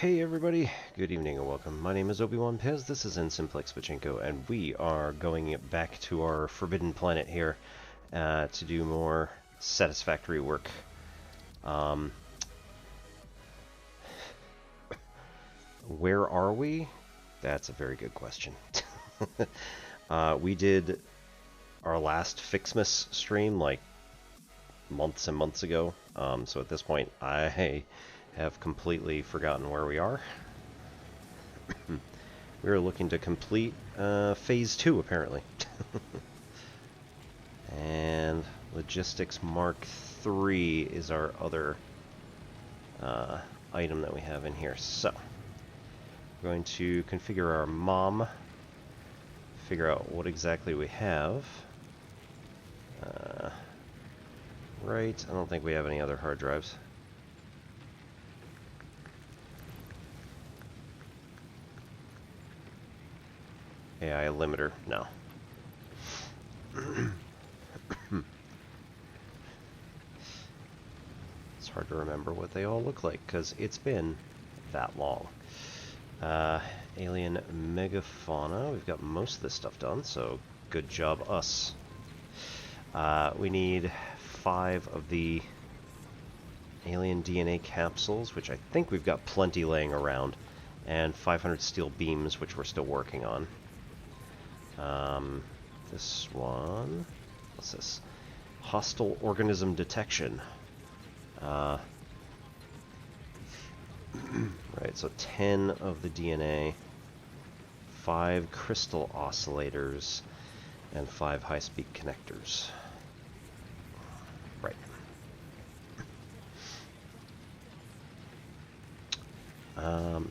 Hey everybody, good evening and welcome. My name is Obi-Wan Pez, this is Simplex Pachinko, and we are going back to our forbidden planet here to do more satisfactory work. Where are we? That's a very good question. We did our last Fixmas stream like months and months ago, so at this point I have completely forgotten where we are. We are looking to complete Phase 2, apparently. And Logistics Mark 3 is our other item that we have in here. So, we're going to configure our MOM, figure out what exactly we have. Right, I don't think we have any other hard drives. AI limiter, no. It's hard to remember what they all look like because it's been that long. Alien megafauna, we've got most of this stuff done, so good job us. We need 5 of the alien DNA capsules, which I think we've got plenty laying around, and 500 steel beams, which we're still working on. This one, what's this? Hostile organism detection. Right, so 10 of the DNA, 5 crystal oscillators, and 5 high-speed connectors. Right.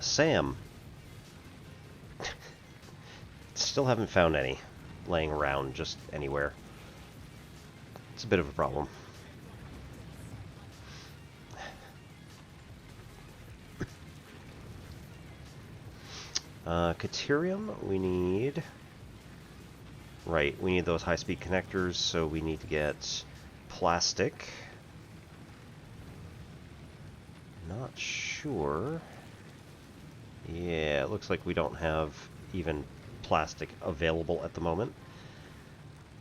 Sam. Still haven't found any laying around just anywhere. It's a bit of a problem. Caterium, we need... Right, we need those high-speed connectors, so we need to get plastic. Not sure. Yeah, it looks like we don't have even plastic available at the moment.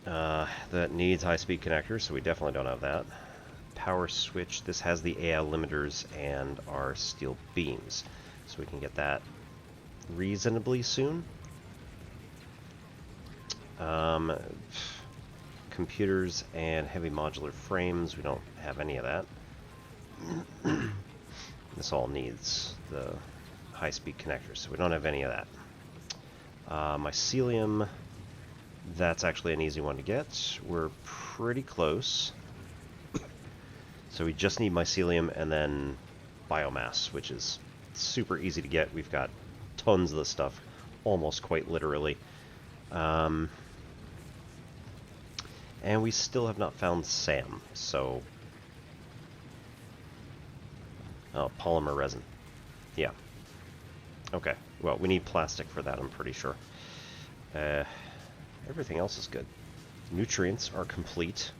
That needs high-speed connectors, so we definitely don't have that. Power switch, this has the AI limiters and our steel beams, so we can get that reasonably soon. Computers and heavy modular frames, we don't have any of that. This all needs the high-speed connectors, so we don't have any of that. Mycelium, that's actually an easy one to get. We're pretty close. So we just need mycelium and then biomass, which is super easy to get. We've got tons of this stuff, almost quite literally. And we still have not found SAM, so... Oh, polymer resin. Yeah. Okay, well, we need plastic for that, I'm pretty sure. Everything else is good. Nutrients are complete.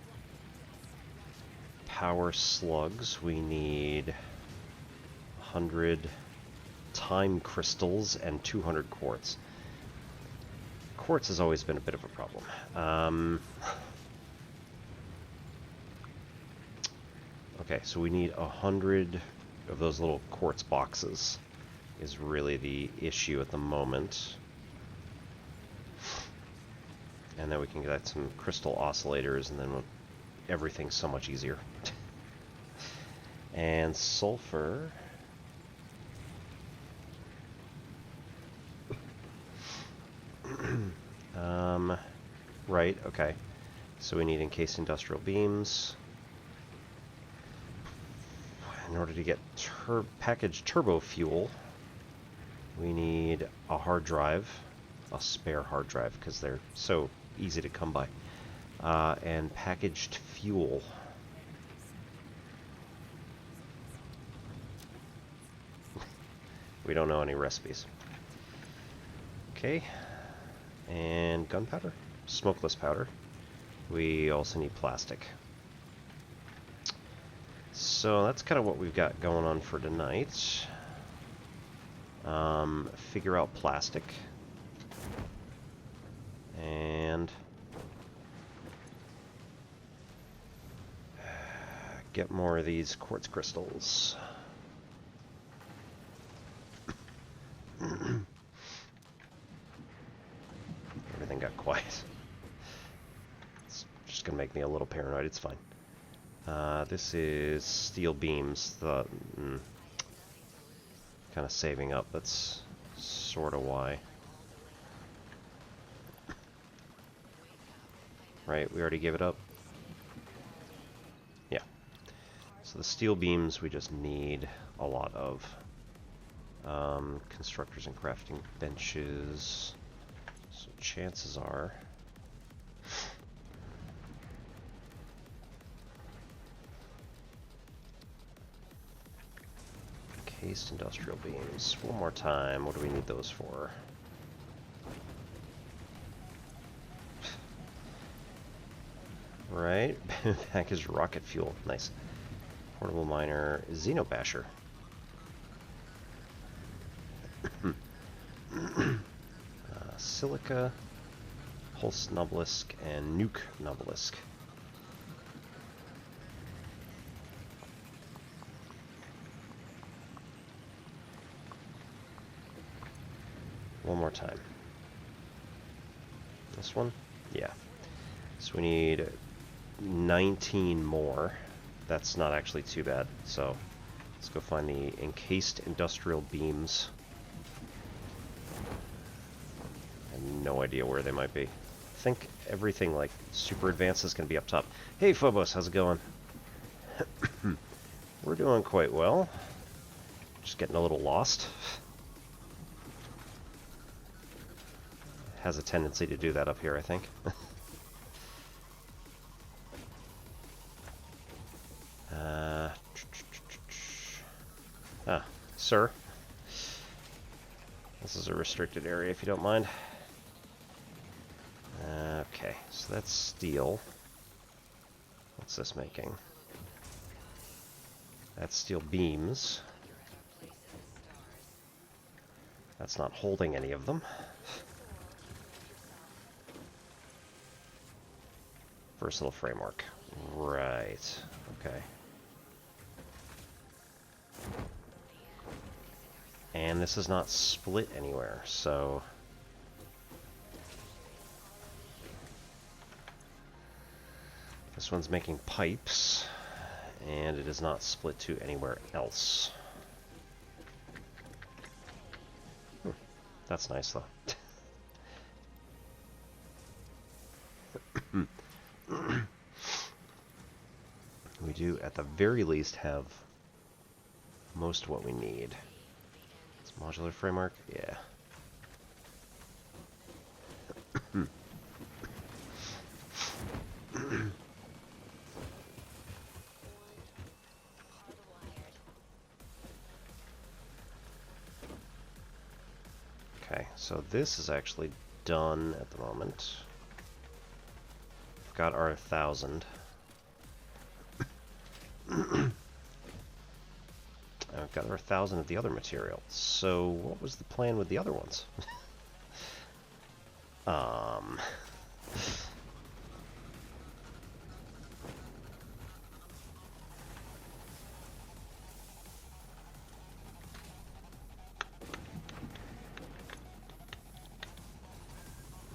Power slugs, we need 100 time crystals and 200 quartz. Quartz has always been a bit of a problem. Okay, so we need 100 of those little quartz boxes is really the issue at the moment. And then we can get some crystal oscillators, and then everything's so much easier. And sulfur. Right, okay. So we need encased industrial beams. In order to get packaged turbo fuel, we need a hard drive, a spare hard drive, because they're so easy to come by, and packaged fuel. We don't know any recipes. Okay, and gunpowder, smokeless powder. We also need plastic. So that's kind of what we've got going on for tonight. Figure out plastic. And get more of these quartz crystals. Everything got quiet. It's just gonna make me a little paranoid. It's fine. This is steel beams. Kind of saving up. That's sort of why. Right, we already gave it up. Yeah. So the steel beams we just need a lot of. Constructors and crafting benches. So chances are... Encased industrial beams. One more time. What do we need those for? Right. Packaged rocket fuel. Nice. Portable miner. Xenobasher. Silica. Pulse Nobelisk and Nuke Nobelisk. One more time. This one? Yeah. So we need 19 more. That's not actually too bad. So let's go find the encased industrial beams. I have no idea where they might be. I think everything like super advanced is going to be up top. Hey Phobos, how's it going? We're doing quite well. Just getting a little lost. Has a tendency to do that up here, I think. Sir. This is a restricted area, if you don't mind. Okay, so that's steel. What's this making? That's steel beams. That's not holding any of them. Versatile framework. Right. Okay. And this is not split anywhere, so... This one's making pipes, and it is not split to anywhere else. That's nice, though. We do, at the very least, have most of what we need. It's modular framework? Yeah. Okay, so this is actually done at the moment. We've got our 1,000. I've got our 1,000 of the other material. So what was the plan with the other ones?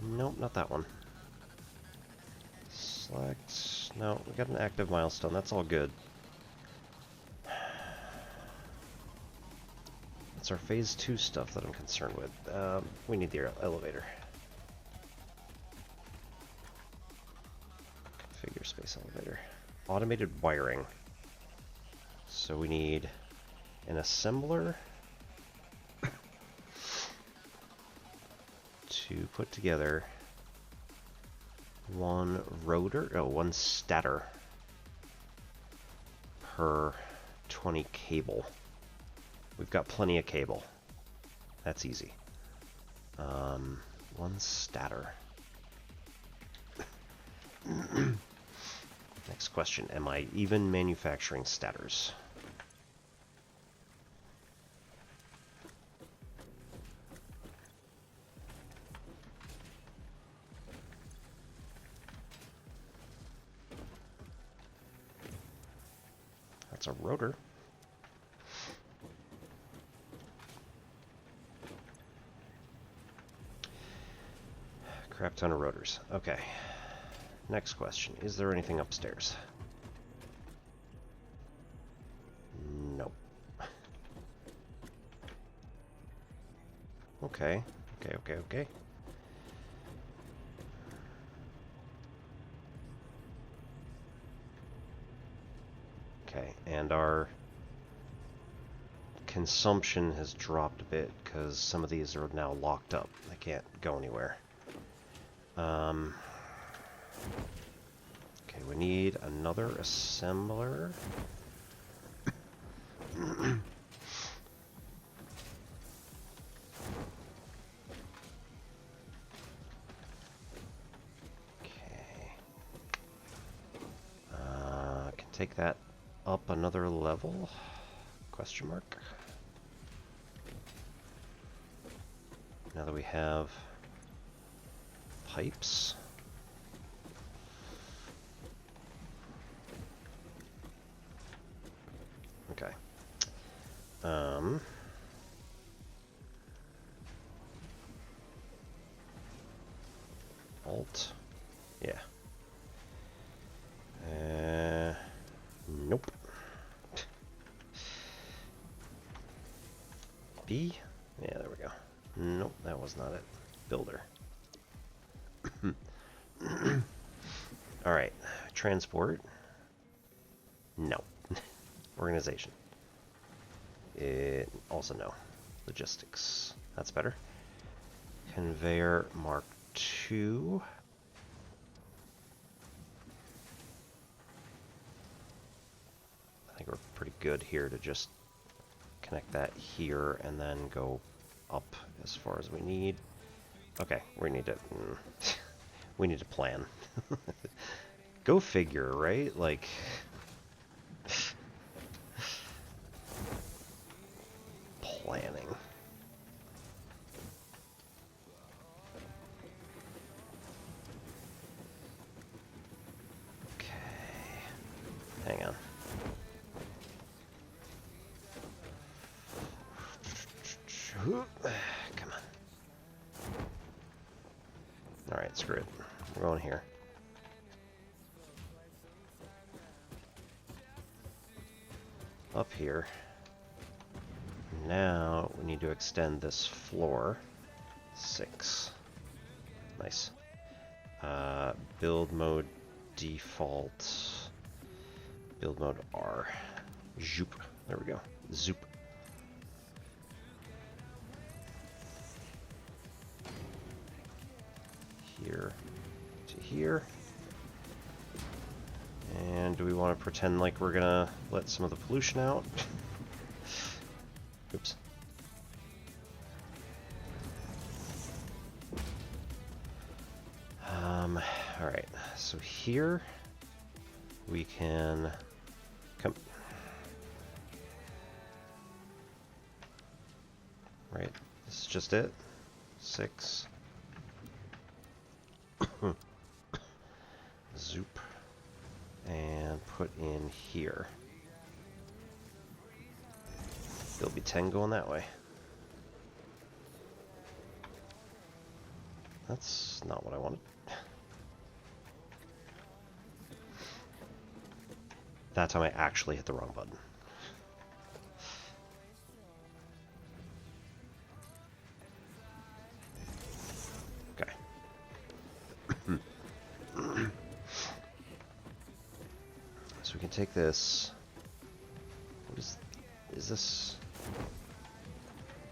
Nope, not that one. Select... No, we got an active milestone. That's all good. It's our phase 2 stuff that I'm concerned with. We need the elevator. Configure space elevator. Automated wiring. So we need an assembler to put together one stator per 20 cable. We've got plenty of cable. That's easy. One stator. Next question. Am I even manufacturing stators? That's a rotor. Crap ton of rotors. Okay. Next question. Is there anything upstairs? Nope. Okay. Okay. Okay, and our consumption has dropped a bit because some of these are now locked up. They can't go anywhere. Okay, we need another assembler. Can take that up another level? Question mark. Now that we have pipes. Okay. Alt. Yeah. Nope. B? Yeah, there we go. Nope, that was not it. Builder. Alright. Transport. No. Organization. Also no. Logistics. That's better. Conveyor Mark II. I think we're pretty good here to just connect that here and then go up as far as we need. Okay, we need to we need to plan. Go figure, right? Like planning. Okay. Hang on. Come on. Alright, screw it. We're going here. Up here. Now we need to extend this floor. 6. Nice. Build mode default. Build mode R. Zoop. There we go. Zoop. Here to here. And do we want to pretend like we're gonna let some of the pollution out? Oops. Alright, so here we can come. Right, this is just it. 6. Zoop. And put in here. There'll be 10 going that way. That's not what I wanted. That time I actually hit the wrong button. Okay. So we can take this. What is this?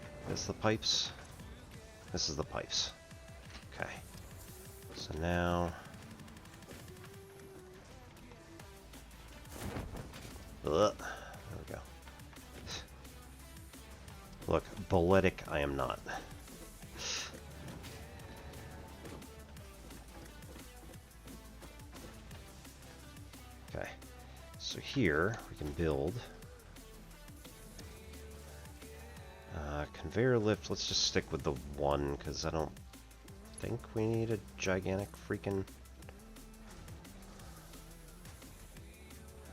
Is this the pipes? This is the pipes. Okay. So now. Ugh. There we go. Look, balletic I am not. Okay. So here we can build conveyor lift. Let's just stick with the one because I don't think we need a gigantic freaking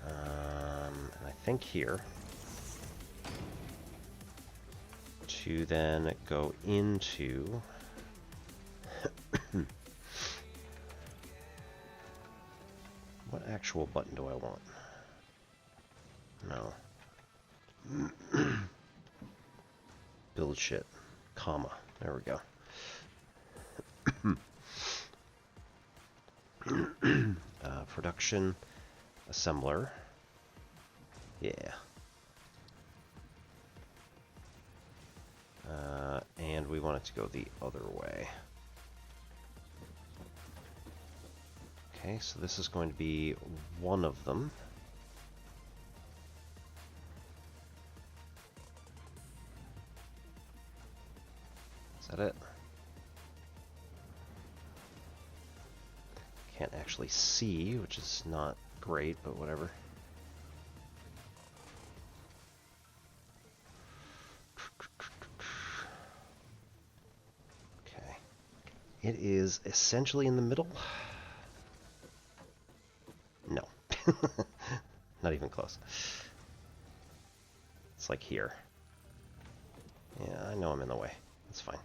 and I think here, to then go into what actual button do I want? No. Build shit, comma. There we go. Production assembler. Yeah. And we want it to go the other way. Okay, so this is going to be one of them. Is that it? Can't actually see, which is not great, but whatever. Okay. It is essentially in the middle. No. Not even close. It's like here. Yeah, I know I'm in the way. It's fine.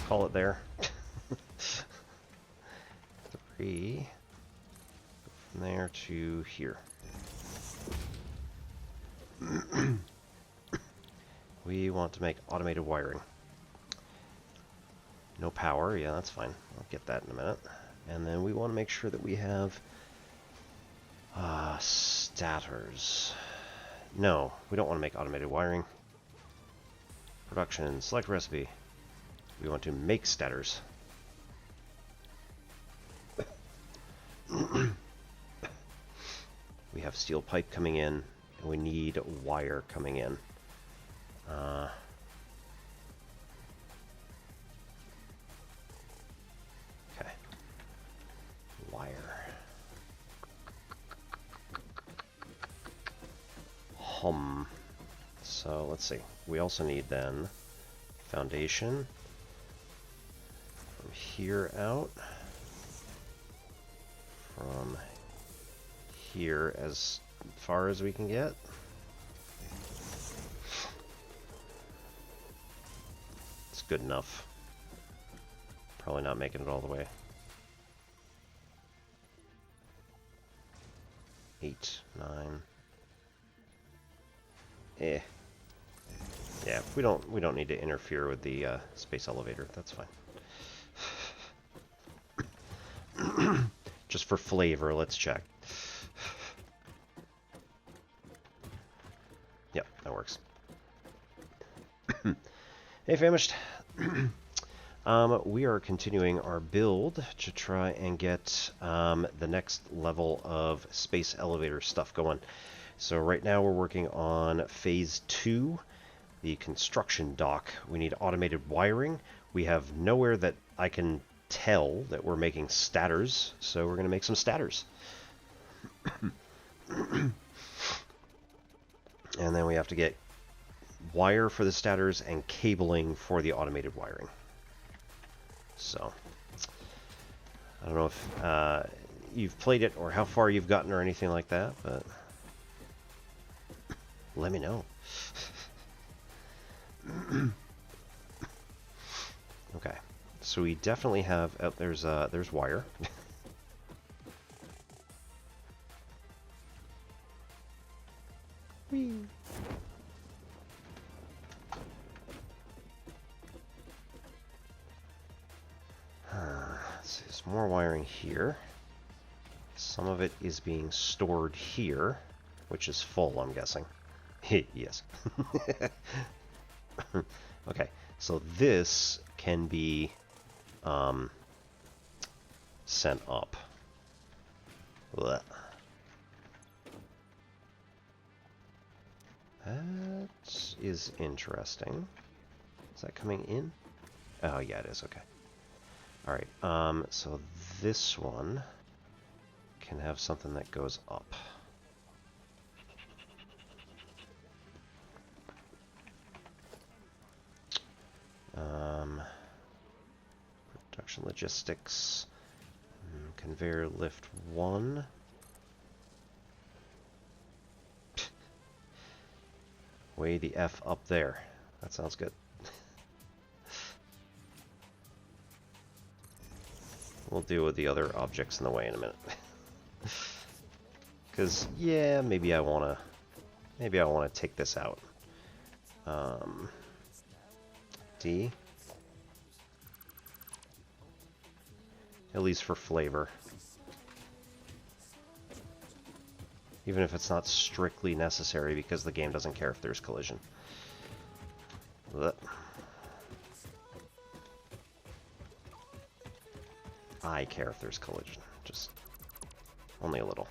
Call it there. 3. From there to here. We want to make automated wiring. No power, yeah, that's fine. I'll get that in a minute. And then we want to make sure that we have stators. No, we don't want to make automated wiring. Production, select recipe. We want to make stators. We have steel pipe coming in, and we need wire coming in. Okay. Wire. So let's see. We also need then foundation from here out, from here as far as we can get. It's good enough. Probably not making it all the way. 8, 9. Yeah, we don't need to interfere with the space elevator. That's fine. Just for flavor, let's check. Yep, that works. Hey, Famished. We are continuing our build to try and get the next level of space elevator stuff going. So right now we're working on phase 2, the construction dock. We need automated wiring. We have nowhere that I can tell that we're making stators, so we're going to make some stators. And then we have to get wire for the stators and cabling for the automated wiring. So, I don't know if you've played it or how far you've gotten or anything like that, but let me know. Okay, so we definitely have. Oh, there's wire. Whee. Let's see, there's more wiring here. Some of it is being stored here, which is full, I'm guessing. Yes. Okay, so this can be sent up. Blech. That is interesting. Is that coming in? Oh, yeah, it is. Okay. All right. So this one can have something that goes up. Production logistics. Conveyor lift 1. Way the F up there. That sounds good. We'll deal with the other objects in the way in a minute. Because, yeah, maybe I want to take this out. D. At least for flavor. Even if it's not strictly necessary because the game doesn't care if there's collision. Blech. I care if there's collision, just only a little.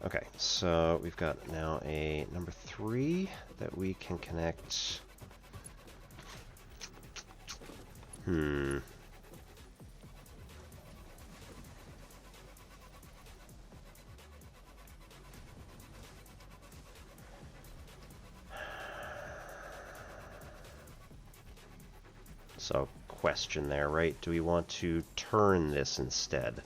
Okay, so we've got now a number 3 that we can connect. So, question there, right? Do we want to turn this instead?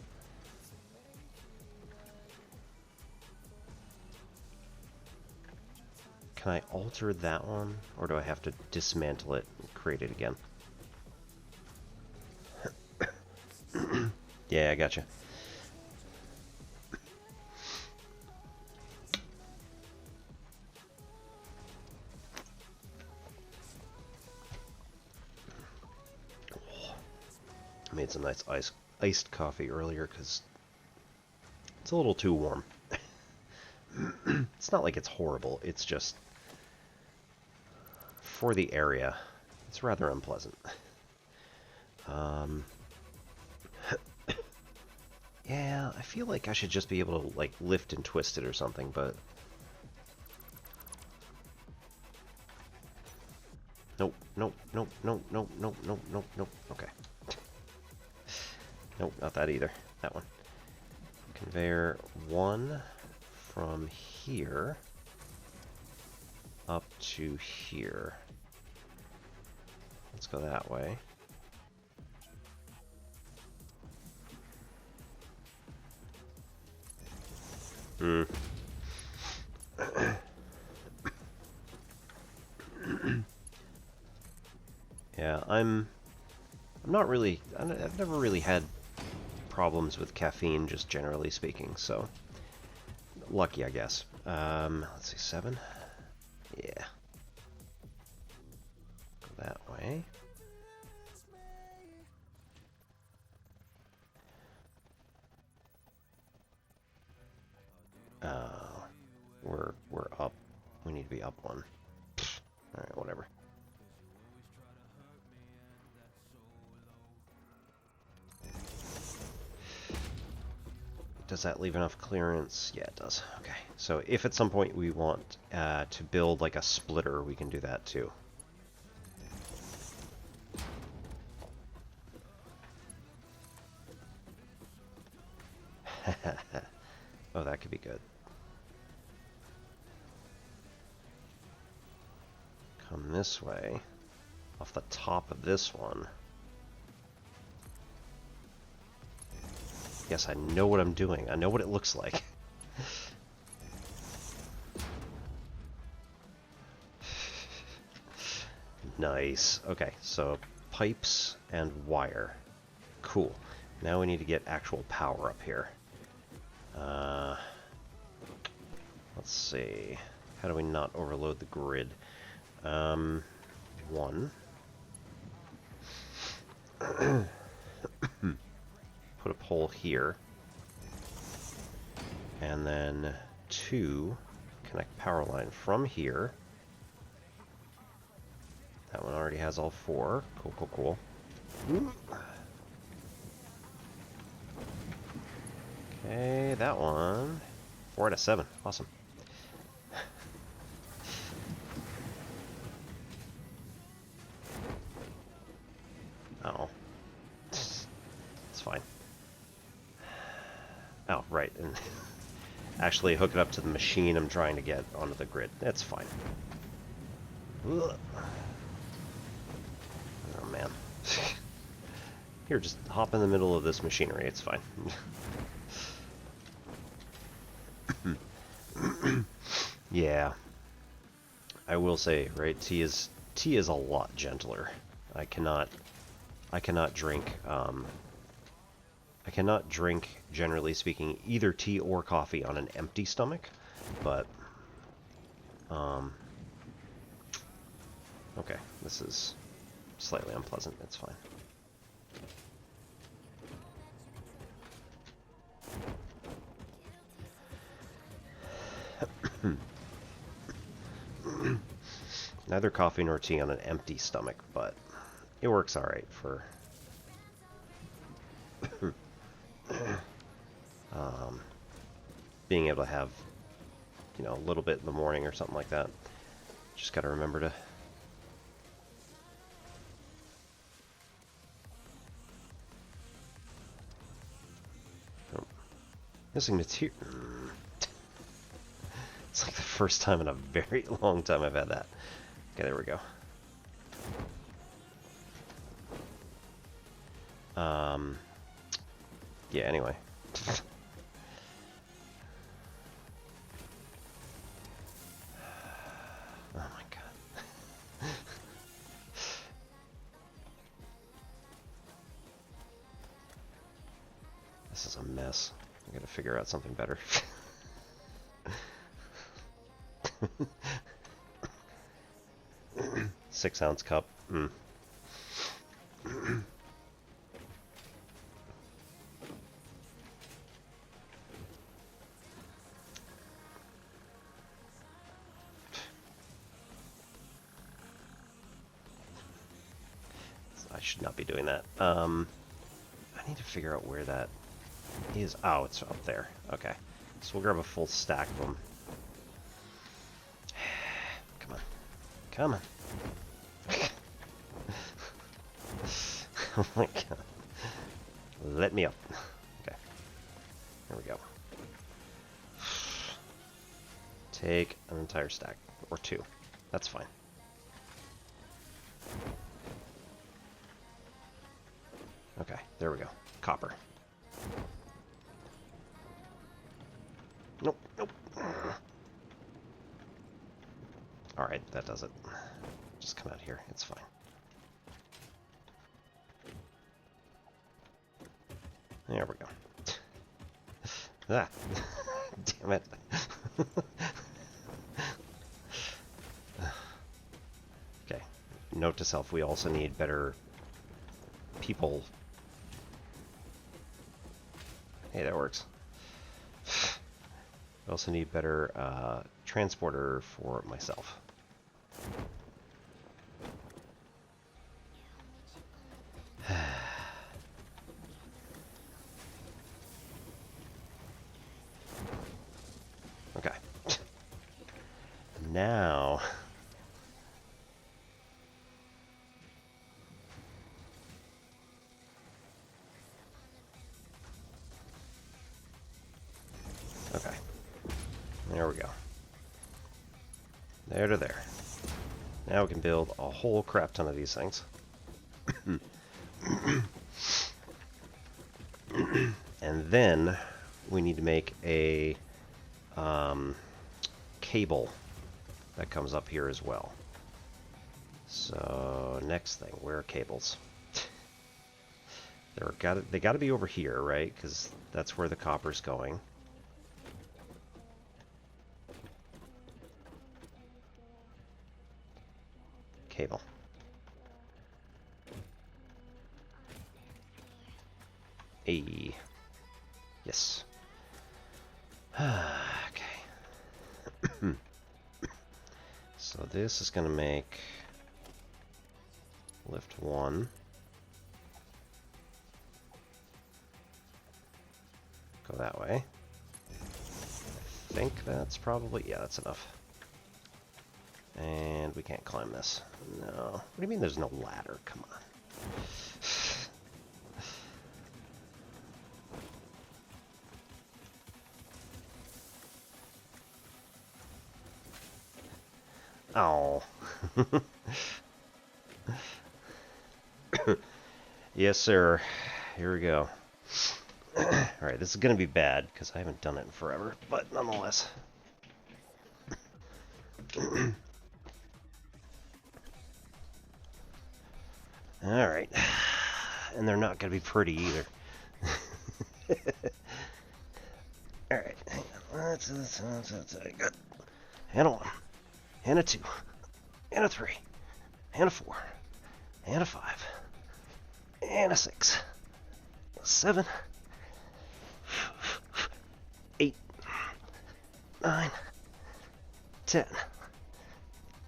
Can I alter that one? Or do I have to dismantle it and create it again? Yeah, I gotcha. I made some nice iced coffee earlier because it's a little too warm. It's not like it's horrible, it's just for the area, it's rather unpleasant. Yeah, I feel like I should just be able to, like, lift and twist it or something, but... Nope, nope, nope, nope, nope, nope, nope, nope, nope, okay. Nope, not that either. That one. Conveyor 1 from here up to here. Let's go that way. Yeah, I'm not really... I've never really had problems with caffeine, just generally speaking, so... Lucky, I guess. Let's see, 7? Yeah. Go that way. We're up. We need to be up 1. Alright, whatever. Does that leave enough clearance? Yeah, it does. Okay. So if at some point we want to build like a splitter, we can do that too. Oh, that could be good. Come this way, off the top of this one. Yes, I know what I'm doing. I know what it looks like. Nice. Okay, so pipes and wire. Cool. Now we need to get actual power up here. Let's see. How do we not overload the grid? 1. Put a pole here. And then 2. Connect power line from here. That one already has all 4. Cool, cool, cool. Okay, that one. 4 out of 7. Awesome. Oh. It's fine. Oh, right. And actually hook it up to the machine I'm trying to get onto the grid. That's fine. Ugh. Oh, man. Here, just hop in the middle of this machinery. It's fine. Yeah. I will say, right, tea is a lot gentler. I cannot drink I cannot drink, generally speaking, either tea or coffee on an empty stomach, but okay, this is slightly unpleasant. It's fine. Neither coffee nor tea on an empty stomach, but it works all right for being able to have, you know, a little bit in the morning or something like that. Just got to remember to... Oh. Missing material. It's like the first time in a very long time I've had that. Okay, there we go. Yeah, anyway. Oh my god. This is a mess. I gotta figure out something better. 6-ounce cup. I should not be doing that. I need to figure out where that is. Oh, it's up there. Okay. So we'll grab a full stack of them. Come on. Come on. Oh my god. Let me up. Okay. There we go. Take an entire stack. Or 2. That's fine. Okay, there we go. Copper. Nope, nope. Alright, that does it. Just come out here. It's fine. There we go. Ah. Damn it. Okay. Note to self, we also need better people. Hey, that works. We also need better transporter for myself. Okay. Now... Okay. There we go. There to there. Now we can build a whole crap ton of these things. And then we need to make a cable that comes up here as well. So next thing, where are cables? They got to be over here, right? Because that's where the copper's going. Cable. A. Yes. Okay. So this is going to make lift 1. Go that way. I think that's probably... yeah, that's enough. And we can't climb this. No. What do you mean there's no ladder? Come on. Oh. Yes, sir. Here we go. Alright, this is going to be bad, because I haven't done it in forever, but nonetheless. Alright. And they're not going to be pretty either. Alright, hang on. That's good. And a 1. And a 2. And a 3. And a 4. And a 5. And a 6. 7. 8. 9. 10.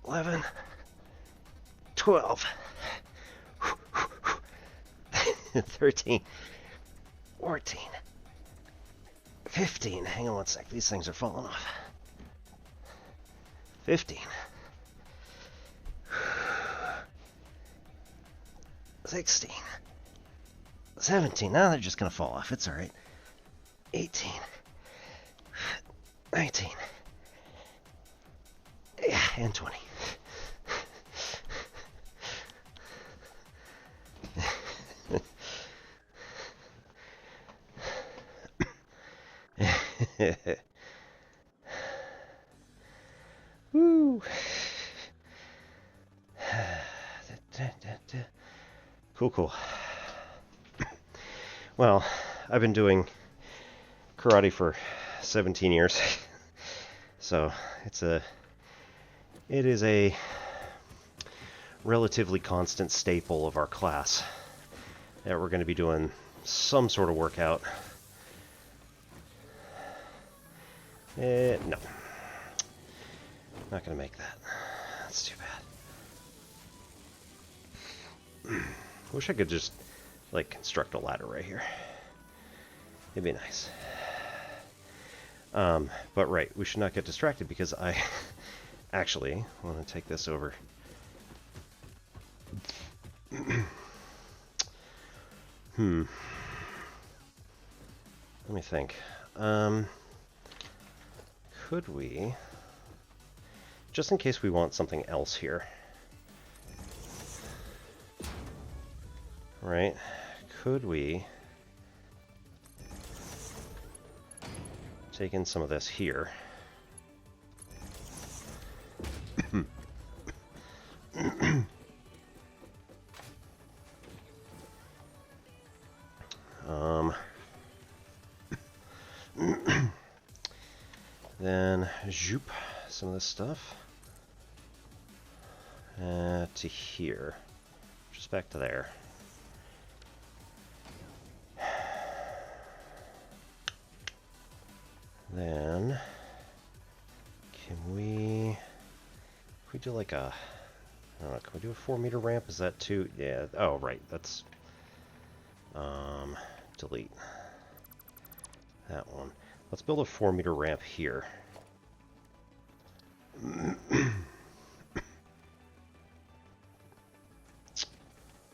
11. 12. 13. 14. 15. Hang on one sec. These things are falling off. 15. 16. 17. Now they're just going to fall off. It's alright. 18. 19. Yeah, and 20. Woo. Cool. Well, I've been doing karate for 17 years. So, it is a relatively constant staple of our class that we're going to be doing some sort of workout. No. Not going to make that. That's too bad. Wish I could just, like, construct a ladder right here. It'd be nice. But right, we should not get distracted because I actually want to take this over. Let me think. Could we, just in case we want something else here, right? Could we take in some of this here? Then zoop some of this stuff to here, just back to there. Then can we do like a, I don't know, can we do a 4-meter ramp? Is that too? Yeah. Oh, right. That's delete that one. Let's build a 4-meter ramp here.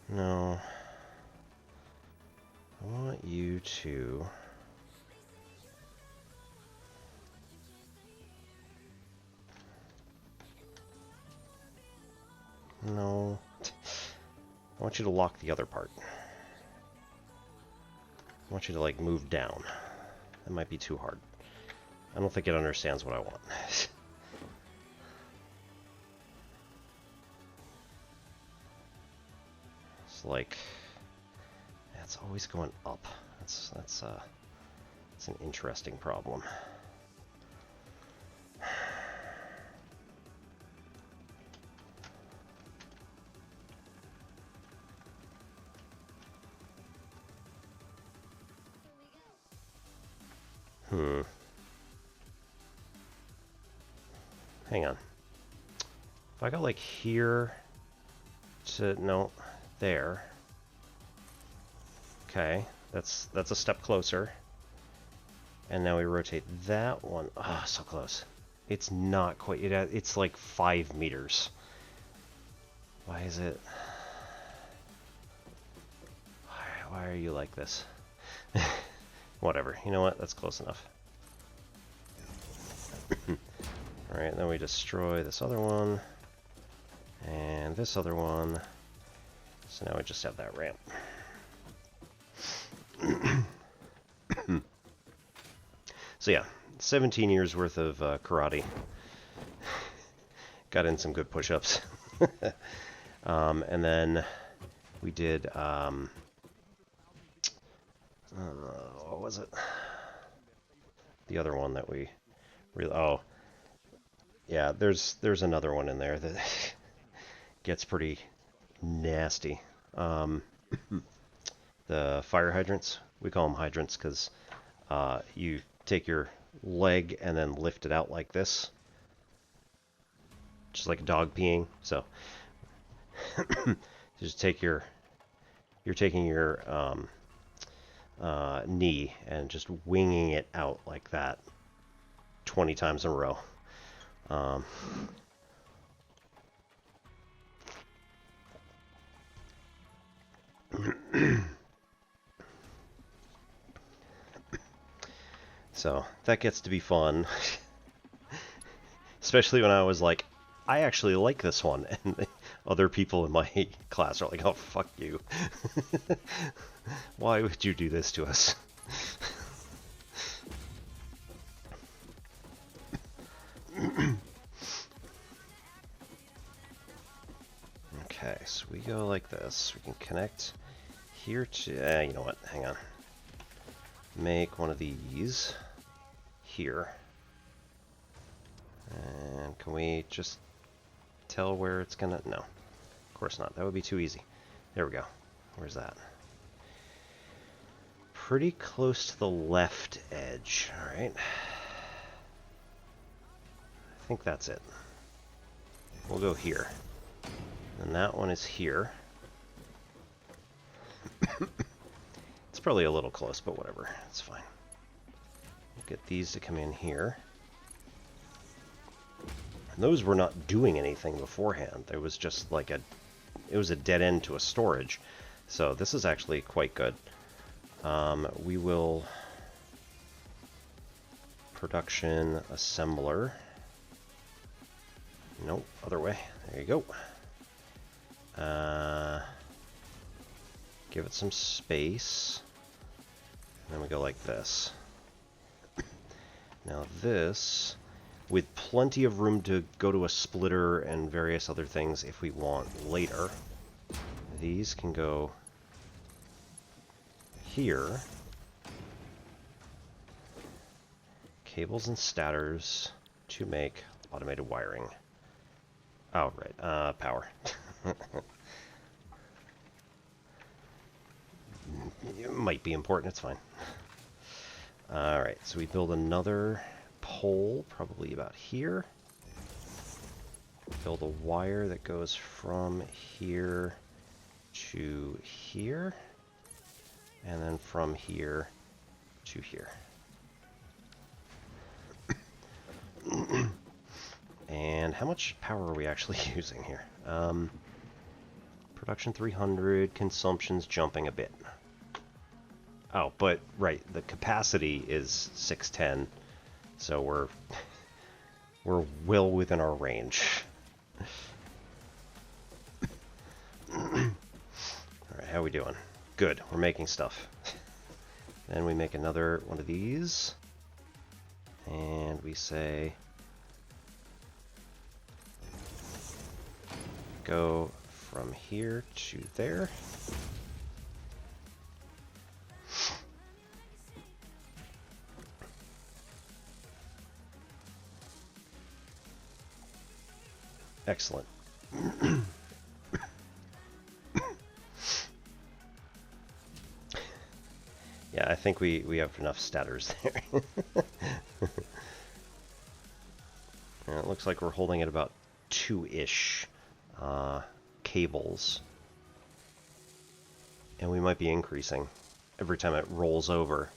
No. I want you to... No. I want you to lock the other part. I want you to, like, move down. That might be too hard. I don't think it understands what I want. It's like... it's always going up. That's an interesting problem. Hang on. If I go like here to, no, there. Okay, that's a step closer. And now we rotate that one. Ah, so close. It's not quite, it's like 5 meters. Why is it? Why are you like this? Whatever, you know what, that's close enough. Alright, then we destroy this other one, and this other one, so now we just have that ramp. So yeah, 17 years worth of karate. Got in some good push-ups. And then We did, what was it? The other one that we really, oh, yeah, there's another one in there that gets pretty nasty. The fire hydrants, we call them hydrants because you take your leg and then lift it out like this, just like a dog peeing. So just take you're taking your knee and just winging it out like that 20 times in a row. So that gets to be fun. Especially when I was like, I actually like this one, and other people in my class are like, oh, fuck you. Why would you do this to us? Okay, so we go like this. We can connect here to, you know what, hang on. Make one of these here. And can we just tell where it's gonna, no, of course not. That would be too easy. There we go. Where's that? Pretty close to the left edge, all right. I think that's it. We'll go here. And that one is here. It's probably a little close, but whatever. It's fine. We'll get these to come in here. And those were not doing anything beforehand. There was just like it was a dead end to a storage. So this is actually quite good. We will production assembler. Nope, other way. There you go. Give it some space. And then we go like this. Now this, with plenty of room to go to a splitter and various other things if we want later, these can go here. Cables and stators to make automated wiring. Oh, right. Power. It might be important. It's fine. Alright, so we build another pole, probably about here. Build a wire that goes from here to here. And then from here to here. And how much power are we actually using here? Production 300, consumption's jumping a bit. Oh, but right, the capacity is 610, so we're well within our range. Alright, how we doing? Good, we're making stuff. Then we make another one of these, and we say go from here to there. Excellent. Yeah, I think we have enough stators there. And it looks like we're holding at about 2-ish cables. And we might be increasing. Every time it rolls over,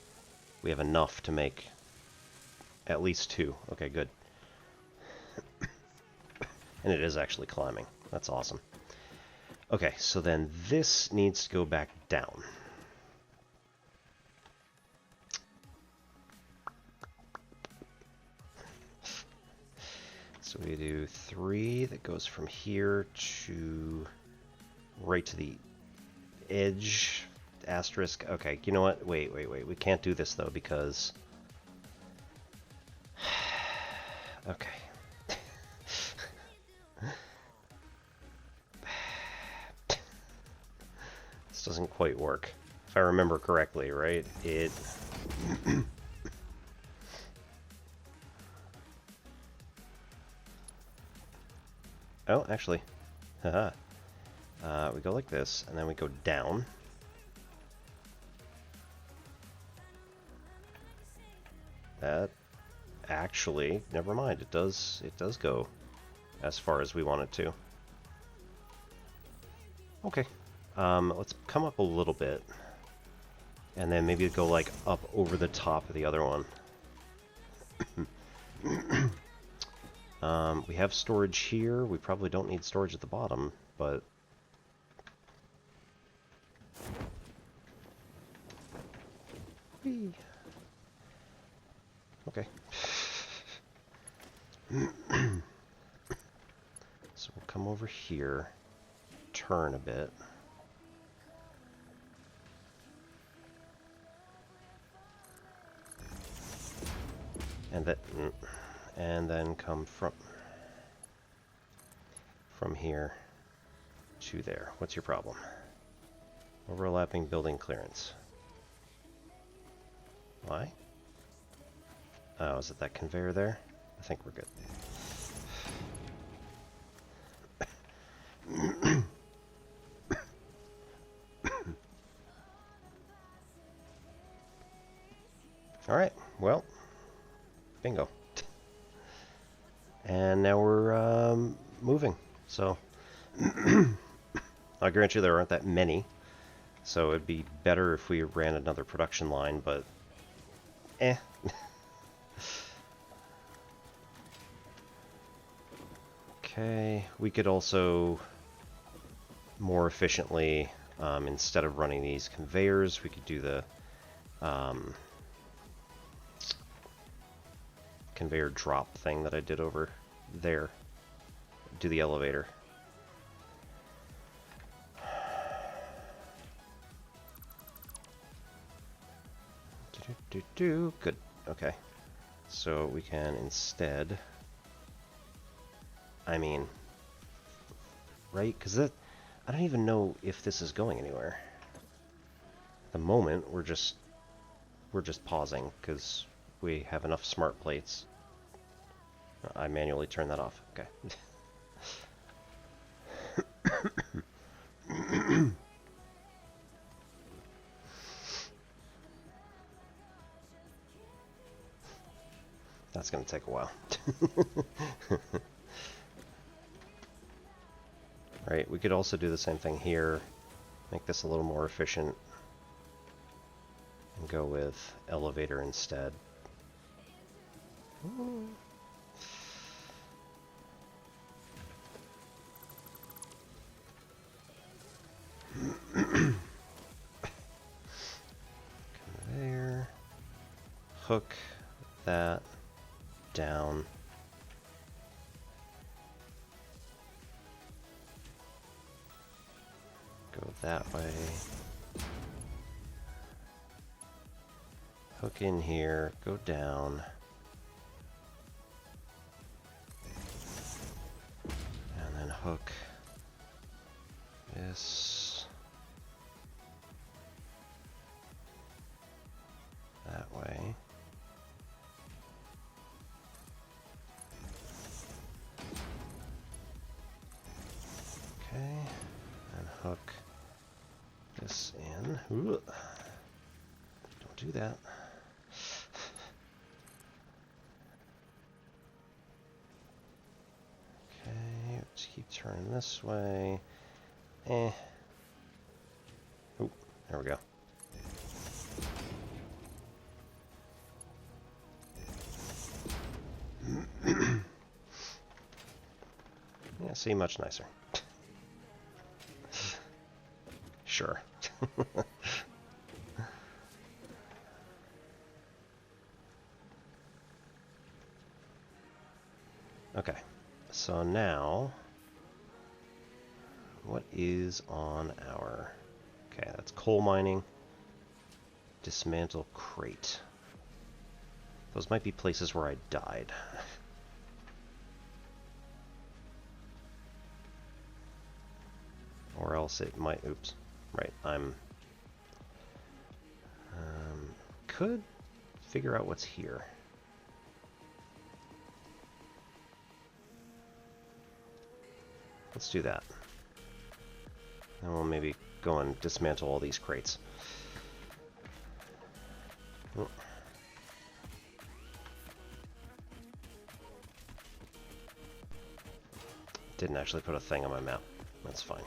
we have enough to make at least 2. Okay, good. And it is actually climbing. That's awesome. Okay, so then this needs to go back down. So we do 3 that goes from here to right to the edge, asterisk. Okay, you know what? Wait. We can't do this though because... Okay. This doesn't quite work. If I remember correctly, right? It... Oh, actually. Haha. We go like this, and then we go down. That actually, never mind. It does go as far as we want it to. Okay. Let's come up a little bit, and then maybe go like up over the top of the other one. We have storage here. We probably don't need storage at the bottom, but... Whee. Okay. So we'll come over here, turn a bit. And then come from here to there. What's your problem? Overlapping building clearance. Why? Oh, is it that conveyor there? I think we're good. Alright, well, bingo. And now we're moving, so I grant you there aren't that many, so it'd be better if we ran another production line, but eh. Okay, we could also more efficiently, instead of running these conveyors, we could do the conveyor drop thing that I did over there. Do the elevator. Good. Okay. So we can instead... I mean... Right? Because I don't even know if this is going anywhere. At the moment, we're just pausing, because we have enough smart plates. I manually turned that off. Okay. That's going to take a while. Right, we could also do the same thing here. Make this a little more efficient. And go with elevator instead. Ooh. Conveyor. Hook that down. Go that way. Hook in here, go down. And then hook this that way. Okay, and hook this in. Ooh. Don't do that. Okay, let's keep turning this way. Eh. Oh, there we go. Yeah, see, much nicer. Sure. Okay, so now, what is on our... Okay, that's coal mining. Dismantle crate. Those might be places where I died. Or else it might... Oops. Right, I'm... could figure out what's here. Let's do that. And we'll maybe go and dismantle all these crates. Oh. Didn't actually put a thing on my map. That's fine.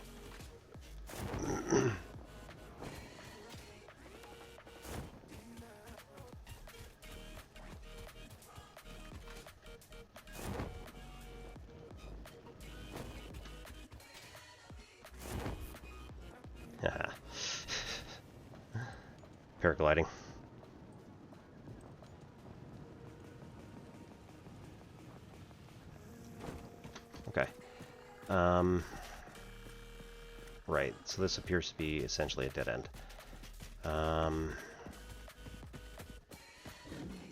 Paragliding. Okay. Right, so this appears to be essentially a dead end.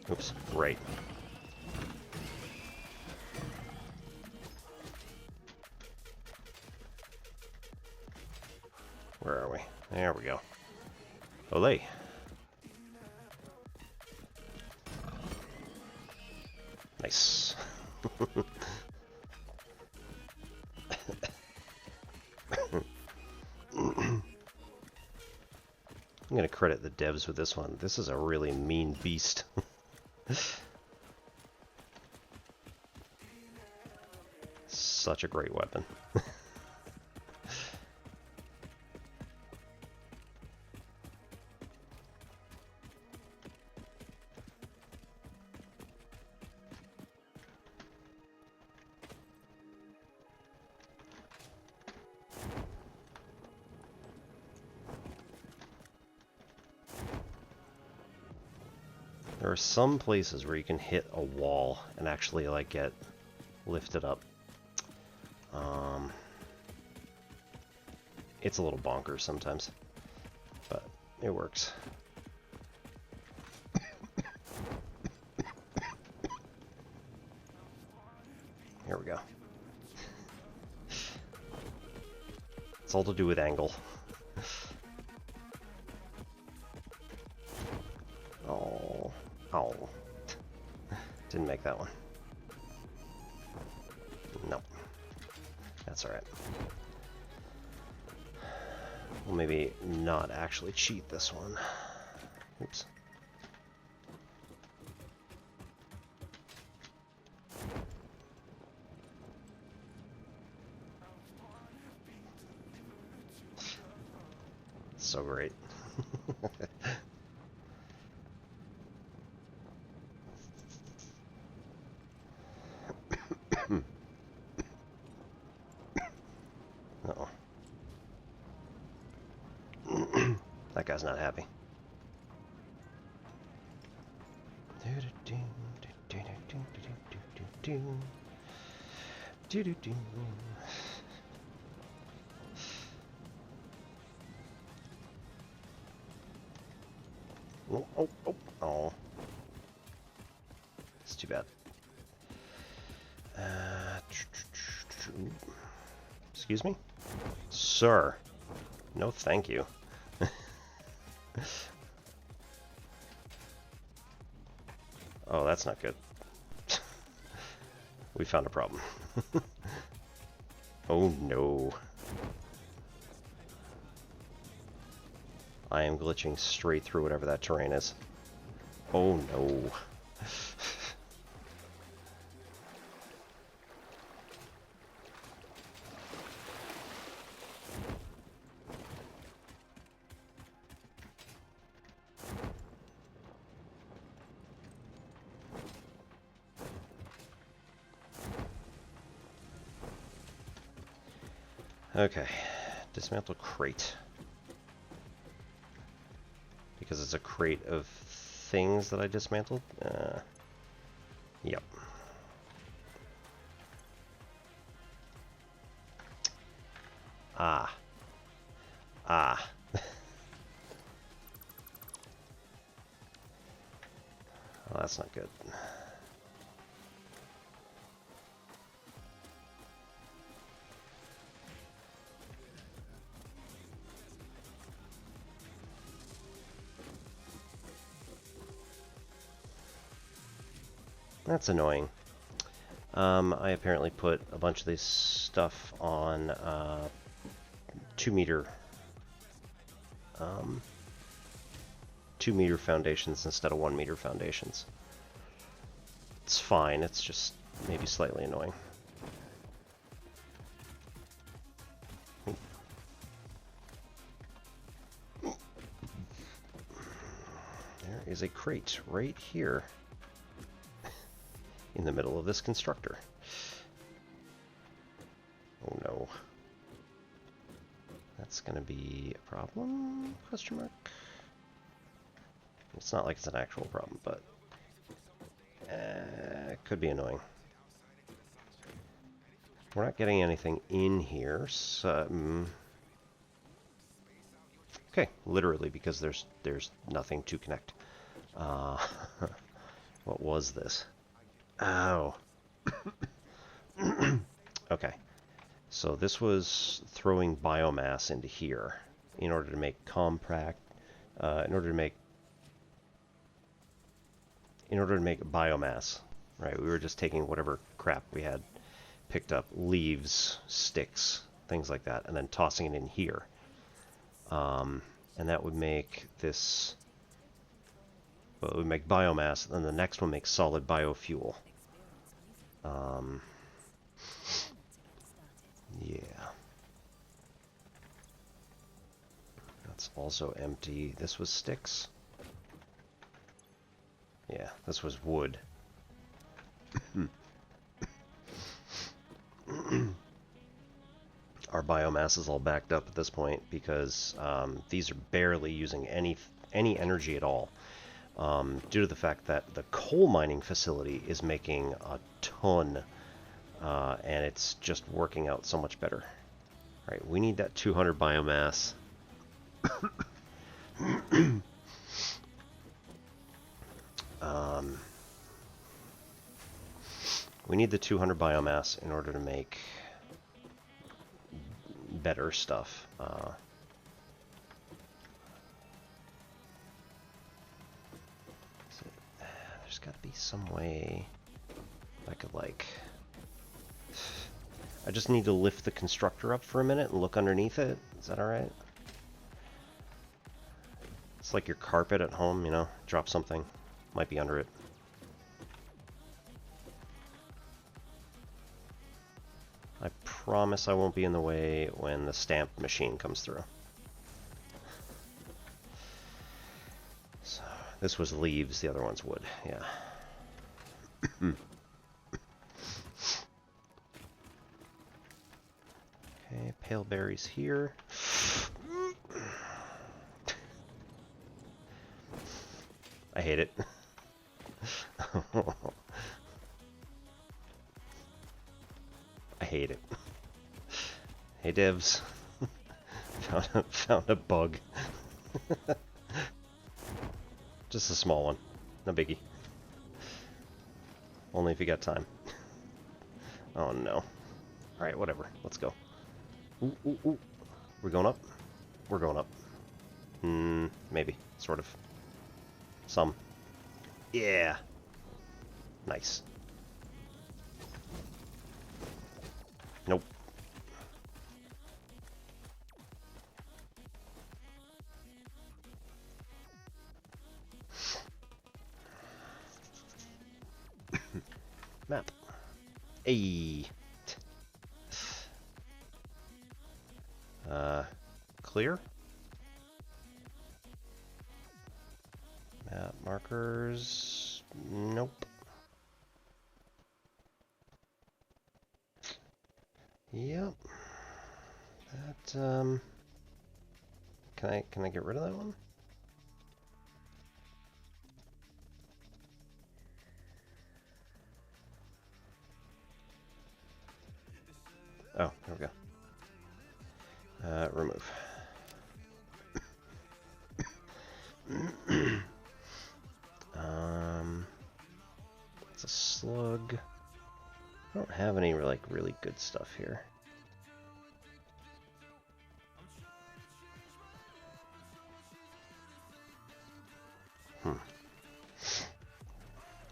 Oops, right. Where are we? There we go. Olay. Nice. I'm going to credit the devs with this one. This is a really mean beast. Such a great weapon. There are some places where you can hit a wall and actually like get lifted up. It's a little bonkers sometimes, but it works. Here we go. It's all to do with angle. Oh. Oh. Didn't make that one. Nope. That's alright. We'll maybe not actually cheat this one. Oops. So great. Uh-oh. That guy's not happy. Oh, oh, oh, oh. It's too bad. Excuse me? Sir. No, thank you. Oh, that's not good. We found a problem. Oh no. I am glitching straight through whatever that terrain is. Oh no. Okay, dismantle crate. Because it's a crate of things that I dismantled? Yep. Ah. Ah. Well, that's not good. That's annoying. I apparently put a bunch of this stuff on 2 meter 2 meter foundations instead of 1 meter foundations. It's fine, it's just maybe slightly annoying. There is a crate right here in the middle of this constructor. Oh no. That's gonna be a problem? Question mark. It's not like it's an actual problem, but it could be annoying. We're not getting anything in here, so okay, literally because there's nothing to connect. What was this? Ow. Okay. So this was throwing biomass into here in order to make compact, in order to make biomass, right? We were just taking whatever crap we had picked up, leaves, sticks, things like that, and then tossing it in here. And that would make this, well, it would make biomass, and then the next one makes solid biofuel. Yeah. That's also empty. This was sticks. Yeah, this was wood. Our biomass is all backed up at this point because these are barely using any energy at all, due to the fact that the coal mining facility is making a ton, and it's just working out so much better. All right, we need that 200 biomass. We need the 200 biomass in order to make better stuff. There's got to be some way I could, like... I just need to lift the constructor up for a minute and look underneath it. Is that alright? It's like your carpet at home, you know? Drop something. Might be under it. I promise I won't be in the way when the stamp machine comes through. So, this was leaves, the other one's wood, yeah. Okay, pale berries here. I hate it. I hate it. Hey devs. found a bug. Just a small one. No biggie. Only if you got time. Oh no. Alright, whatever. Let's go. Ooh, ooh, ooh. We're going up? We're going up. Maybe. Sort of. Some. Yeah. Nice. Nope. Map. Ayy. Clear? Map markers. Nope. Yep. That, can I get rid of that one? Oh, there we go. Remove. It's a slug. I don't have any like really good stuff here.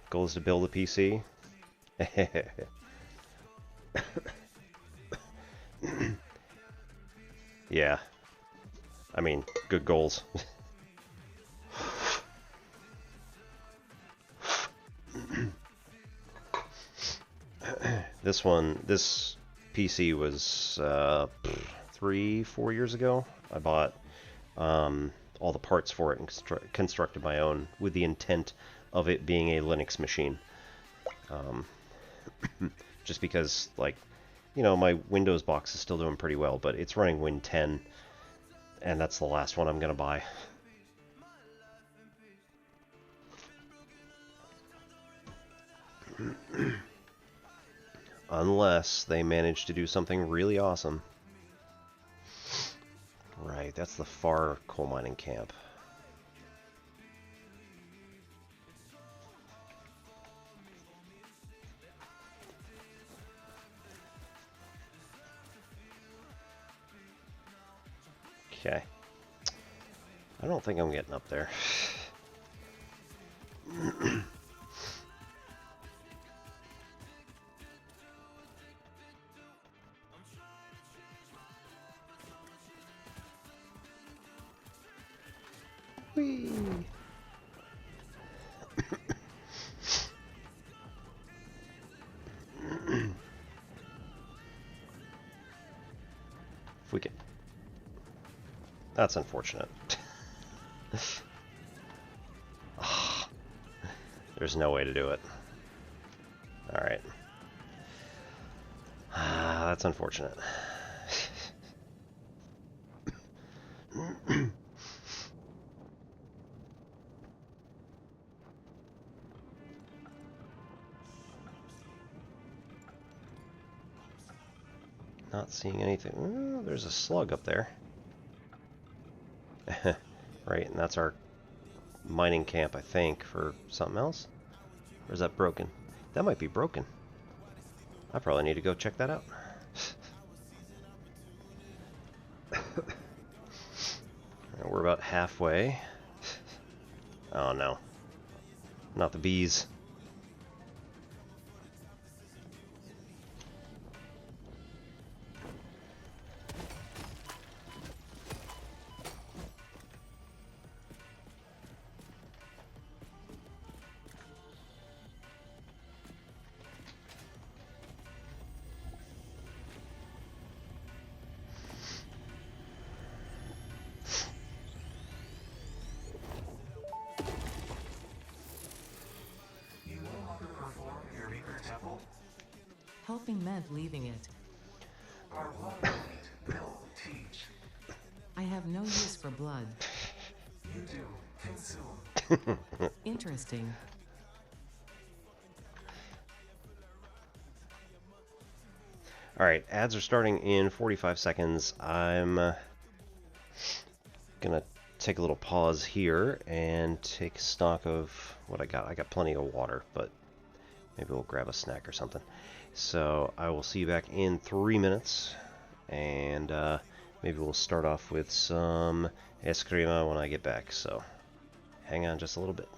Goal is to build a PC. Yeah. I mean, good goals. This PC was 3-4 years ago. I bought all the parts for it and constructed my own with the intent of it being a Linux machine. Just because, like, you know, my Windows box is still doing pretty well, but it's running Win 10, and that's the last one I'm going to buy. Unless they manage to do something really awesome. Right, that's the far coal mining camp. Okay. I don't think I'm getting up there. Whee! If we can... That's unfortunate. Oh, there's no way to do it. Alright. That's unfortunate. Not seeing anything. Ooh, there's a slug up there. Right, and that's our mining camp, I think, for something else. Or is that broken? That might be broken. I probably need to go check that out. We're about halfway. Oh no. Not the bees. Helping meant leaving it. I have no use for blood. You do. Consume. Interesting. Alright, ads are starting in 45 seconds. I'm gonna take a little pause here and take stock of what I got. I got plenty of water, but maybe we'll grab a snack or something. So I will see you back in 3 minutes, and maybe we'll start off with some eskrima when I get back. So hang on just a little bit.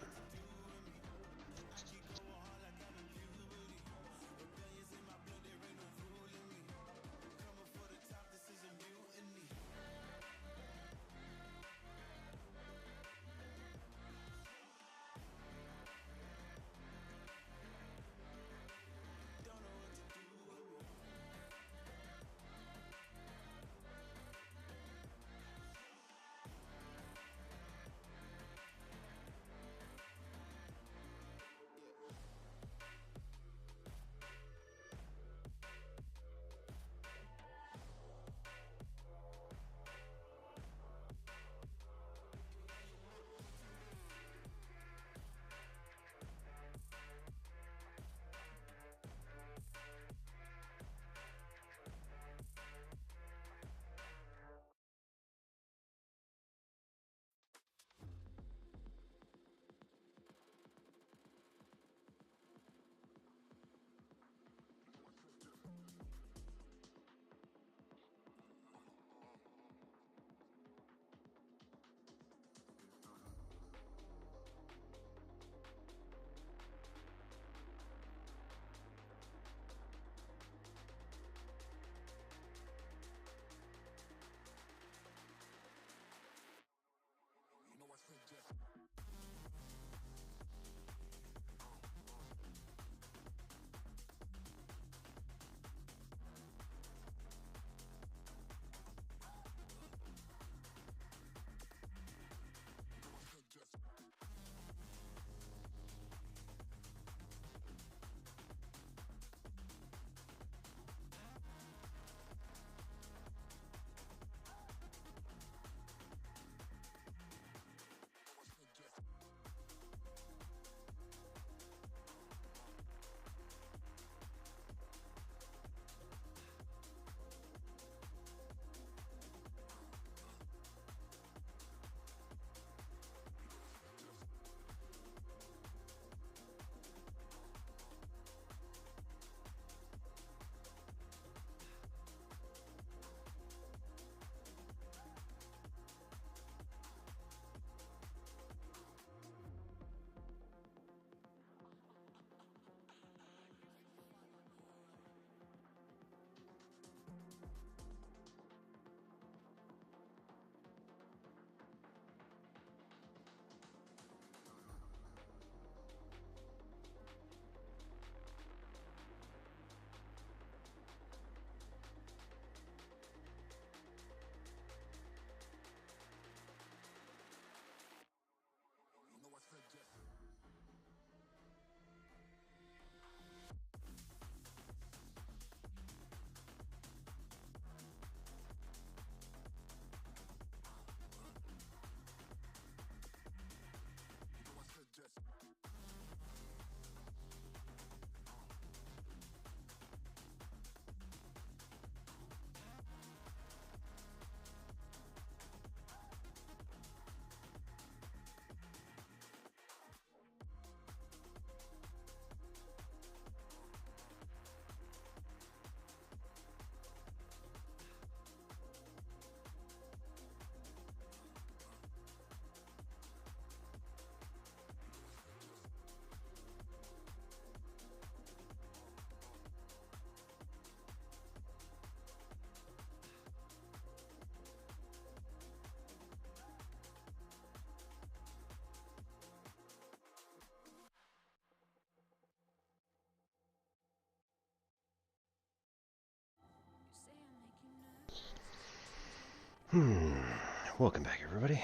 Welcome back, everybody.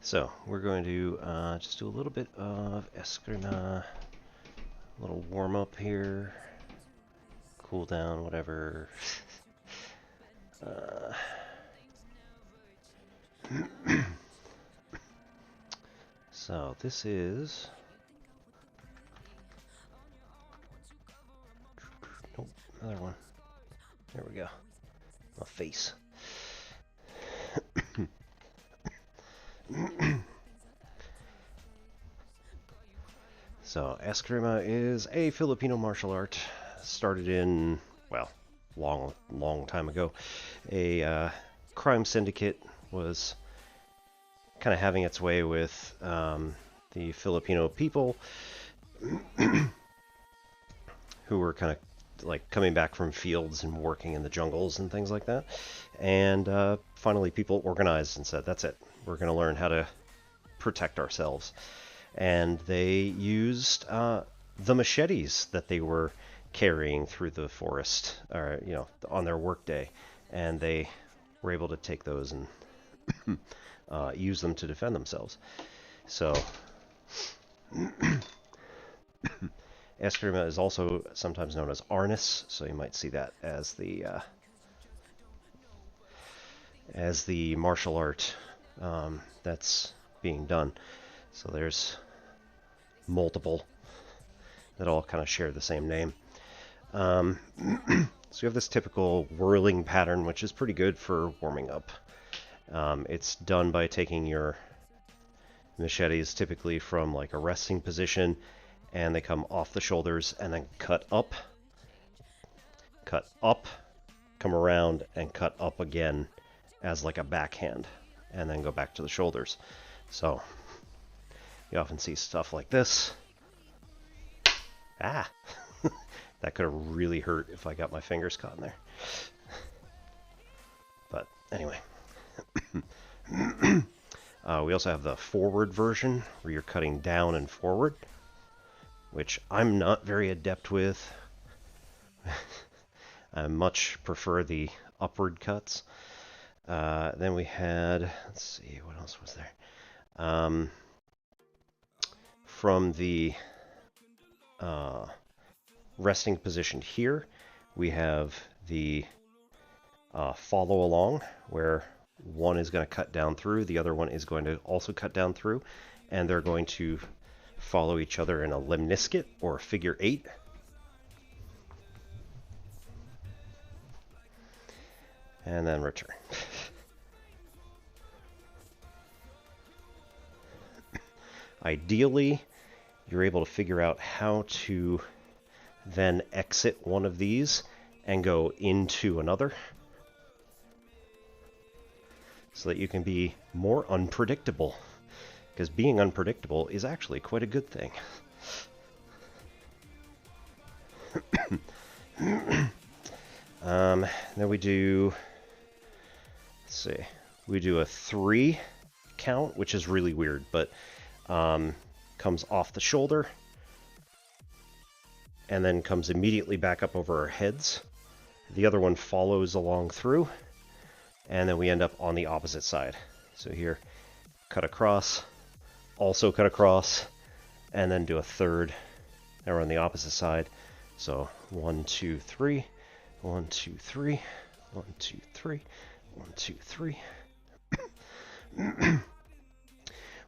So, we're going to just do a little bit of Eskrima, a little warm-up here, cool down, whatever. So, this is... Nope, another one. There we go. My face. So, Eskrima is a Filipino martial art. Started in, well, long time ago. A crime syndicate was kind of having its way with the Filipino people who were kind of like coming back from fields and working in the jungles and things like that. And finally people organized and said, that's it. We're going to learn how to protect ourselves. And they used the machetes that they were carrying through the forest, or on their work day, and they were able to take those and use them to defend themselves. So Eskrima is also sometimes known as Arnis, so you might see that as the martial art that's being done. So there's multiple that all kind of share the same name. So you have this typical whirling pattern, which is pretty good for warming up. It's done by taking your machetes typically from like a resting position, and they come off the shoulders and then cut up, come around and cut up again as like a backhand, and then go back to the shoulders. So you often see stuff like this. Ah! That could have really hurt if I got my fingers caught in there. But anyway. We also have the forward version, where you're cutting down and forward, which I'm not very adept with. I much prefer the upward cuts. Then we had, let's see, what else was there? From the resting position here, we have the follow along, where one is going to cut down through, the other one is going to also cut down through, and they're going to follow each other in a lemniscate or figure 8. And then return. Ideally, you're able to figure out how to then exit one of these and go into another, so that you can be more unpredictable, because being unpredictable is actually quite a good thing. Then we do, let's see, we do a 3 count, which is really weird, but comes off the shoulder and then comes immediately back up over our heads. The other one follows along through, and then we end up on the opposite side. So here, cut across, also cut across, and then do a third. Now we're on the opposite side. So 1, 2, 3, 1, 2, 3, 1, 2, 3, 1, 2, 3.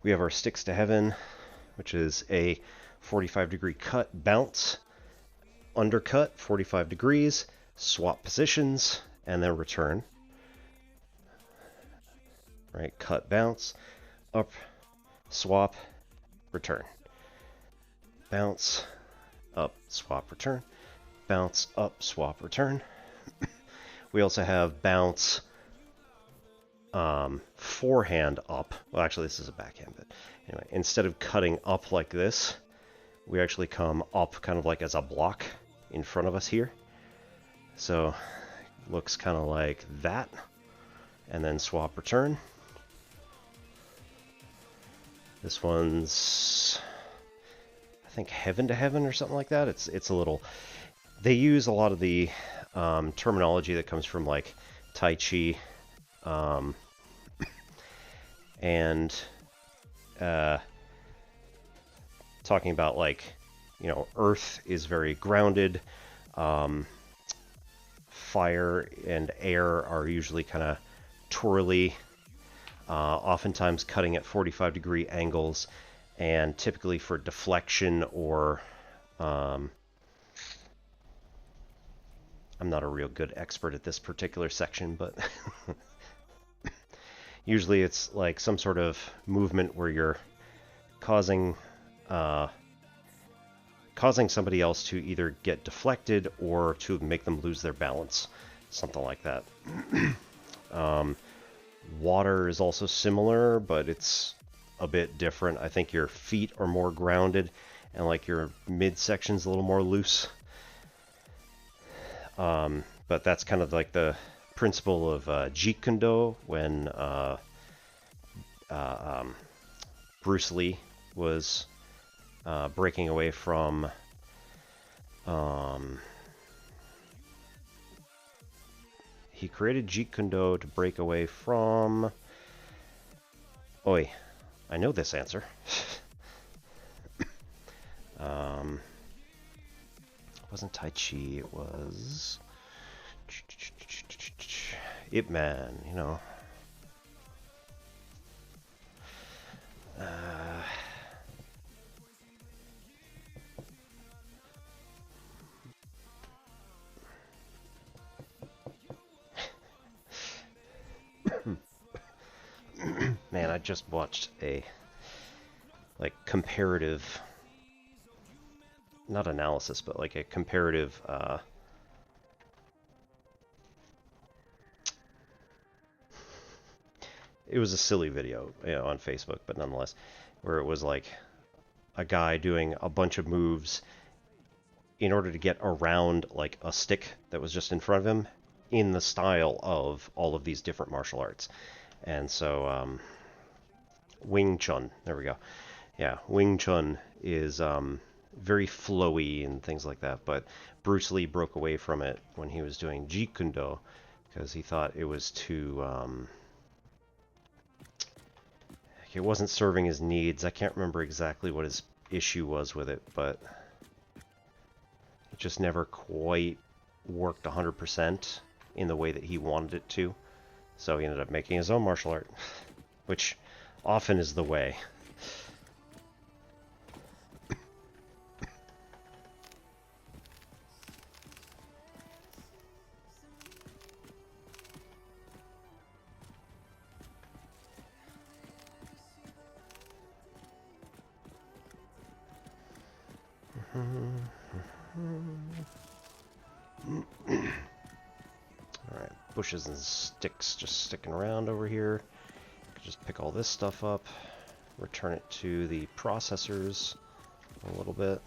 We have our sticks to heaven, which is a 45-degree cut, bounce, undercut, 45 degrees, swap positions, and then return. Right, cut, bounce, up, swap, return. Bounce, up, swap, return. Bounce, up, swap, return. We also have bounce, forehand up. Well, actually, this is a backhand, but anyway, instead of cutting up like this, we actually come up kind of like as a block in front of us here. So, looks kind of like that. And then swap, return. This one's, I think, heaven to heaven or something like that. It's a little, they use a lot of the terminology that comes from like Tai Chi Um, and talking about, like, you know, Earth is very grounded. Fire and air are usually kind of twirly, oftentimes cutting at 45-degree angles, and typically for deflection or I'm not a real good expert at this particular section, but usually it's like some sort of movement where you're causing somebody else to either get deflected or to make them lose their balance, something like that. Water is also similar, but it's a bit different. I think your feet are more grounded, and like your midsection's a little more loose. But that's kind of like the principle of Jeet Kune Do when Bruce Lee was breaking away from he created Jeet Kune Do to break away from... Oi, I know this answer. It wasn't Tai Chi, it was... Ip Man, you know. Man, I just watched a, like, comparative, not analysis, but like a comparative, it was a silly video, you know, on Facebook, but nonetheless, where it was like a guy doing a bunch of moves in order to get around like a stick that was just in front of him in the style of all of these different martial arts. And so Wing Chun, there we go. Yeah, Wing Chun is very flowy and things like that, but Bruce Lee broke away from it when he was doing Jeet Kune Do because he thought it was too... it wasn't serving his needs. I can't remember exactly what his issue was with it, but it just never quite worked 100% in the way that he wanted it to. So he ended up making his own martial art, which often is the way. Alright, bushes and sticks just sticking around over here. Just pick all this stuff up, return it to the processors a little bit.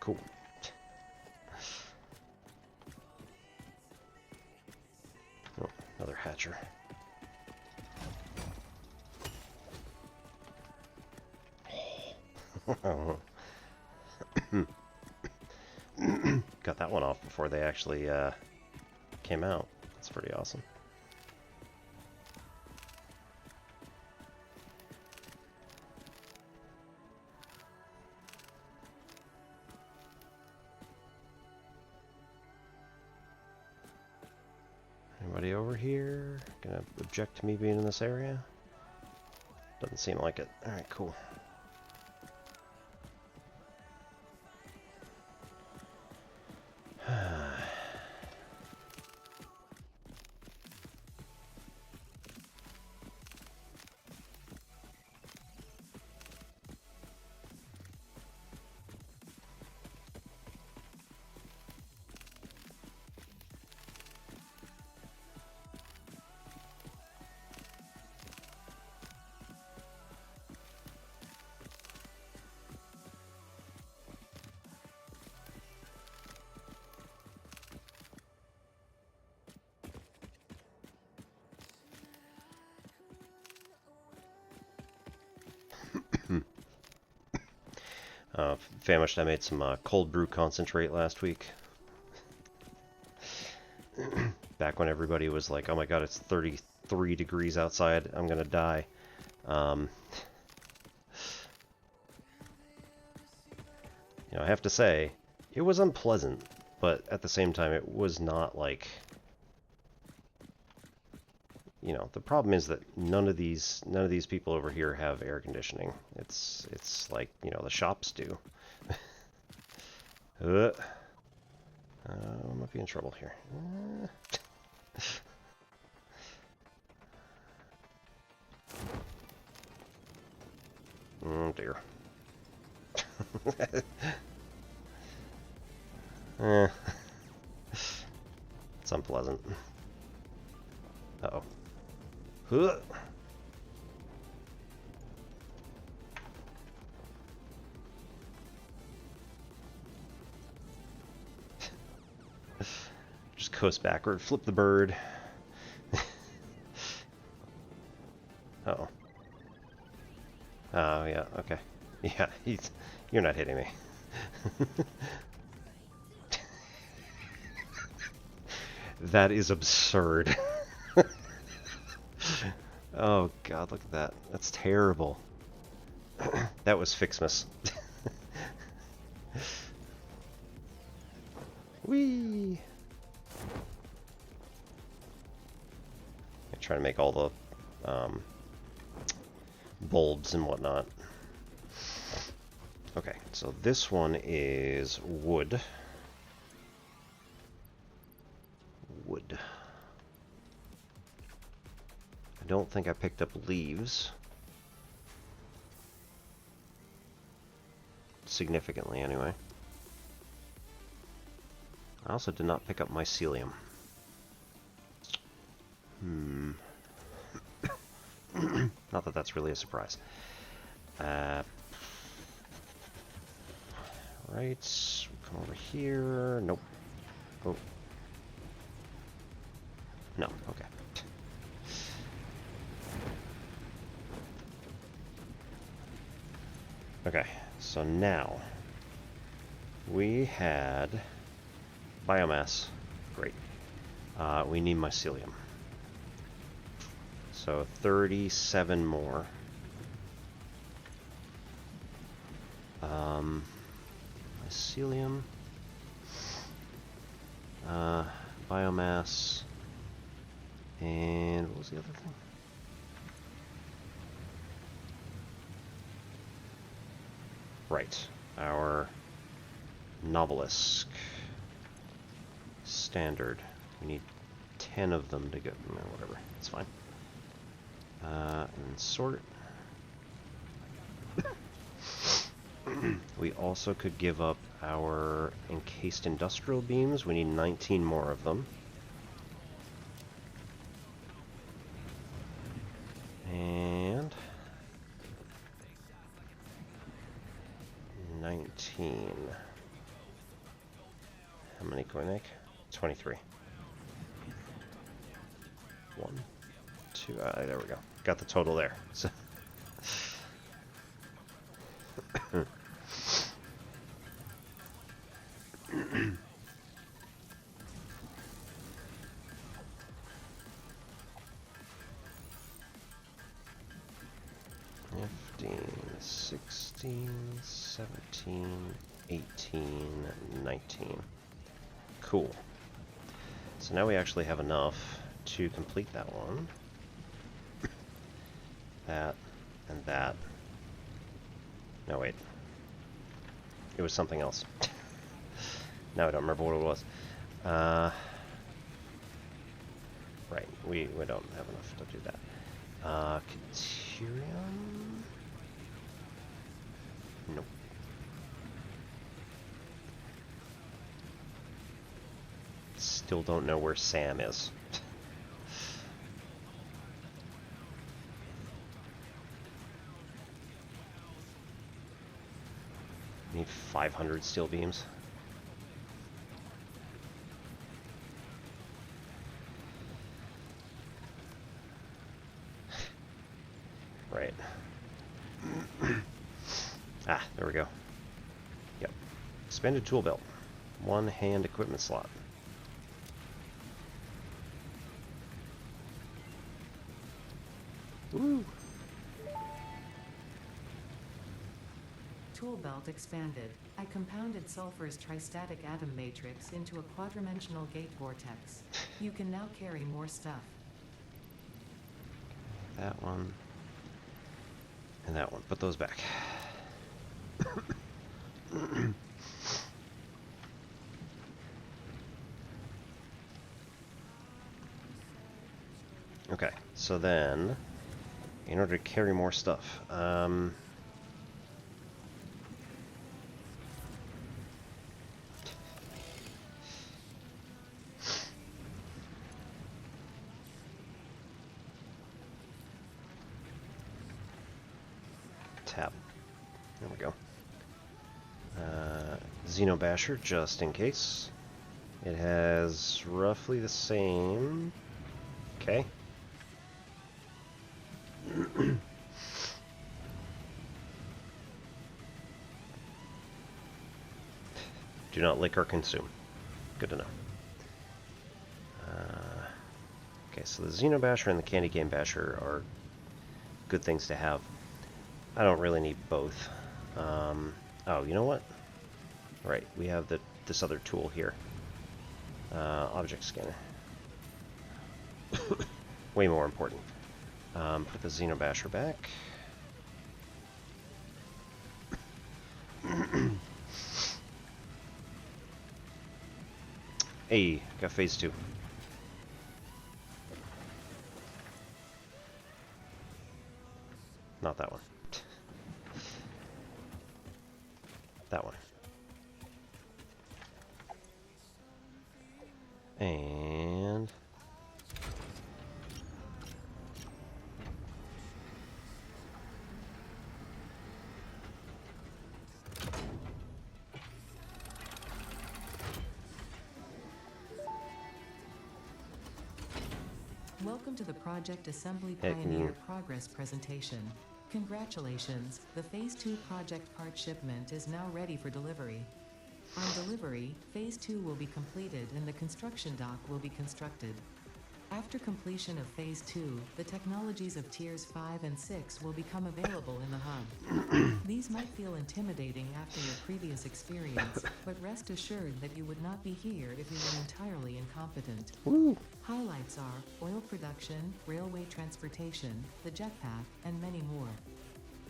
Cool. Oh, another hatcher. Got that one off before they actually came out. That's pretty awesome. Anybody over here gonna object to me being in this area? Doesn't seem like it. Alright, cool. Famished, I made some cold brew concentrate last week. Back when everybody was like, oh my god, it's 33 degrees outside, I'm gonna die. You know, I have to say, it was unpleasant, but at the same time, it was not like... You know, the problem is that none of these people over here have air conditioning. It's like, you know, the shops do. I might be in trouble here. Oh dear. It's unpleasant. Uh-oh. Huh. Just coast backward, flip the bird. Uh-oh. Oh, yeah, okay. Yeah, you're not hitting me. That is absurd. Oh god, look at that. That's terrible. That was Fixmas. Whee! I'm trying to make all the bulbs and whatnot. Okay, so this one is wood. Wood. I don't think I picked up leaves. Significantly, anyway. I also did not pick up mycelium. Not that that's really a surprise. Right, come over here. Nope. Oh. No, okay. Okay, so now we had biomass. Great. We need mycelium. So 37 more. Mycelium. Biomass. And what was the other thing? Right. Our Novelesque. Standard. We need 10 of them to go. No, whatever. It's fine. And sort. We also could give up our encased industrial beams. We need 19 more of them. And 19. How many can we make? 23. 1, 2. There we go. Got the total there. So 16, 17, 18, 19. Cool. So now we actually have enough to complete that one. That and that. No, wait. It was something else. Now I don't remember what it was. Right, we don't have enough to do that. Caterium? Nope. Still don't know where Sam is. Need 500 steel beams. Right. Ah, there we go. Expanded tool belt. One hand equipment slot. Woo! Tool belt expanded. I compounded sulfur's tristatic atom matrix into a quadrimensional gate vortex. You can now carry more stuff. That one. And that one. Put those back. Okay, so then, in order to carry more stuff, tap. There we go. Xenobasher, just in case. It has roughly the same. Okay. Do not lick or consume. Good to know. Okay, so the Xenobasher and the Candy Cane Basher are good things to have. I don't really need both. Oh, you know what? Right, we have this other tool here. Object scanner. Way more important. Put the Xenobasher back. Hey, got phase 2. Not that one. That one. And... Welcome to the Project Assembly Hey, Pioneer Progress presentation. Congratulations, the Phase 2 project part shipment is now ready for delivery. On delivery, Phase 2 will be completed and the construction dock will be constructed. After completion of Phase 2, the technologies of Tiers 5 and 6 will become available in the hub. These might feel intimidating after your previous experience, but rest assured that you would not be here if you were entirely incompetent. Woo! Highlights are oil production, railway transportation, the jetpack, and many more.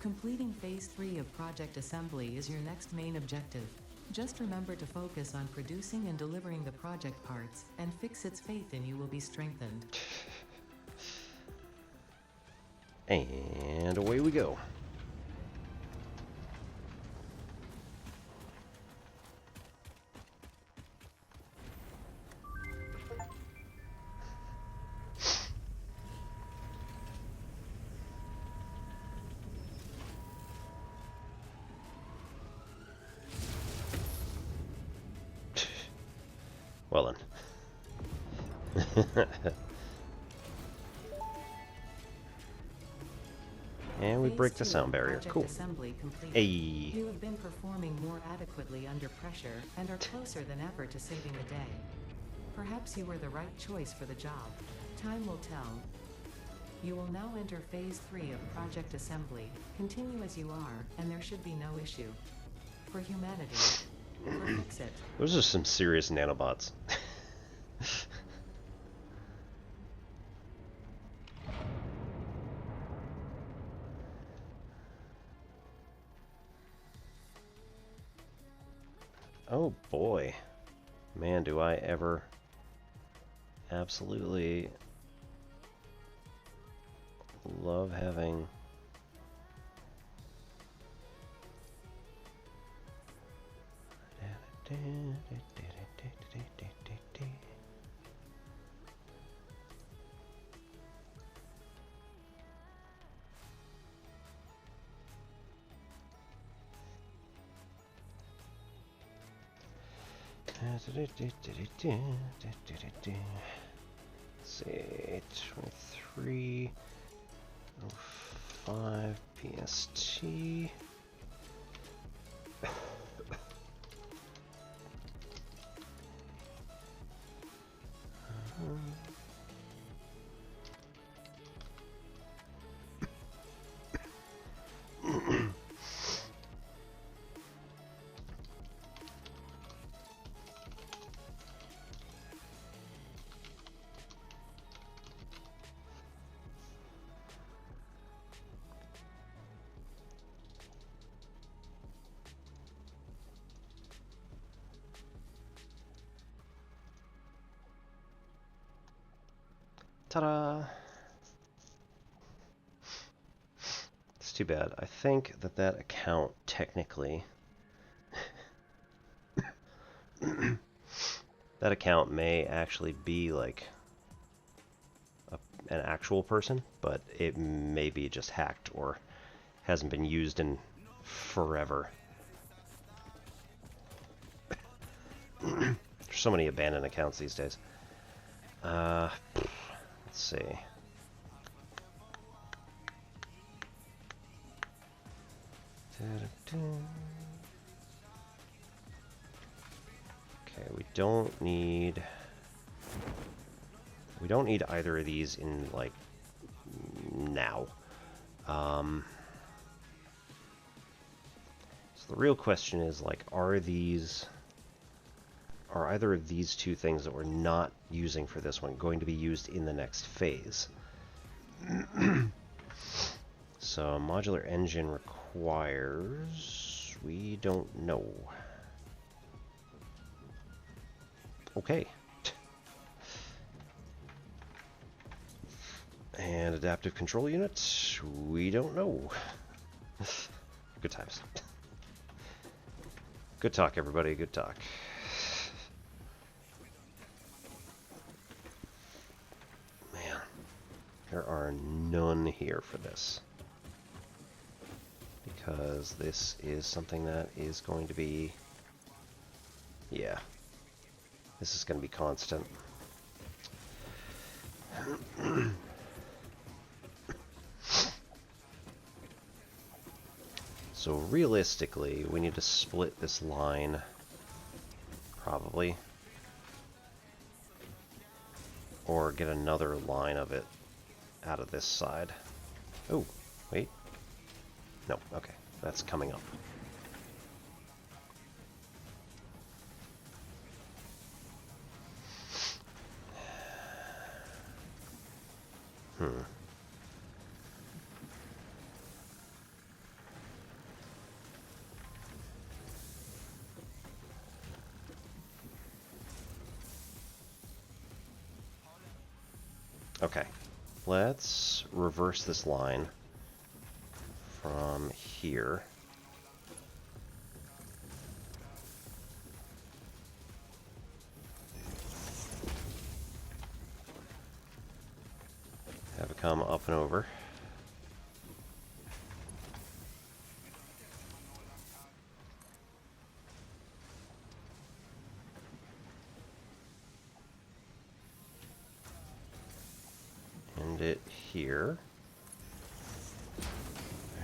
Completing Phase 3 of Project Assembly is your next main objective. Just remember to focus on producing and delivering the project parts, and Fixit's faith in you will be strengthened. And away we go. Well then. And we Phase break the 2 sound barrier. project Cool. assembly complete. Hey. You have been performing more adequately under pressure and are closer than ever to saving the day. Perhaps you were the right choice for the job. Time will tell. You will now enter Phase 3 of Project Assembly. Continue as you are, and there should be no issue. For humanity, for Fixit. Those are some serious nanobots. Oh boy. Man, do I ever absolutely love having say 2305 PST. Ta-da! It's too bad. I think that that account technically... that account may actually be like an actual person, but it may be just hacked or hasn't been used in forever. There's so many abandoned accounts these days. Let's see. Okay, we don't need either of these in like now. So the real question is like, are either of these two things that we're not using for this one going to be used in the next phase? So modular engine requires... we don't know. Okay. And adaptive control unit, we don't know. Good times. Good talk, everybody, good talk. Man, there are none here for this. Because this is something that is going to be... yeah. This is going to be constant. So realistically, we need to split this line, probably. Or get another line of it out of this side. Oh, wait. No, okay. That's coming up. Okay, let's reverse this line from here. Have it come up and over. End it here.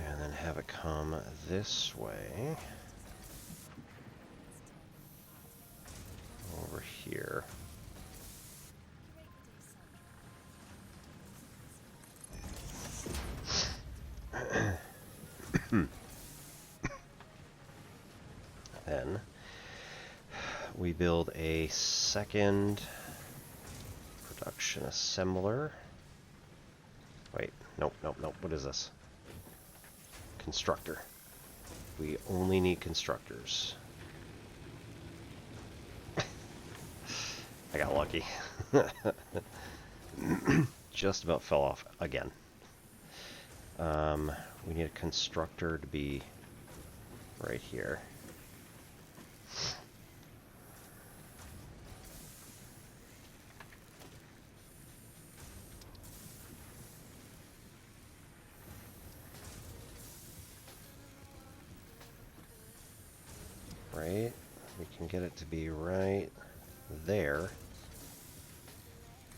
And then have it come this way. Over here. Then we build a second production assembler. Wait, nope. What is this? Constructor. We only need constructors. I got lucky. Just about fell off again. We need a constructor to be right here. Right? We can get it to be right there.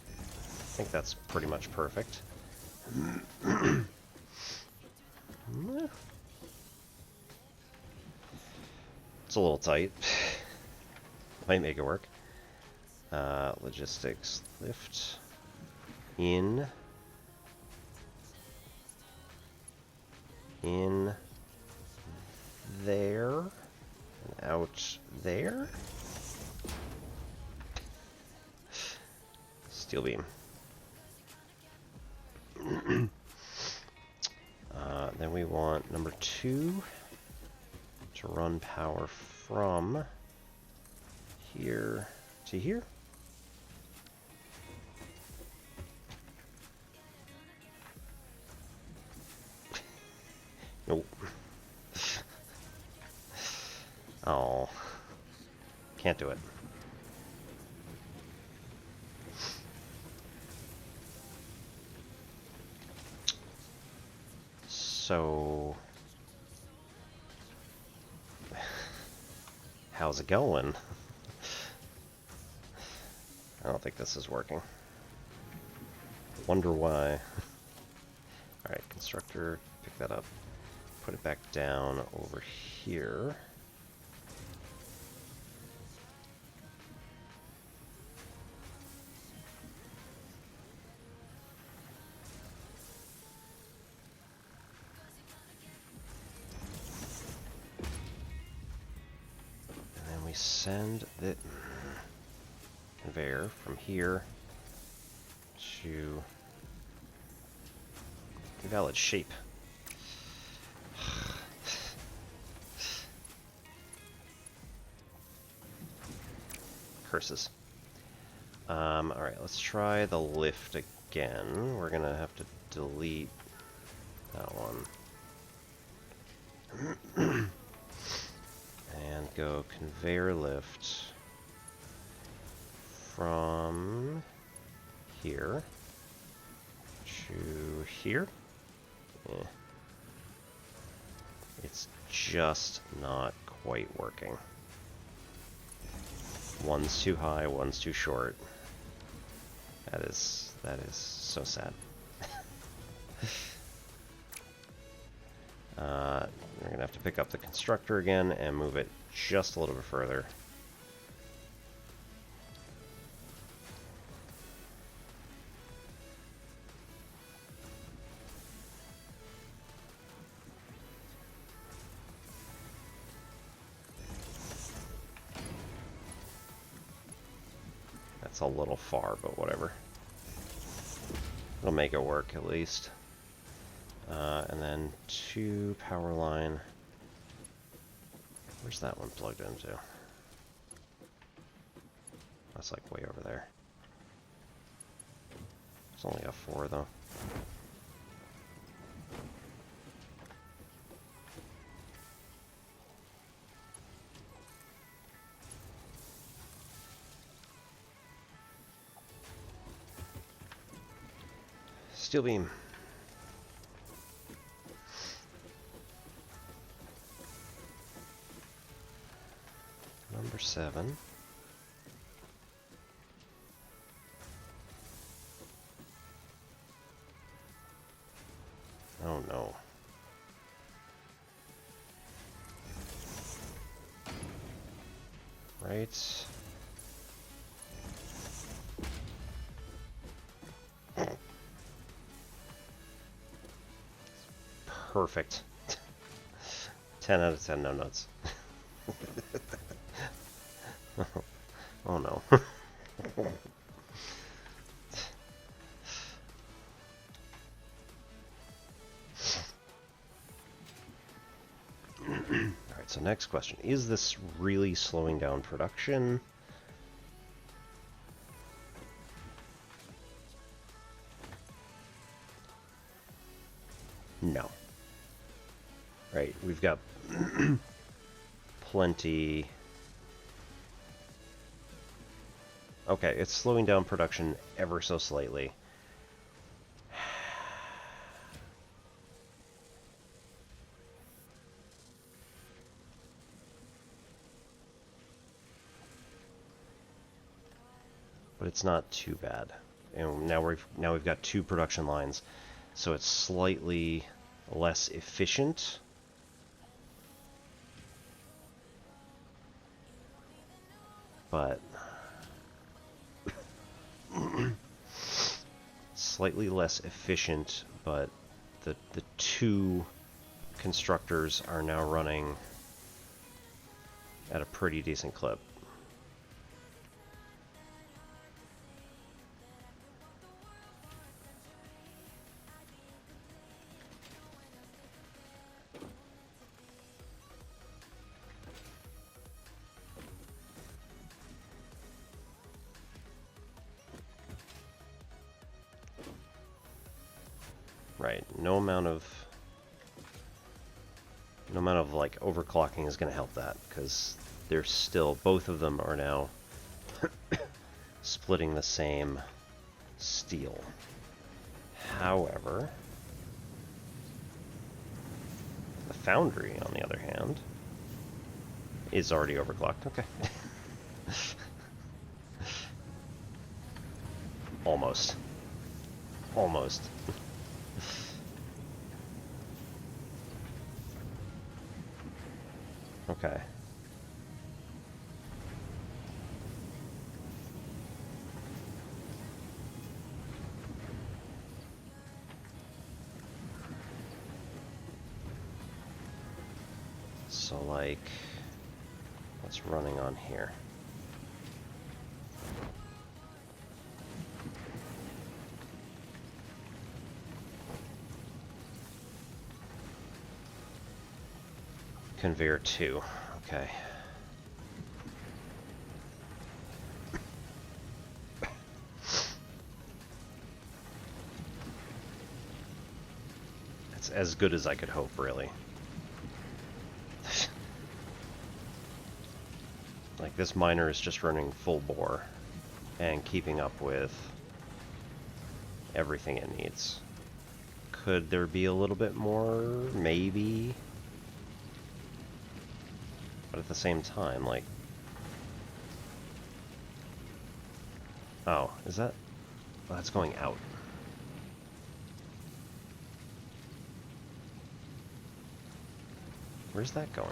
I think that's pretty much perfect. It's a little tight. Might make it work. Logistics lift in there and out there. Steel beam. Then we want number 2 to run power from here to here. Oh, can't do it. So, how's it going? I don't think this is working. Wonder why. Alright, constructor, pick that up. Put it back down over here. And then we send the conveyor from here to valid shape. Curses. Alright, let's try the lift again. We're gonna have to delete that one. And go conveyor lift from here to here. Yeah. It's just not quite working. One's too high, one's too short. That is so sad. We're gonna have to pick up the constructor again and move it just a little bit further. That's a little far, but whatever. It'll make it work at least. And then 2 power line. Where's that one plugged into? That's like way over there. It's only got 4 though. Steel beam. Number 7. Oh no. Right. Perfect. 10 out of 10, no nuts. Oh no. Alright, so next question. Is this really slowing down production? No. Right, we've got plenty. Okay, it's slowing down production ever so slightly. But it's not too bad. And now we've got 2 production lines, so it's slightly less efficient. But slightly less efficient, but the 2 constructors are now running at a pretty decent clip. Right, no amount of No amount of like overclocking is going to help that, because they're still, both of them are now splitting the same steel. However, the foundry, on the other hand, is already overclocked. Okay. Almost. Almost. Okay. So, like, what's running on here? Conveyor 2. Okay. That's as good as I could hope, really. Like, this miner is just running full bore and keeping up with everything it needs. Could there be a little bit more? Maybe. But at the same time, like... Oh, is that... Oh, that's going out. Where's that going?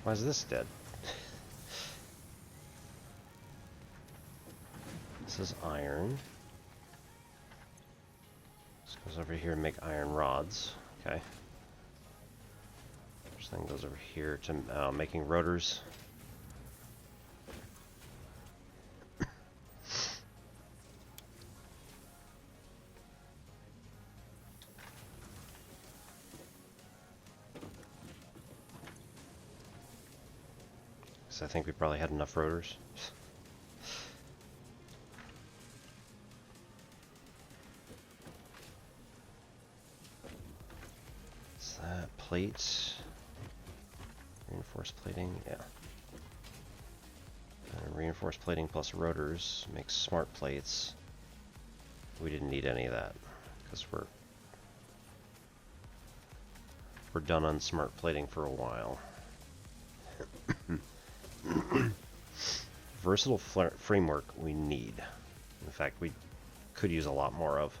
Why is this dead? This is iron. This goes over here and make iron rods. Okay. This thing goes over here to making rotors. So I think we probably had enough rotors. Is that plate? Reinforced plating, yeah. And reinforced plating plus rotors makes smart plates. We didn't need any of that because we're done on smart plating for a while. Versatile framework we need. In fact, we could use a lot more of.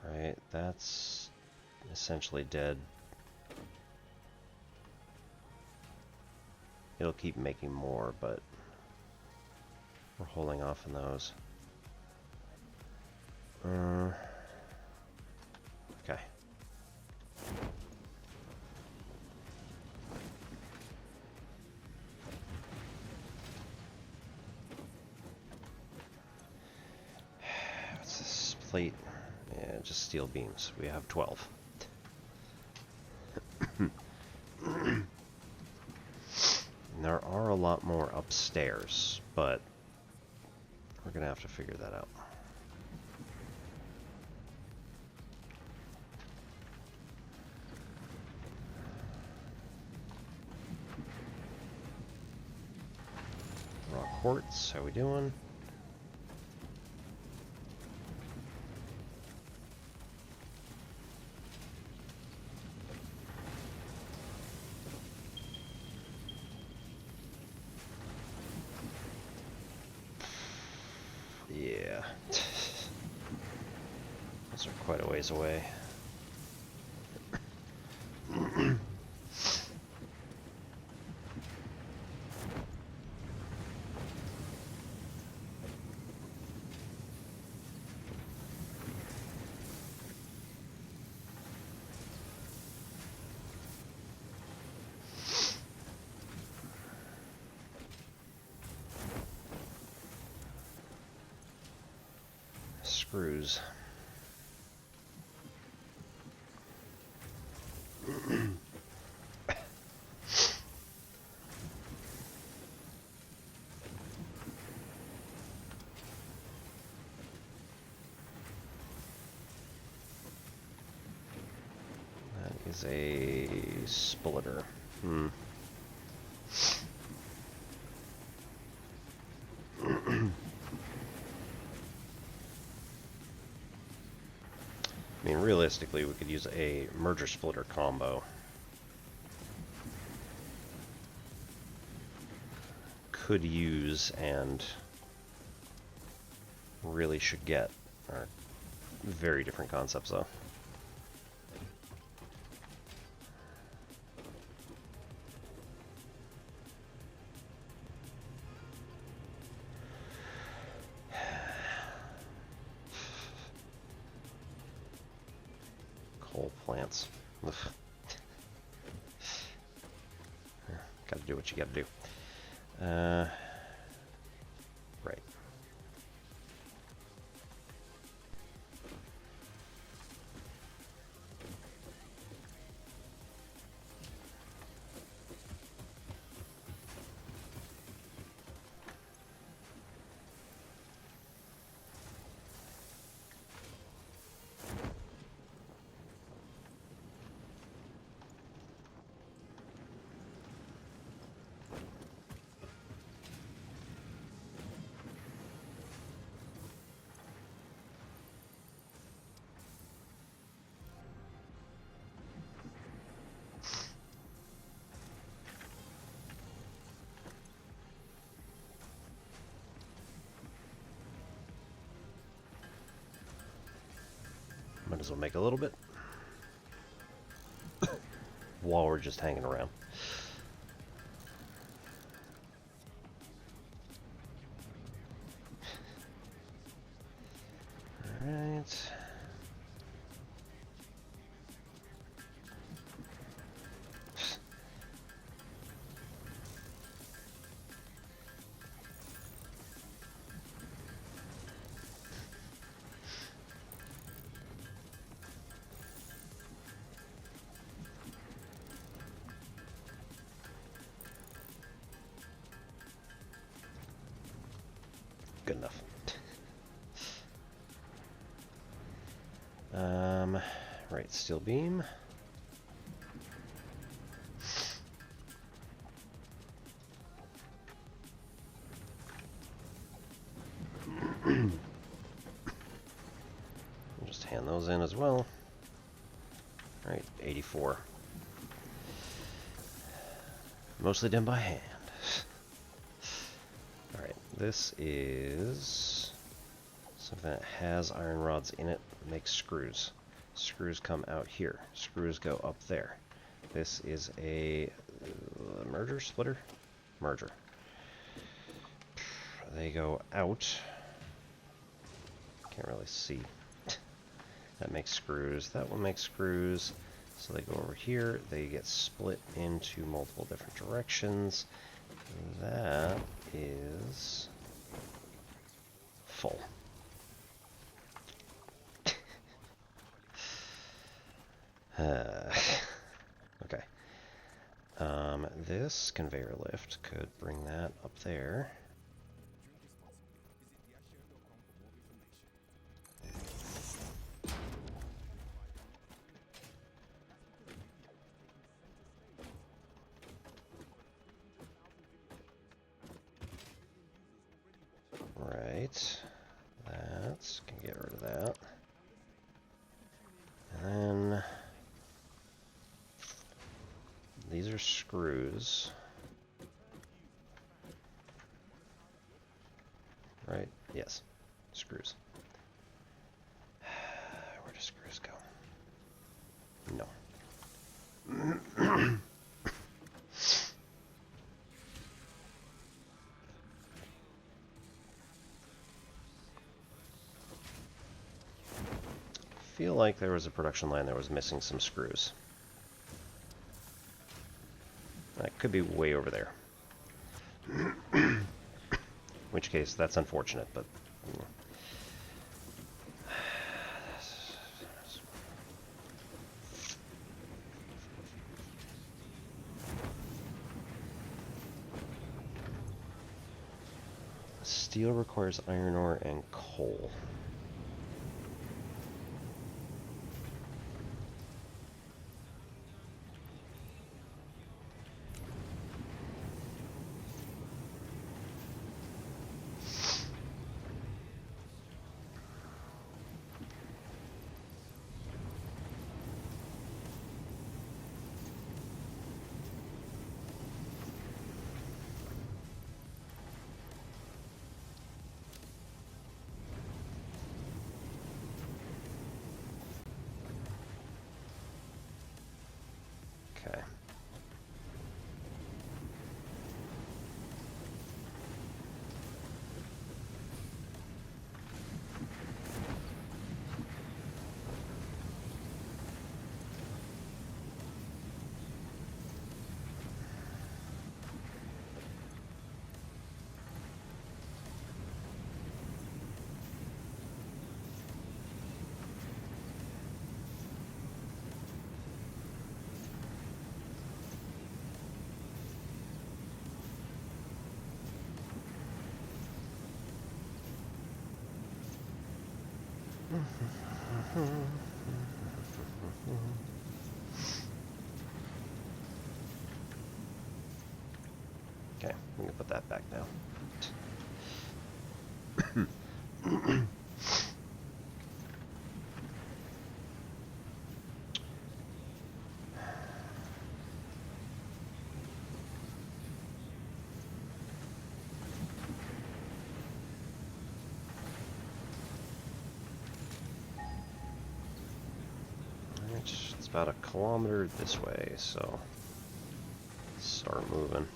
Right, that's essentially dead. It'll keep making more, but we're holding off on those. Okay. What's this plate? Yeah, just steel beams. We have 12. And there are a lot more upstairs, but we're gonna have to figure that out. Raw quartz, how we doing? Yeah. Those are quite a ways away. Screws. is a splitter. I mean, realistically, we could use a merger splitter combo. Could use and really should get are very different concepts, though. Coal plants. Ugh. Gotta do what you gotta do. Right. Might as well make a little bit while we're just hanging around. Alright. Good enough. Right, steel beam. Just hand those in as well. Alright, 84. Mostly done by hand. Alright, this is something that has iron rods in it, makes screws. Screws come out here. Screws go up there. This is a merger splitter? Merger. They go out. Can't really see. That makes screws. That one makes screws. So they go over here. They get split into multiple different directions. That is full. Okay. This conveyor lift could bring that up there. Right. That can get rid of that. And then these are screws. Right? Yes. Screws. Where do screws go? No. Feel like there was a production line that was missing some screws. That could be way over there. In which case, that's unfortunate, but... Steel requires iron ore and coal. Okay, we can put that back now. It's about a kilometer this way, so start moving.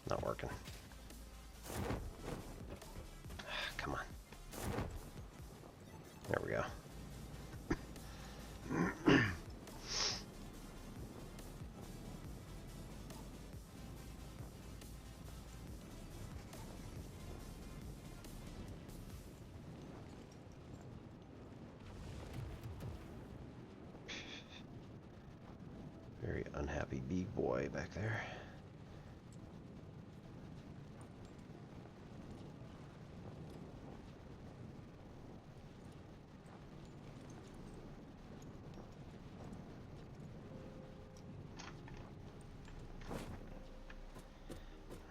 Not working. Come on. There we go. Very unhappy big boy back there.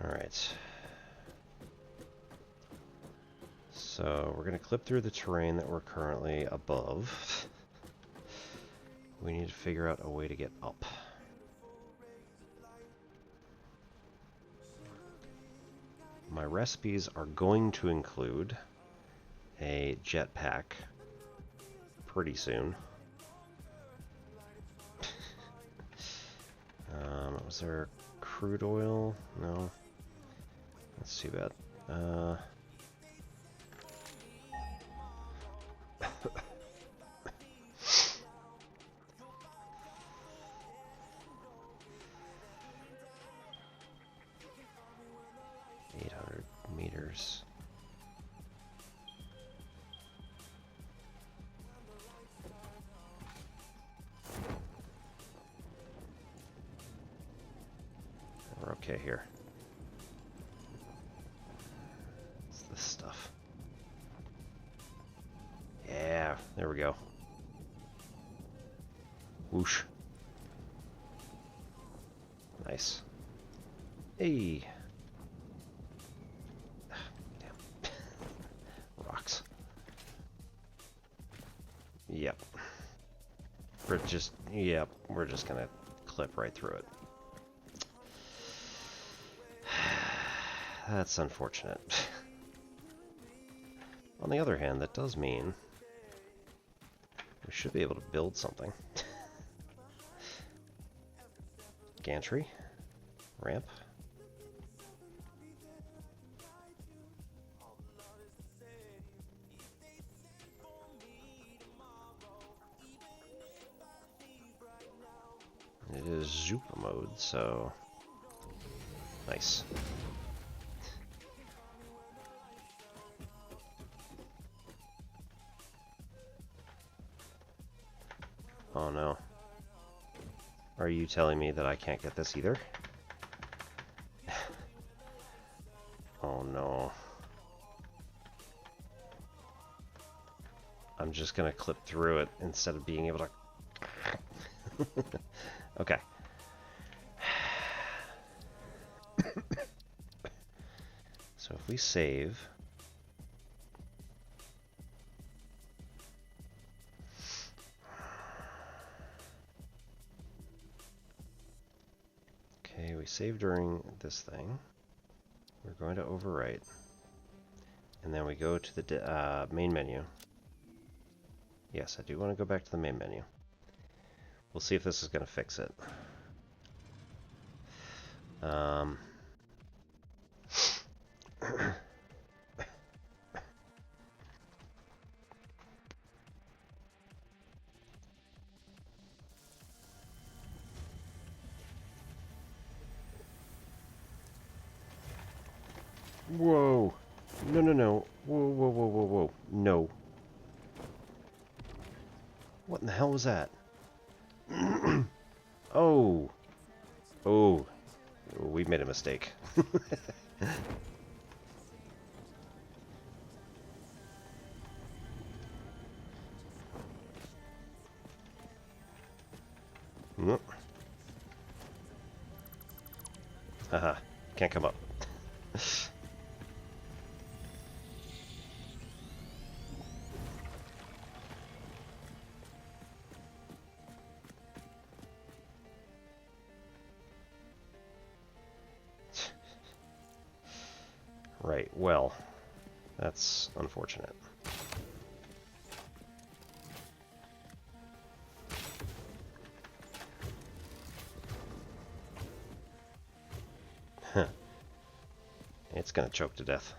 Alright. So we're going to clip through the terrain that we're currently above. We need to figure out a way to get up. My recipes are going to include a jetpack pretty soon. Was there crude oil? No. That's too bad. 800 meters. We're okay here. What's this stuff? Yeah, there we go. Whoosh. Nice. Hey. Damn. Rocks. Yep. We're just gonna clip right through it. That's unfortunate. On the other hand, that does mean we should be able to build something. Gantry. Ramp. It is Zupa mode, so nice. Oh no. Are you telling me that I can't get this either? Oh no. I'm just gonna clip through it instead of being able to... Okay. So if we save... Okay, we save during this thing. We're going to overwrite. And then we go to the main menu. Yes, I do want to go back to the main menu. We'll see if this is going to fix it. Whoa. No, no, no. Whoa, whoa, whoa, whoa, whoa. No. What in the hell was that? Oh. Oh. We made a mistake. Nope. Haha. Can't come up. Right, well, that's unfortunate. Huh. It's gonna choke to death.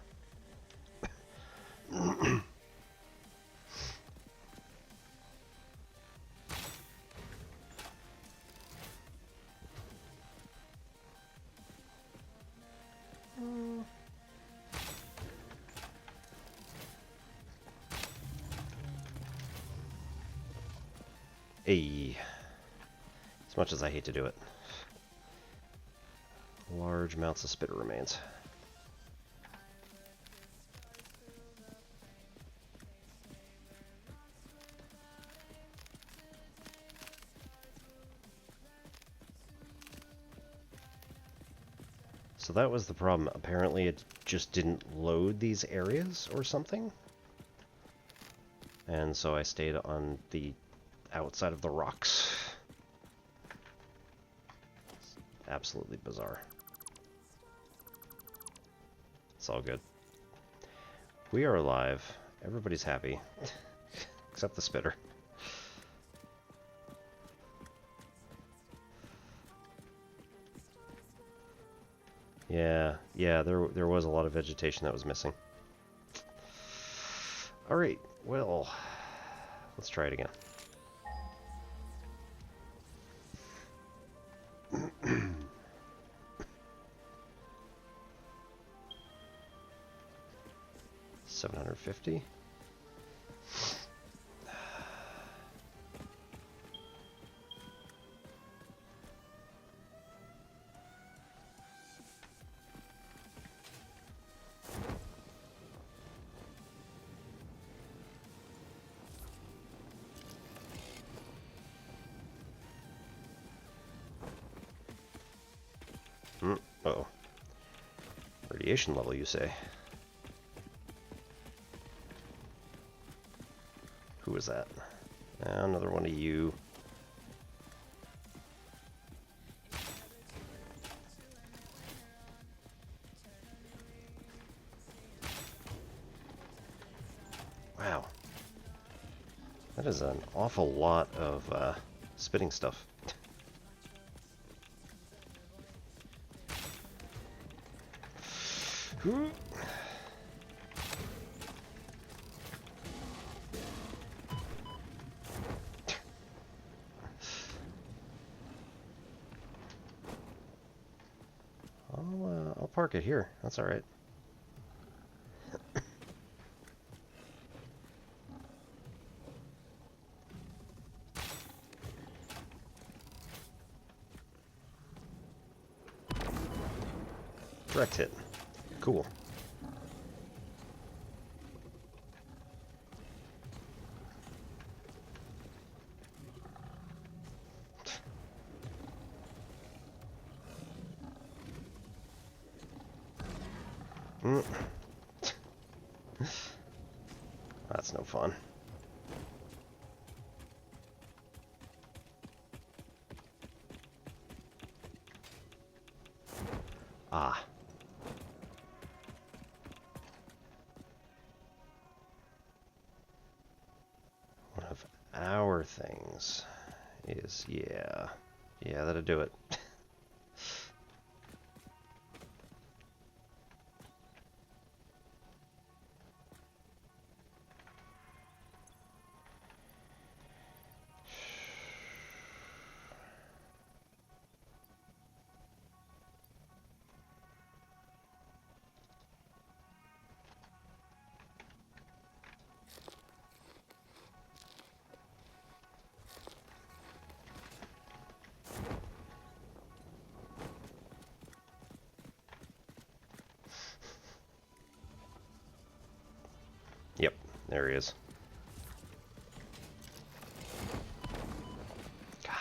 Hey. As much as I hate to do it. Large amounts of spitter remains. So that was the problem. Apparently it just didn't load these areas or something. And so I stayed on the outside of the rocks. It's absolutely bizarre. It's all good. We are alive. Everybody's happy. Except the spitter. Yeah, there was a lot of vegetation that was missing. Alright, well, let's try it again. $750. Uh-oh. Radiation level, you say? Who is that? Another one of you. Wow. That is an awful lot of spitting stuff. I'll park it here. That's all right. Direct hit. Cool. That's no fun. Ah. One of our things is, yeah, that'll do it. There he is. God.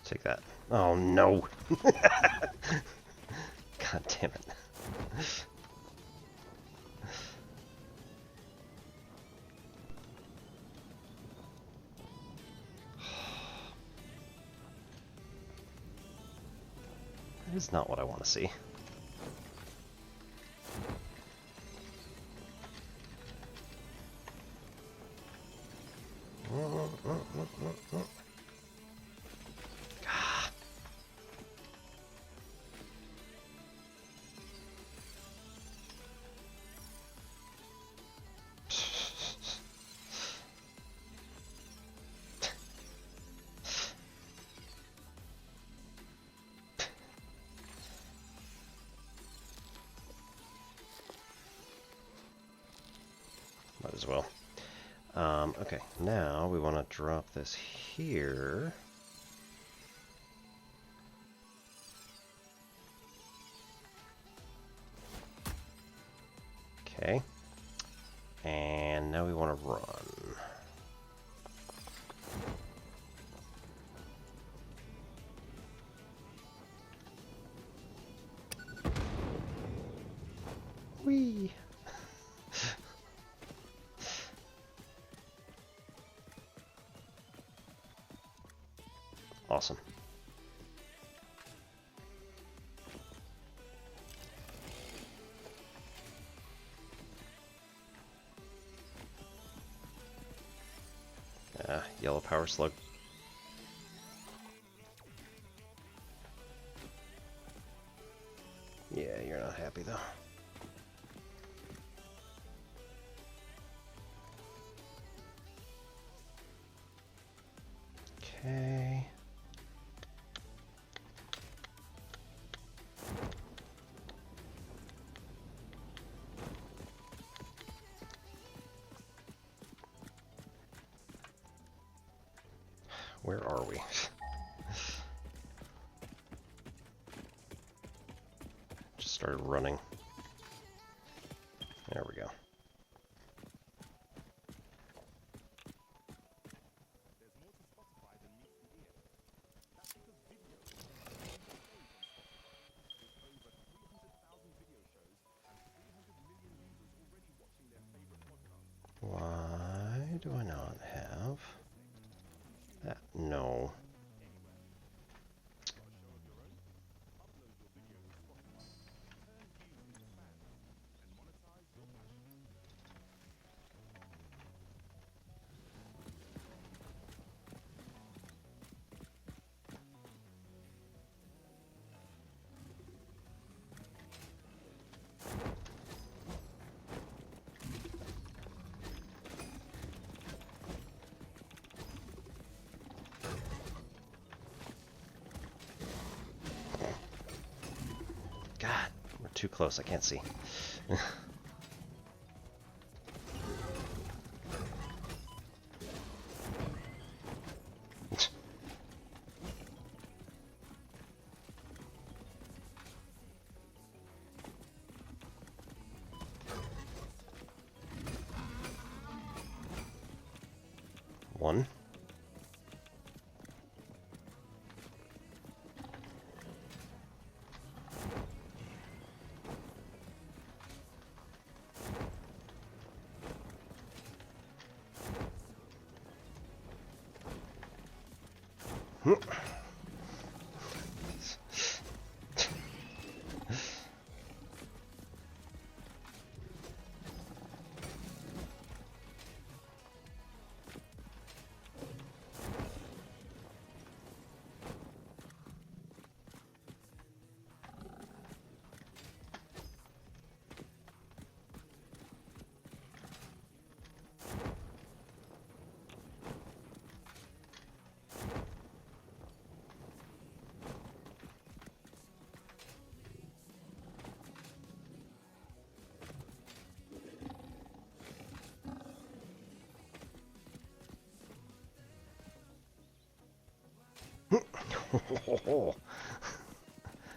Take that. Oh no. God damn it. That is not what I want to see. Might as well. Okay, now we want to drop this here. Okay. And now we want to run. Whee! Awesome. Yellow power slug. Yeah, you're not happy though. Okay. Where are we? Just started running. There we go. Why do I not have that? No. God, we're too close. I can't see. One.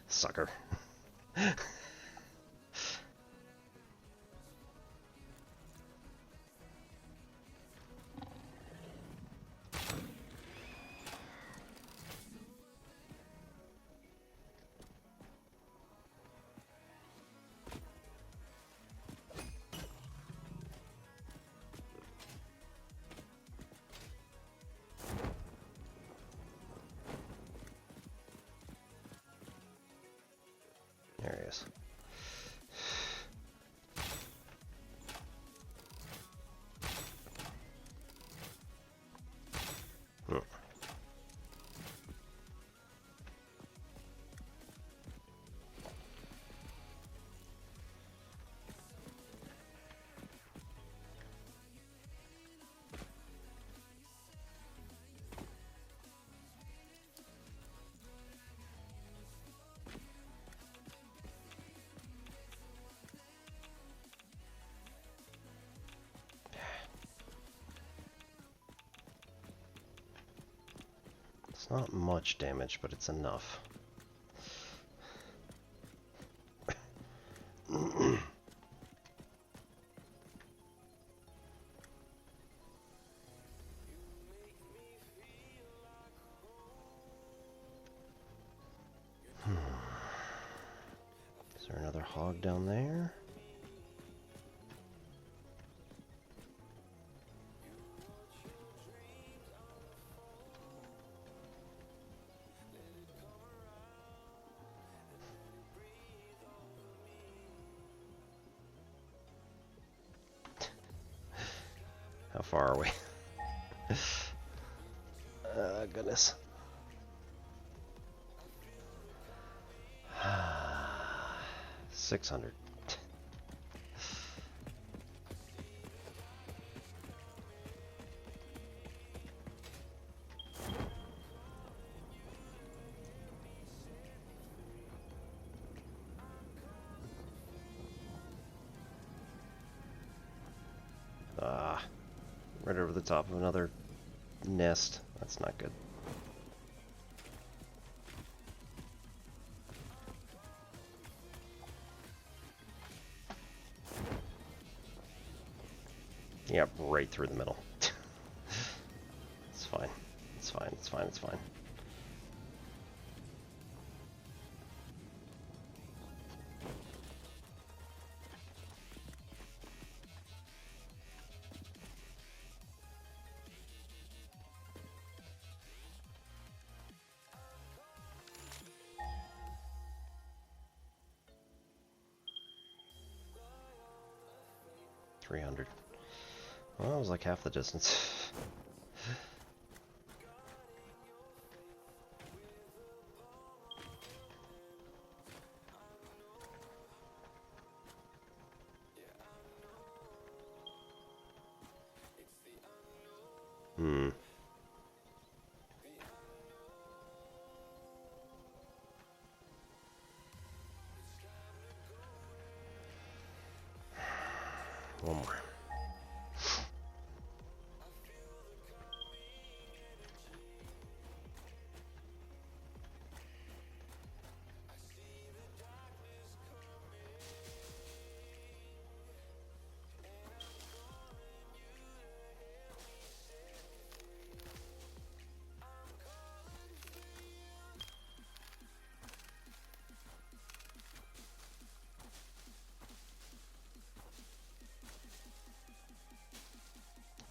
Sucker. There he is. Hmm. It's not much damage, but it's enough. Is there another hog down there? How far are we? Goodness. $600. Ah, right over the top of another nest. That's not good. Yeah, right through the middle. It's fine. It's fine. It's fine. It's fine. $300. Well, that was like half the distance. Hmm. One more.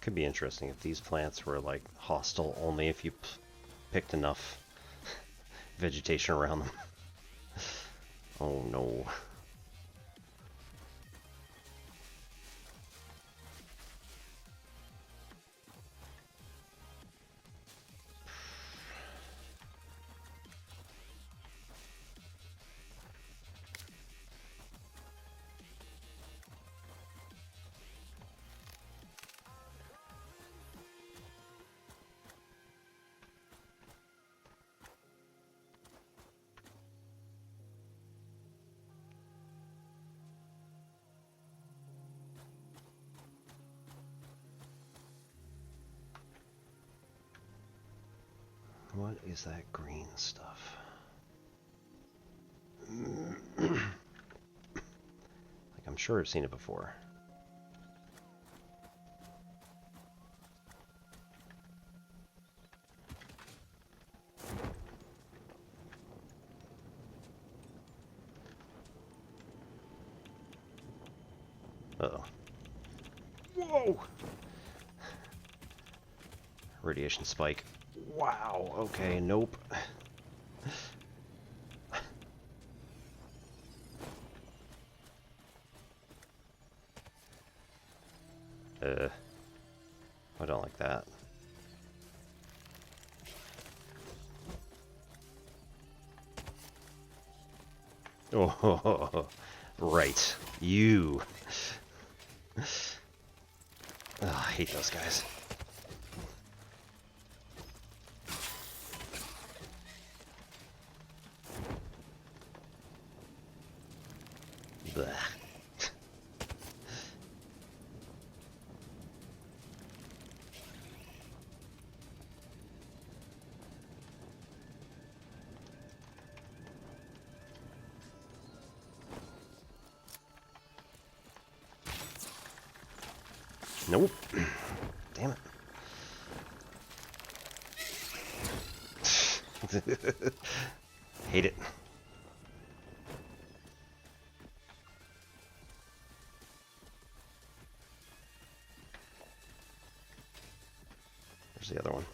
Could be interesting if these plants were like hostile only if you picked enough vegetation around them. Oh no. What is that green stuff? Like, I'm sure I've seen it before. Uh-oh. Whoa! Radiation spike. Wow, okay, nope. I don't like that. Oh, right. You. Oh, I hate those guys. Blech. Nope. Damn it. Hate it. There's the other one.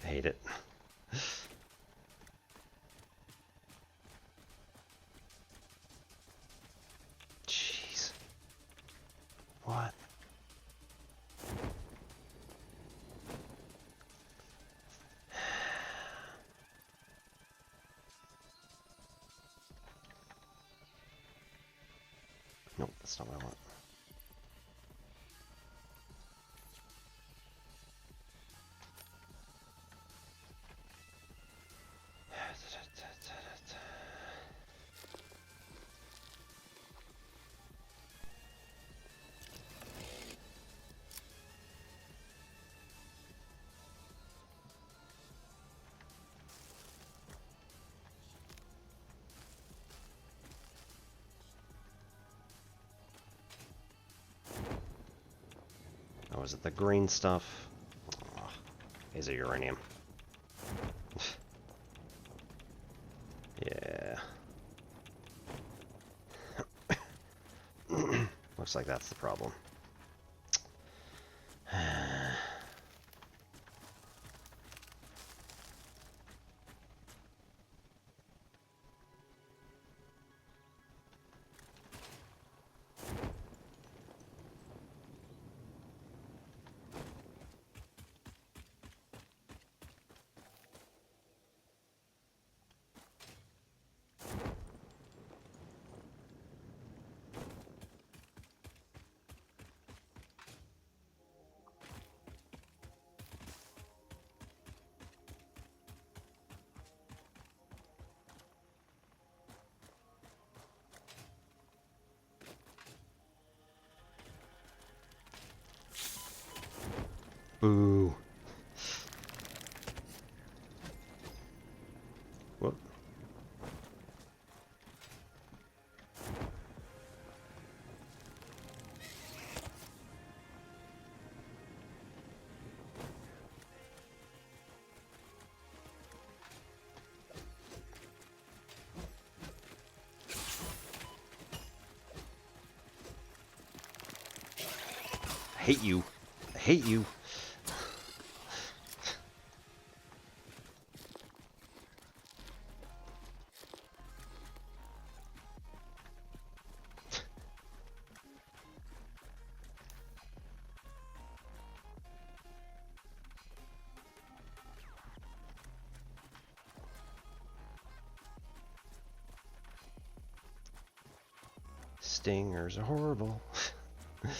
I hate it. Jeez. What? Nope, that's not what I want. Oh, is it the green stuff? Oh, is it uranium? Yeah. Looks like that's the problem. Boo. Whoop. I hate you. I hate you. Stingers are horrible. Ugh.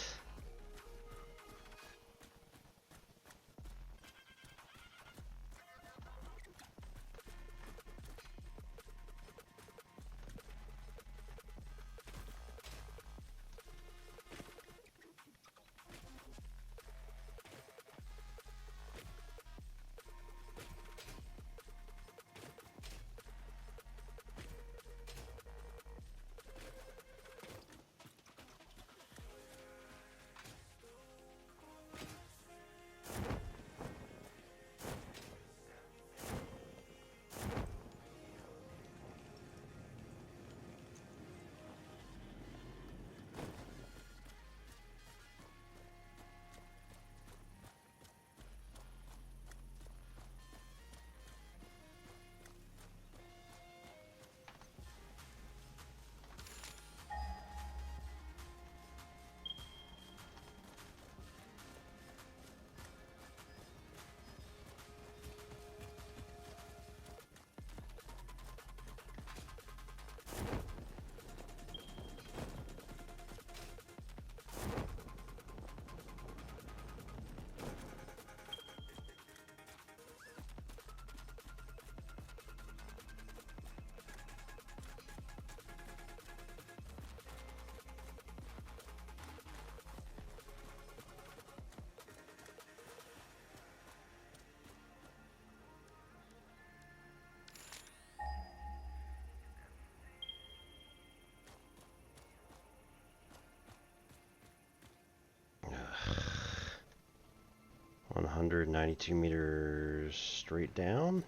192 meters straight down?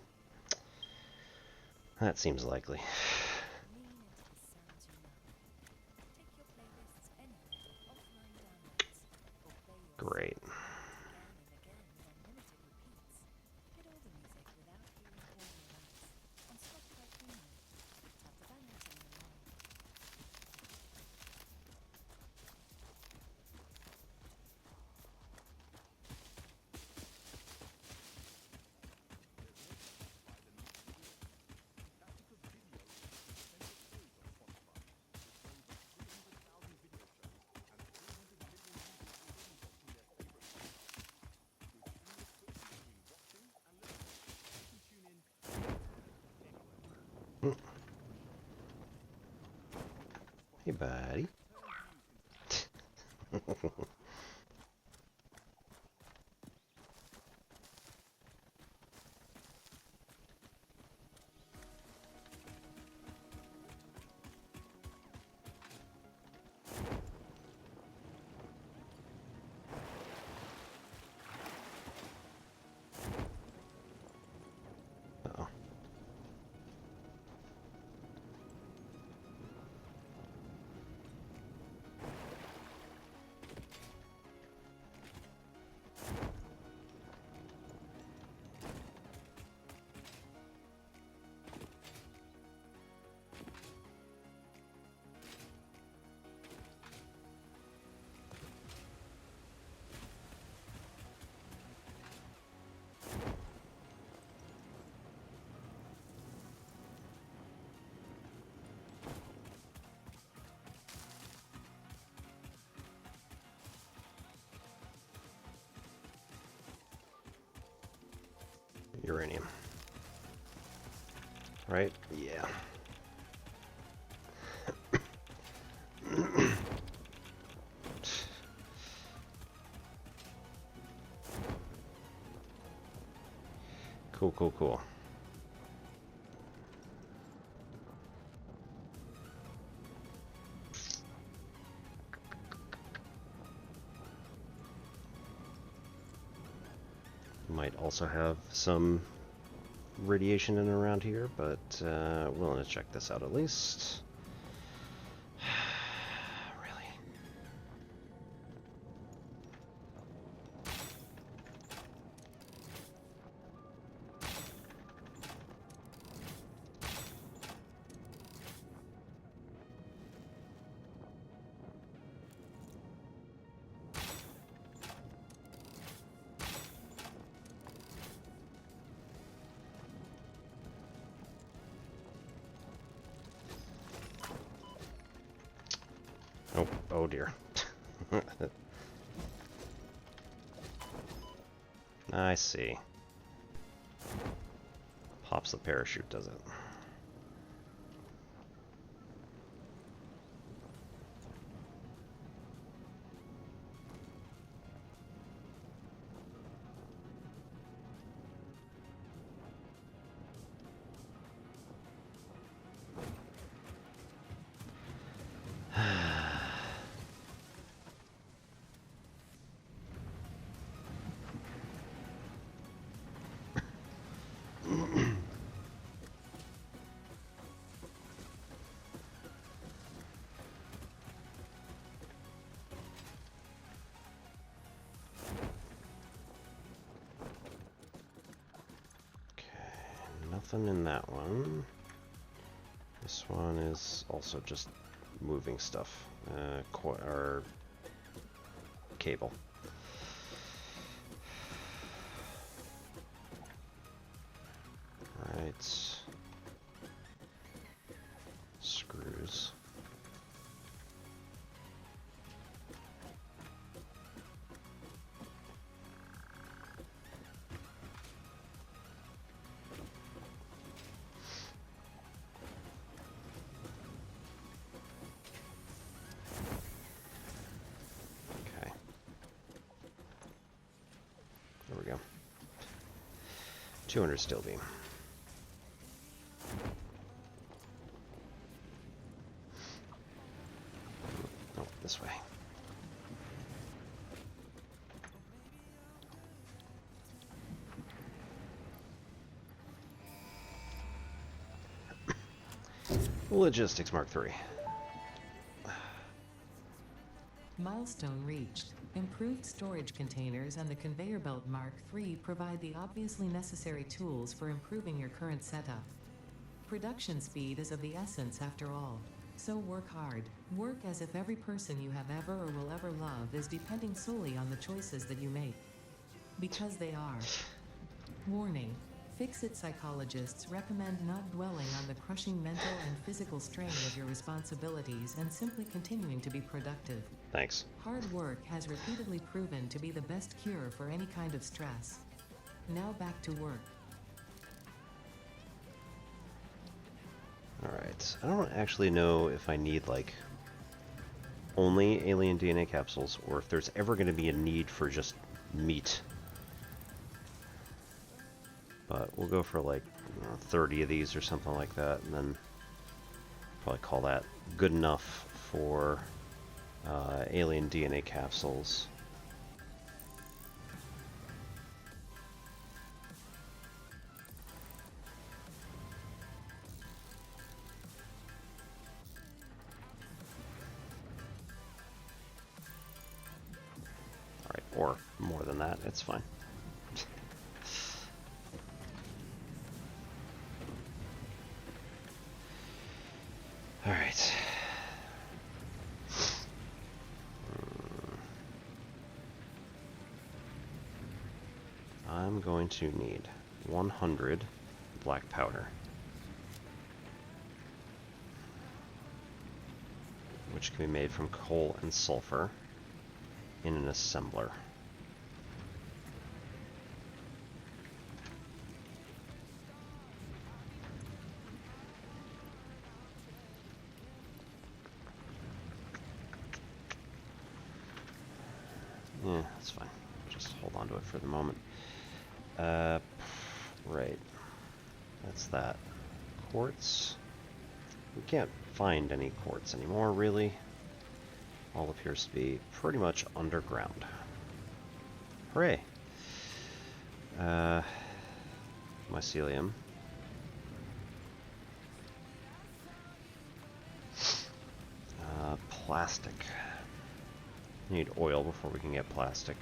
That seems likely. Great. Hey, buddy. Uh-oh. Uranium. Right? Yeah. Cool, cool, cool. Might also have some radiation in and around here, but willing to check this out at least. Really? Oh, oh dear. I see. Pops the parachute, does it? Nothing in that one. This one is also just moving stuff. Or cable. Right. Screws. Okay. There we go. 200 steel beam. Oh, this way. Logistics Mark III. Milestone reached. Improved storage containers and the conveyor belt Mark III provide the obviously necessary tools for improving your current setup. Production speed is of the essence after all. So work hard. Work as if every person you have ever or will ever love is depending solely on the choices that you make. Because they are. Warning. Fix-it psychologists recommend not dwelling on the crushing mental and physical strain of your responsibilities and simply continuing to be productive. Thanks. Hard work has repeatedly proven to be the best cure for any kind of stress. Now back to work. Alright. I don't actually know if I need, like, only alien DNA capsules, or if there's ever going to be a need for just meat. But we'll go for, like, 30 of these or something like that, and then probably call that good enough for alien DNA capsules. Alright, or more than that, it's fine. Alright. I'm going to need 100 black powder, which can be made from coal and sulfur in an assembler. Yeah, that's fine. Just hold on to it for the moment. Right. That's that. Quartz. We can't find any quartz anymore, really. All appears to be pretty much underground. Hooray! Mycelium. Plastic. Need oil before we can get plastic.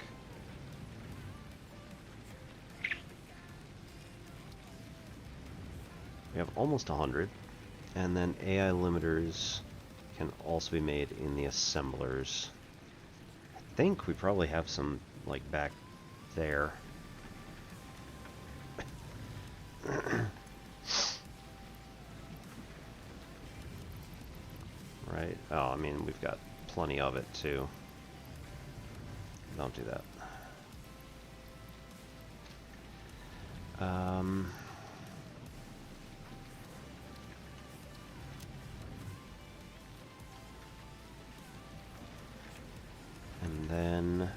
We have almost 100. And then AI limiters can also be made in the assemblers. I think we probably have some, like, back there. Right? Oh, I mean, we've got plenty of it, too. Don't do that. And then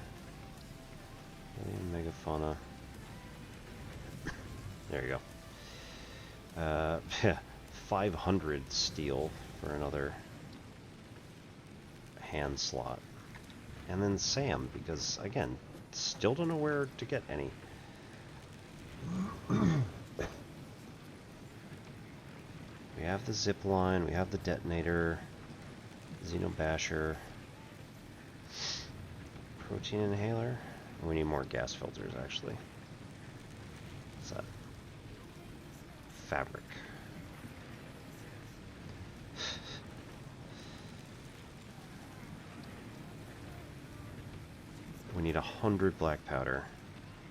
alien megafauna. There you go. 500 steel for another hand slot. And then Sam, because, again, still don't know where to get any. We have the zip line, we have the detonator, Xenobasher, protein inhaler. We need more gas filters, actually. What's that? Fabric. We need 100 black powder.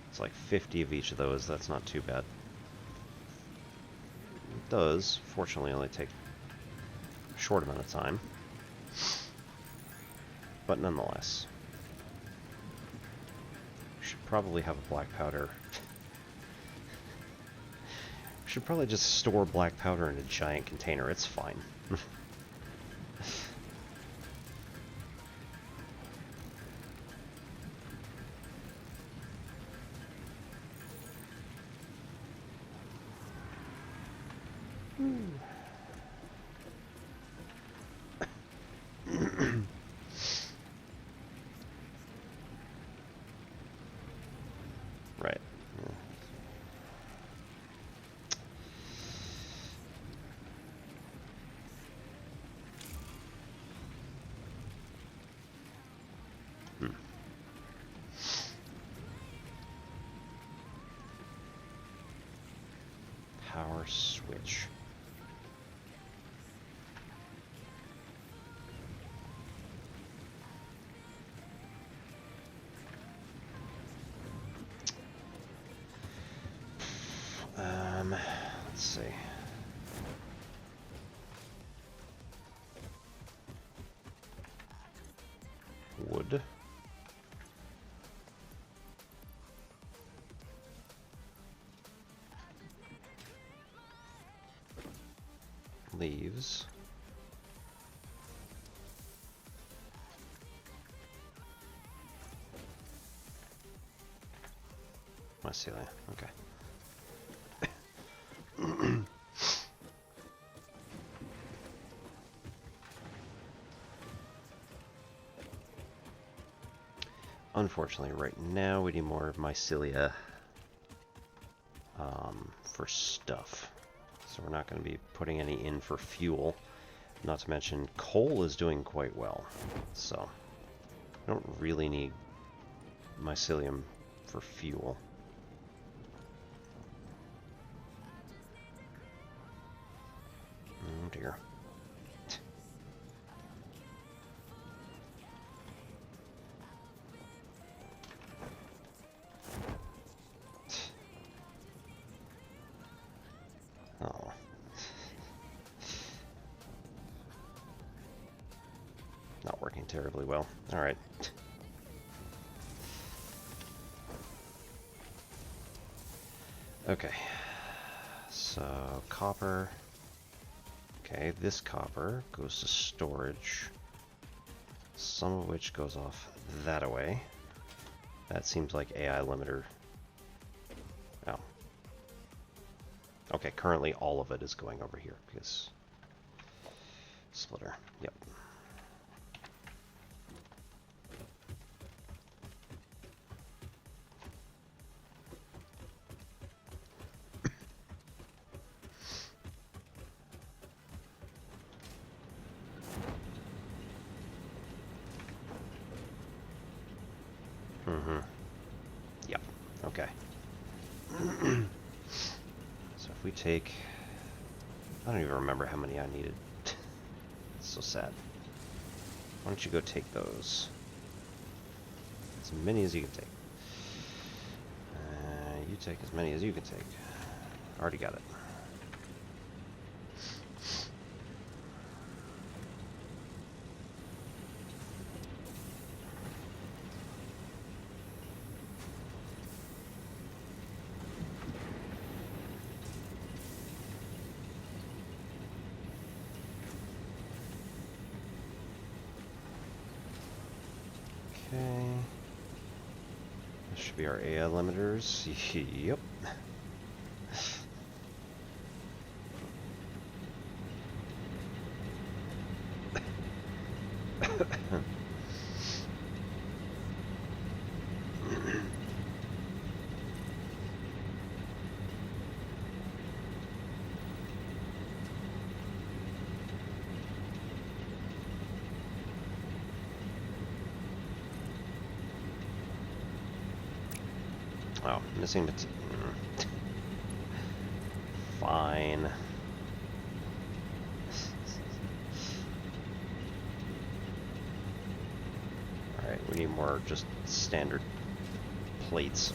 It's like 50 of each of those. That's not too bad. It does, fortunately, only take a short amount of time. But nonetheless. We should probably have a black powder. We should probably just store black powder in a giant container. It's fine. Right. Yeah. Power switch. Let's see. Wood. Leaves. Mycelia. Okay. Unfortunately, right now we need more mycelia for stuff. So we're not going to be putting any in for fuel. Not to mention, coal is doing quite well. So, I don't really need mycelium for fuel. Oh dear. Oh. Not working terribly well. Alright. Okay. So, copper. Okay, this copper goes to storage. Some of which goes off that away. That seems like AI limiter. Oh. Okay, currently all of it is going over here because splitter. Yep. Yep. Okay. So if we take... I don't even remember how many I needed. It's so sad. Why don't you go take those? As many as you can take. You take as many as you can take. Already got it. Okay. This should be our AI limiters. Yep. Oh, missing Fine. Alright, we need more just standard plates.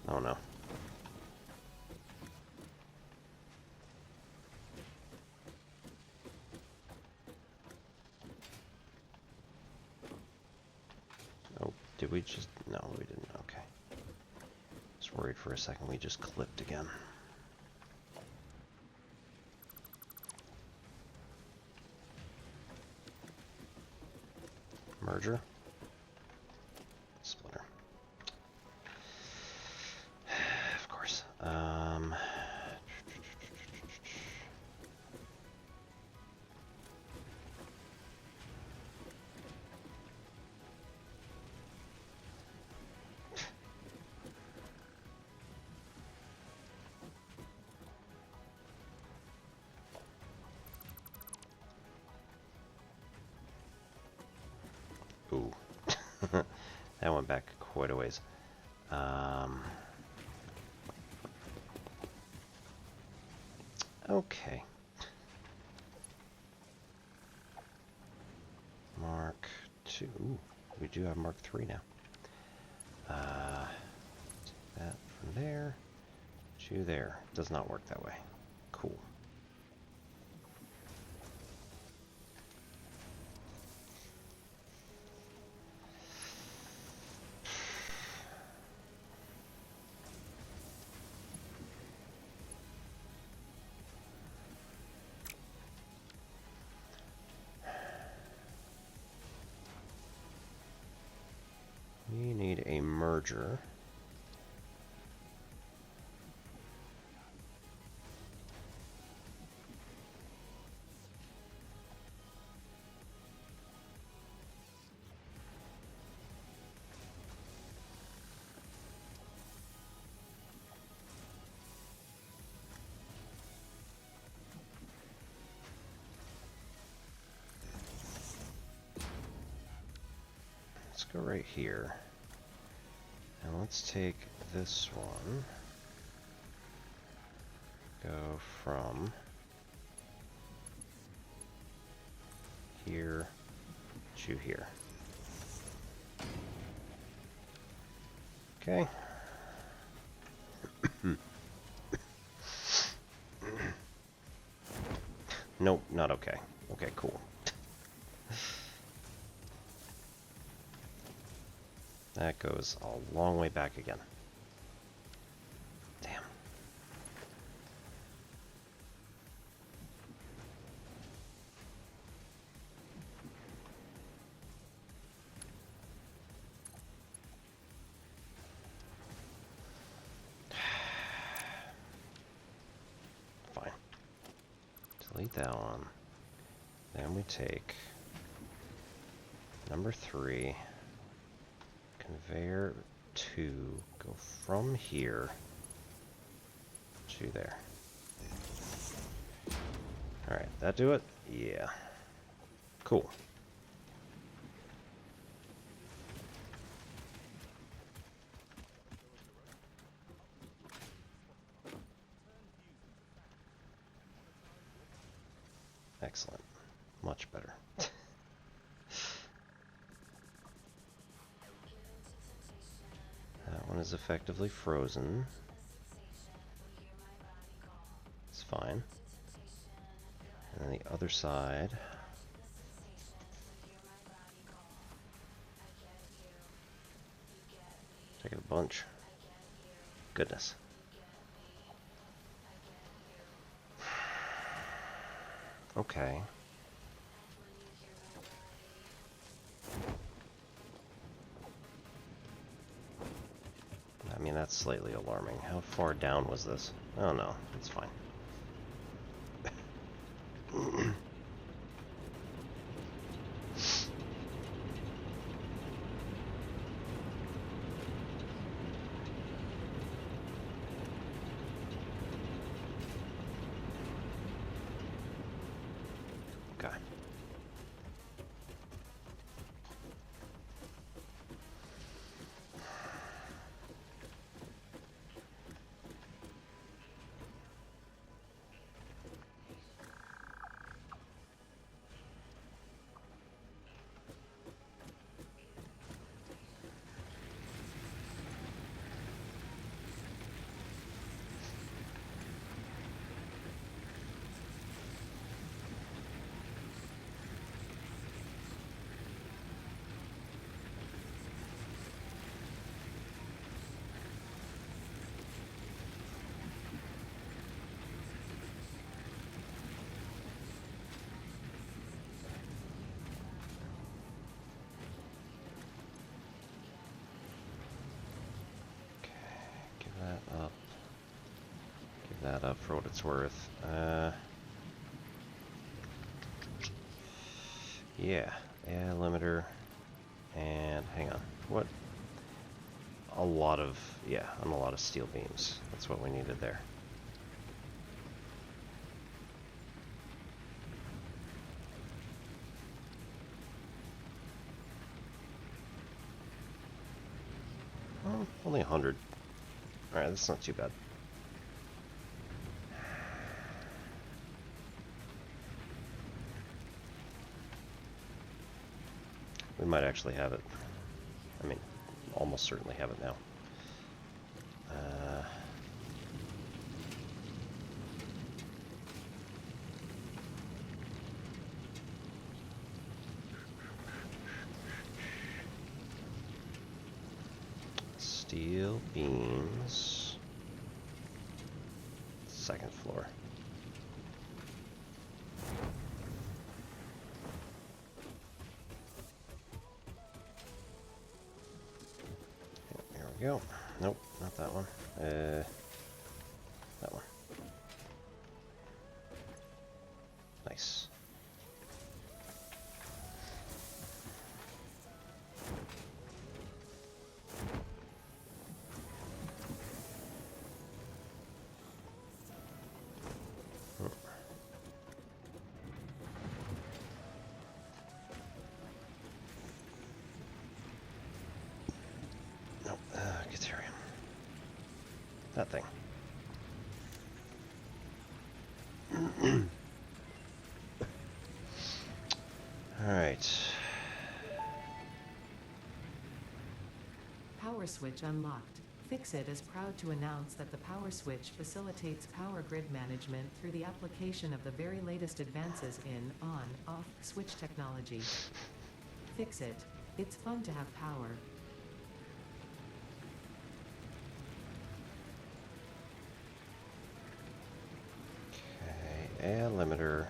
Oh no. Oh, did we just... No, we didn't. Okay. Just worried for a second we just clipped again. Merger. Splitter. Of course. Ooh. That went back quite a ways. Okay. Mark 2. Ooh, we do have Mark 3 now. Take that from there to there. Does not work that way. Cool. We need a merger. Let's go right here. And let's take this one. Go from here to here. Okay. Nope, not okay. Okay, cool. That goes a long way back again. Damn. Fine. Delete that one. Then we take number 3. Conveyor 2, go from here to there. Alright, that do it? Yeah. Cool. Excellent. Much better. That one is effectively frozen. It's fine. And then the other side. Take it a bunch. Goodness. Okay. I mean, that's slightly alarming. How far down was this? Oh no, it's fine. Okay. Give that up. Give that up for what it's worth. Yeah, limiter, and hang on. What? A lot of, yeah, on a lot of steel beams. That's what we needed there. Oh, only 100. Alright, that's not too bad. We might actually have it. I mean, almost certainly have it now. Steel beams. Second floor. Here we go. Nope, not that one. That one. Nice. Nope, Caterium. That thing. Alright. Power switch unlocked. Fixit is proud to announce that the power switch facilitates power grid management through the application of the very latest advances in on-off switch technology. Fixit. It's fun to have power. Okay, air limiter.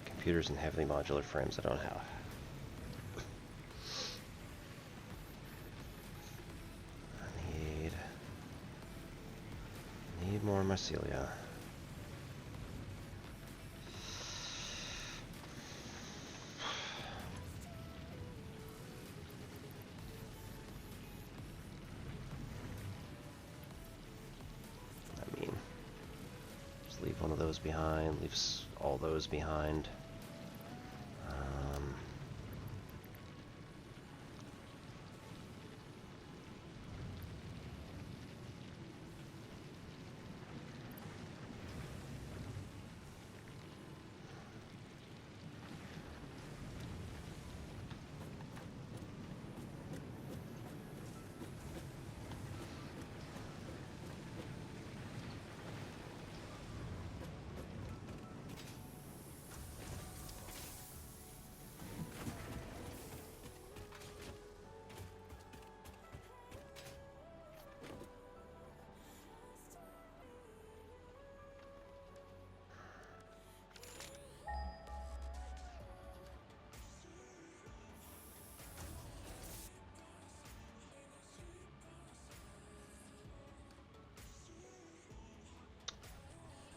Computers and heavily modular frames I don't have. Need more mycelia. I mean, just leave one of those behind, leaves all those behind.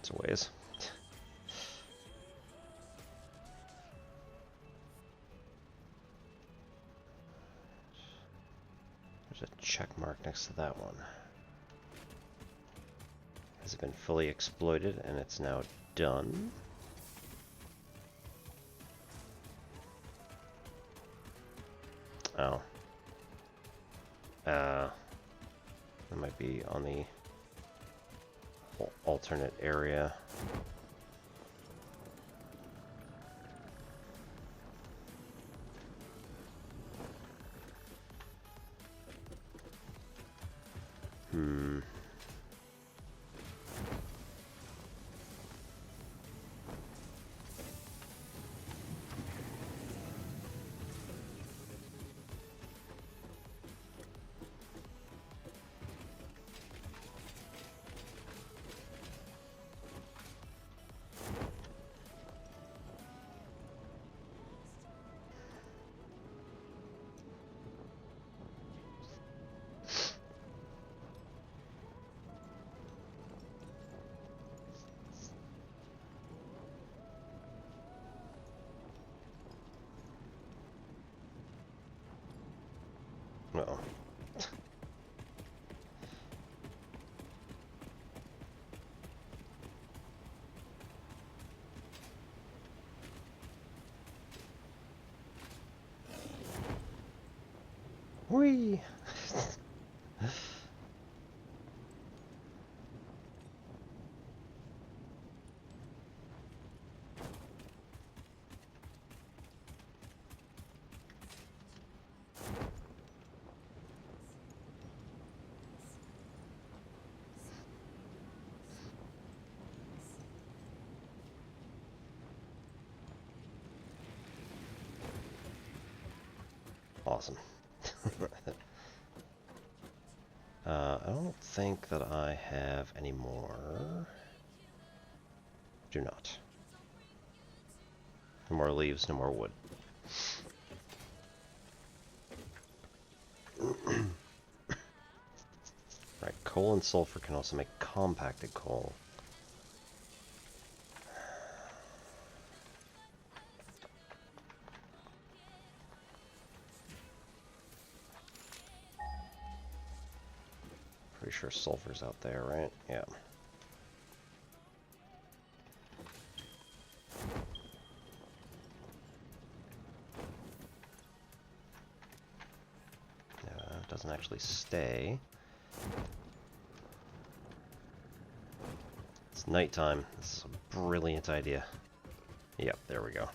sorts of ways. There's a check mark next to that one. Has it been fully exploited and it's now done? Oh. That might be on the alternate area. Hmm. Uh-oh. Whee! Awesome. I don't think that I have any more. Do not. No more leaves, no more wood. Right, coal and sulfur can also make compacted coal. Pretty sure sulfur's out there, right? Yeah. It doesn't actually stay. It's nighttime. This is a brilliant idea. Yep, there we go.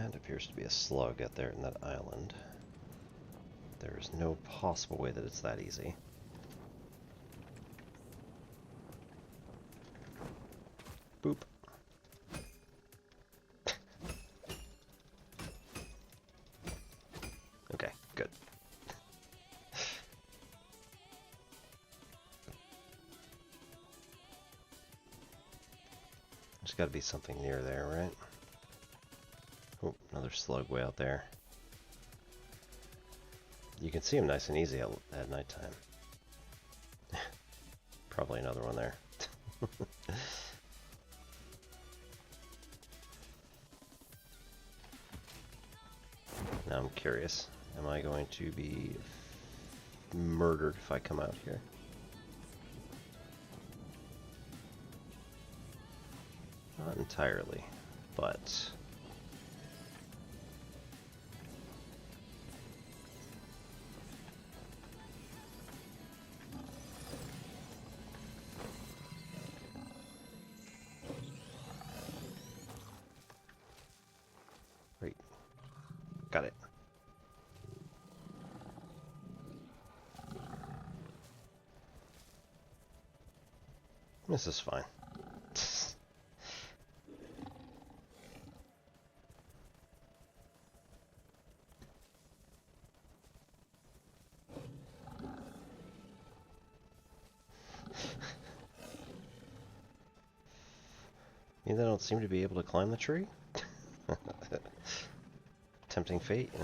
That appears to be a slug out there in that island. There is no possible way that it's that easy. Boop. Okay, good. There's got to be something near there, right? Oh, another slug way out there. You can see him nice and easy at nighttime. Probably another one there. Now I'm curious. Am I going to be murdered if I come out here? Not entirely, but... Wait. Got it. This is fine. They don't seem to be able to climb the tree? Tempting fate, you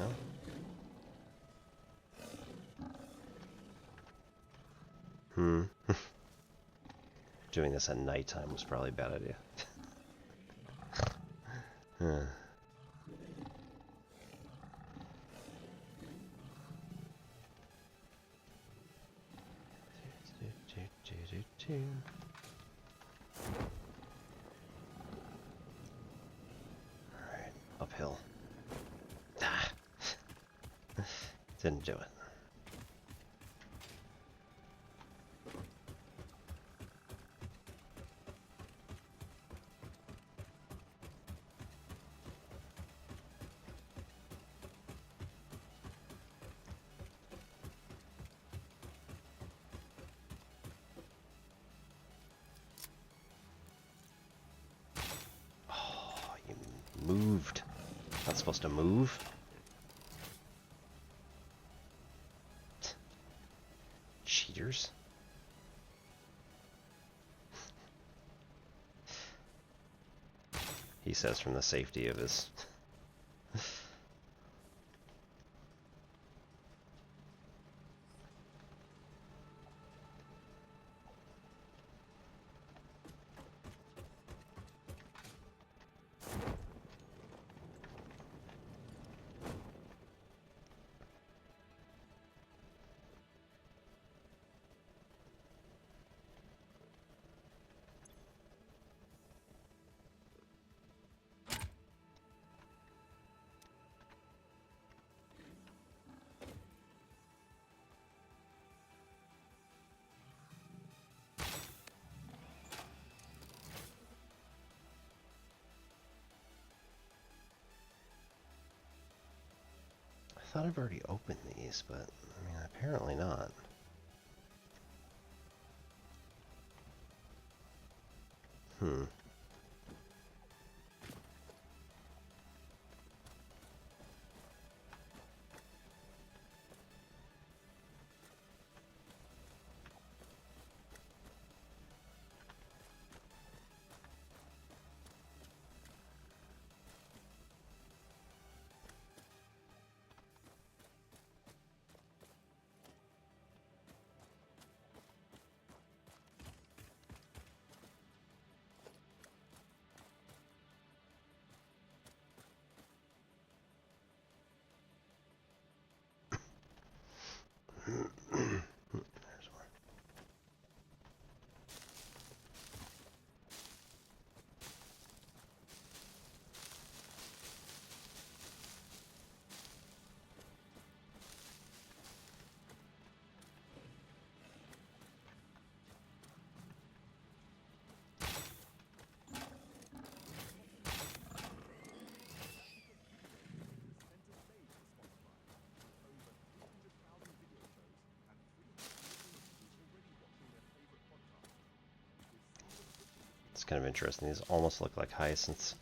know? Doing this at nighttime was probably a bad idea. Alright, uphill. Ah. Didn't do it. Moved. Not supposed to move. Cheaters. He says from the safety of his... I thought I've already opened these, but I mean, apparently not. It's kind of interesting. These almost look like hyacinths.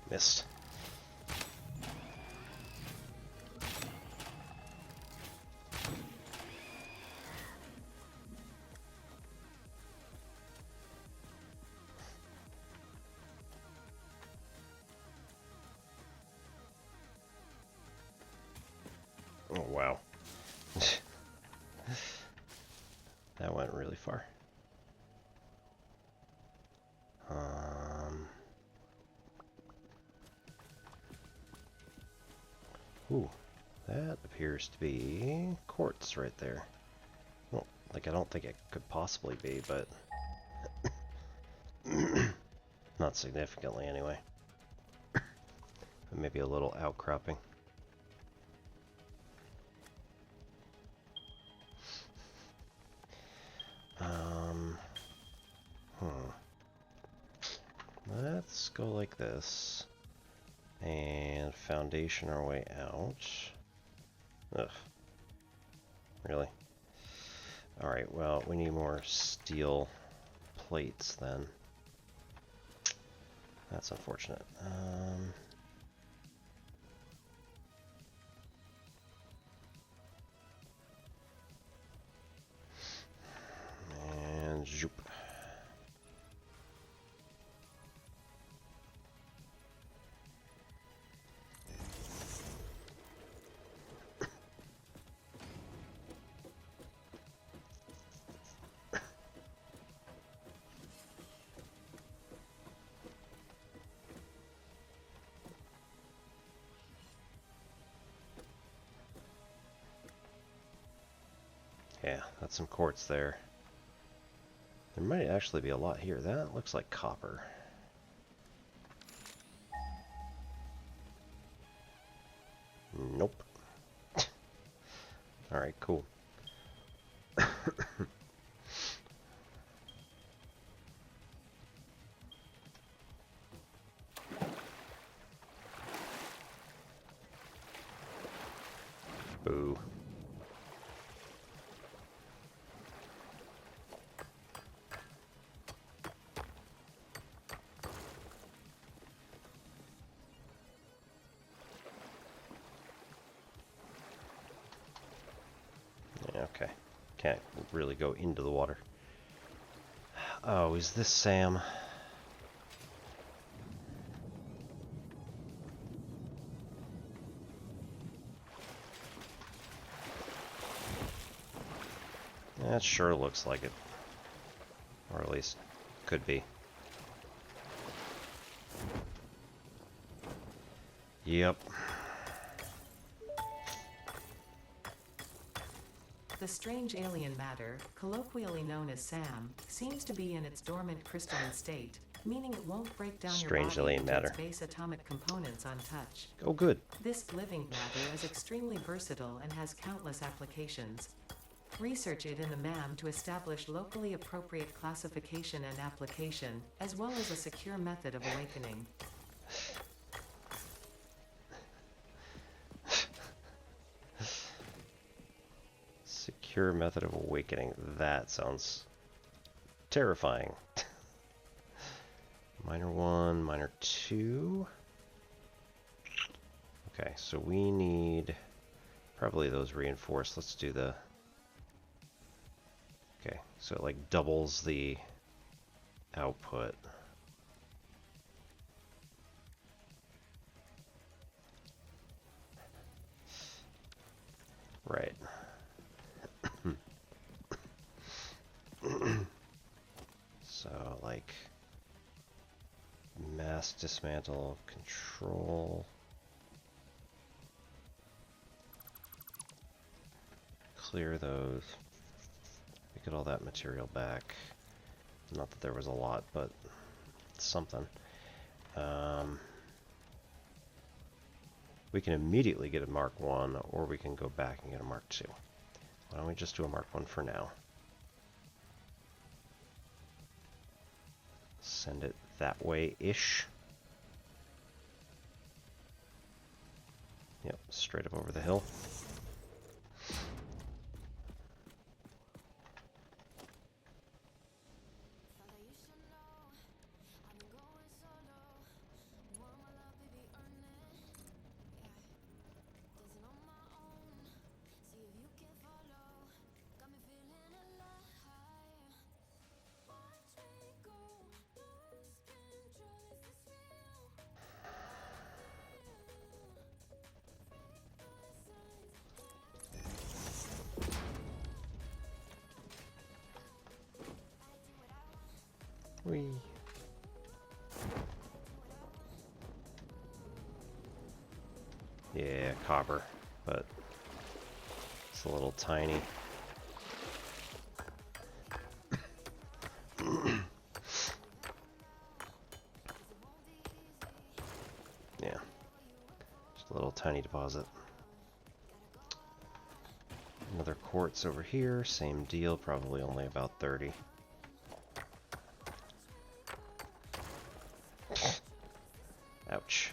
Missed. Oh, wow. That went really far. Ooh, that appears to be quartz right there. Well, like I don't think it could possibly be, but not significantly anyway. Maybe a little outcropping. Let's go like this. And foundation our way out. Ugh. Really? Alright, well, we need more steel plates then. That's unfortunate. And zoop. Yeah, that's some quartz there. There might actually be a lot here. That looks like copper. Nope. Alright, cool. Boo. Yeah, okay. Can't really go into the water. Oh, is this Sam? That sure looks like it. Or at least, could be. Yep. The strange alien matter, colloquially known as SAM, seems to be in its dormant crystalline state, meaning it won't break down your Strange body alien into matter. its base atomic components on touch. Oh, good. This living matter is extremely versatile and has countless applications. Research it in the MAM to establish locally appropriate classification and application, as well as a secure method of awakening. Secure method of awakening. That sounds terrifying. Minor 1, minor 2. Okay, so we need probably those reinforced. Let's do the... Okay, so it like doubles the output. Right. So like mass dismantle, control, clear those, we get all that material back. Not that there was a lot, but something. We can immediately get a Mark 1, or we can go back and get a Mark 2. Why don't we just do a Mark 1 for now? Send it that way-ish. Yep, straight up over the hill. Whee. Yeah, copper, but it's a little tiny. Yeah, just a little tiny deposit. Another quartz over here, same deal, probably only about 30. Ouch.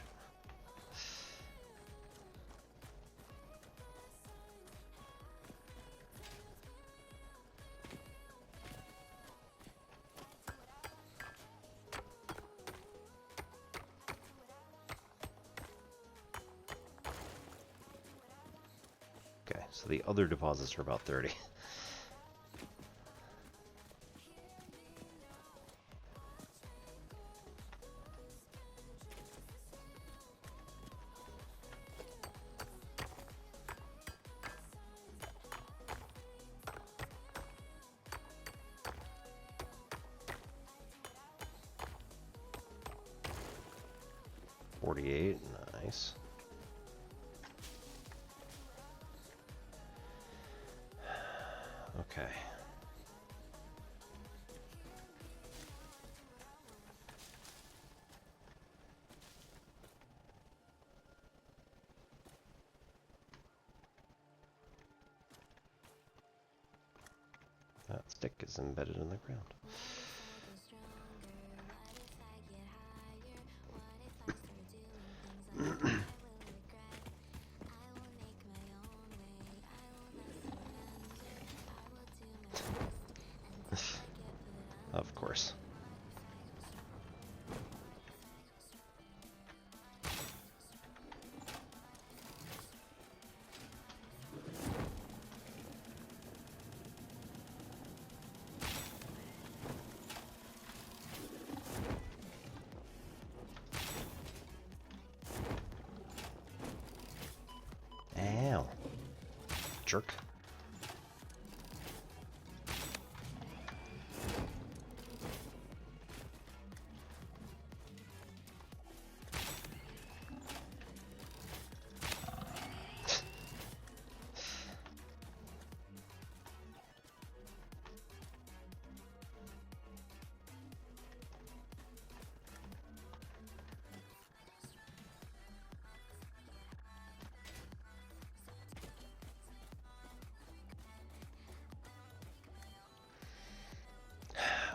Okay, so the other deposits are about 30. $48, nice. Okay. That stick is embedded in the ground. Of course. Ow. Jerk.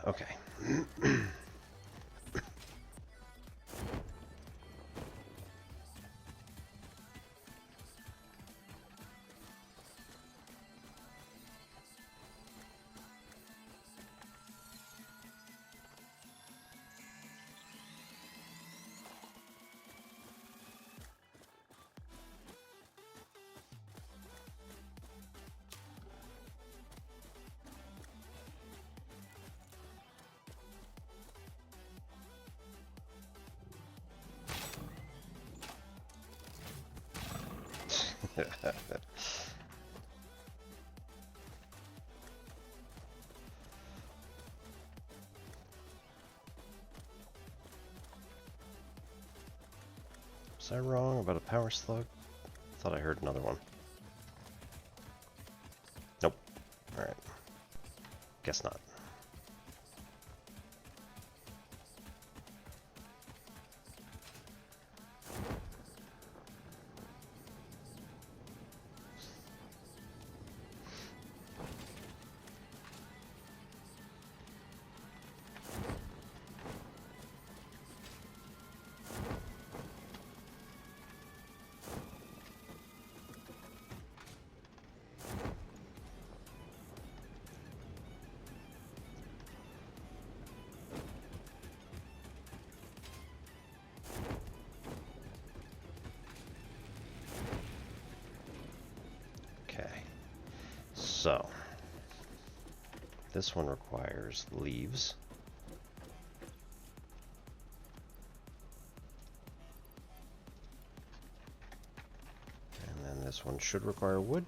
Okay. Was I wrong about a power slug? Thought I heard another one. Nope. Alright. Guess not. Okay. So, this one requires leaves. And then this one should require wood.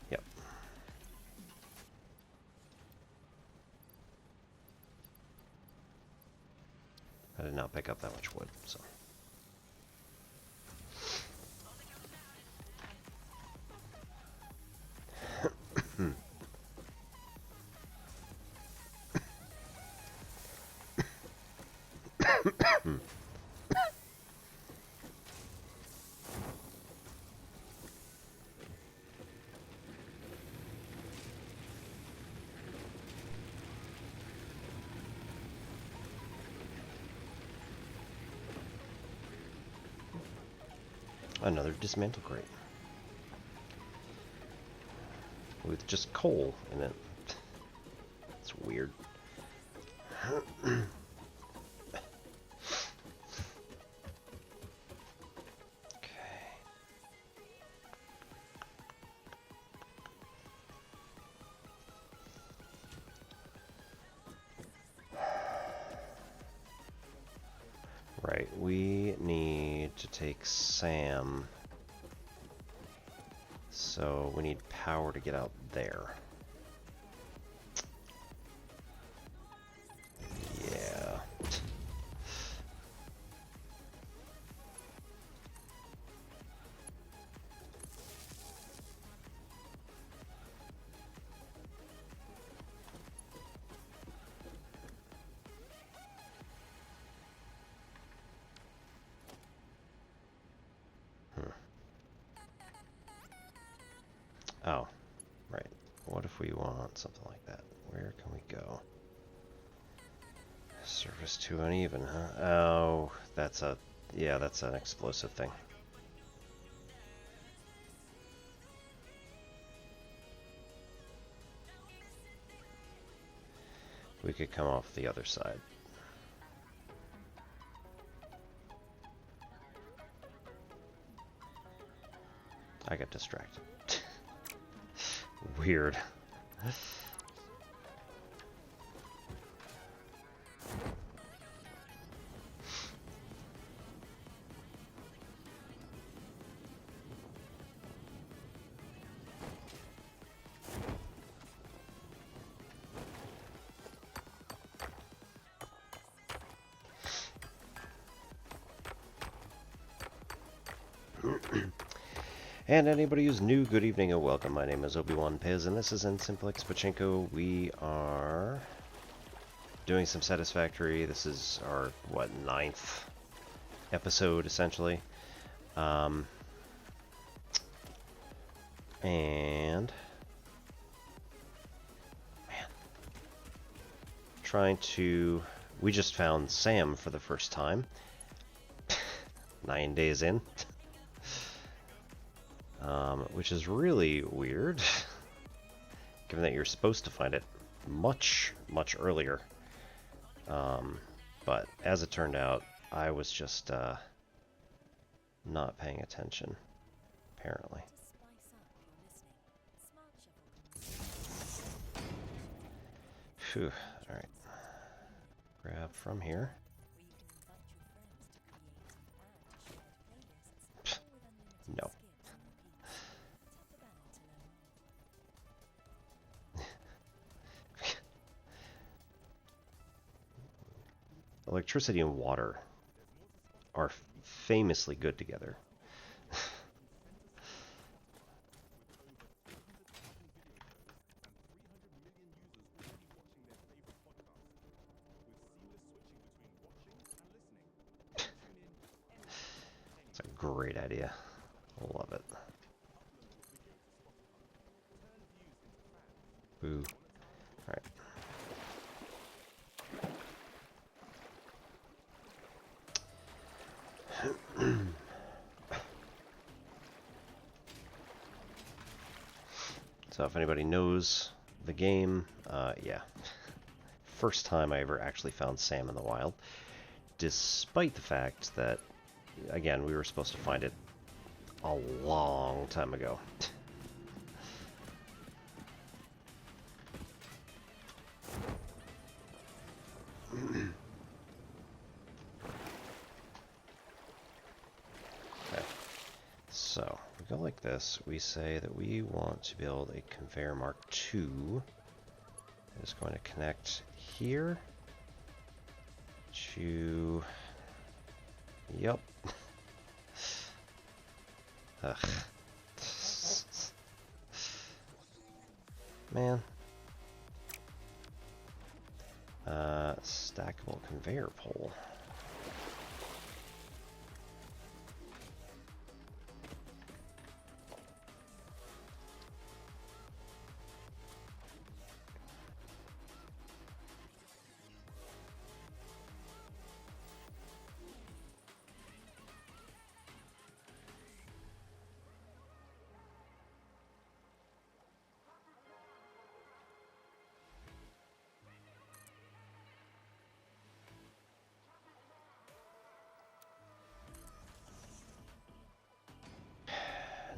Yep. I did not pick up that much wood, so. Another dismantle crate. With just coal in it. It's weird. Right, we need to take Sam. So we need power to get out there. Yeah. Oh, right. What if if we want something like that. Where can we go? Surface too uneven, huh? Oh, that's a... yeah, that's an explosive thing. We could come off the other side. I got distracted. Weird. And anybody who's new, good evening and welcome. My name is Obi-Wan Piz, and this is in Simplex Pachinko. We are doing some Satisfactory. This is our, what, 9th episode, essentially. And... man. Trying to... we just found Sam for the first time. 9 days in. Which is really weird, given that you're supposed to find it much, much earlier. But as it turned out, I was just not paying attention, apparently. Phew, alright. Grab from here. No. Electricity and water are famously good together. It's a great idea. I love it. Boo. Alright. So if anybody knows the game, yeah. First time I ever actually found Sam in the wild. Despite the fact that, again, we were supposed to find it a long time ago. Okay. So, we go like this. We say that we want to build a conveyor mark 2. It's going to connect here to... yep. Ugh. Man. Stackable conveyor pole.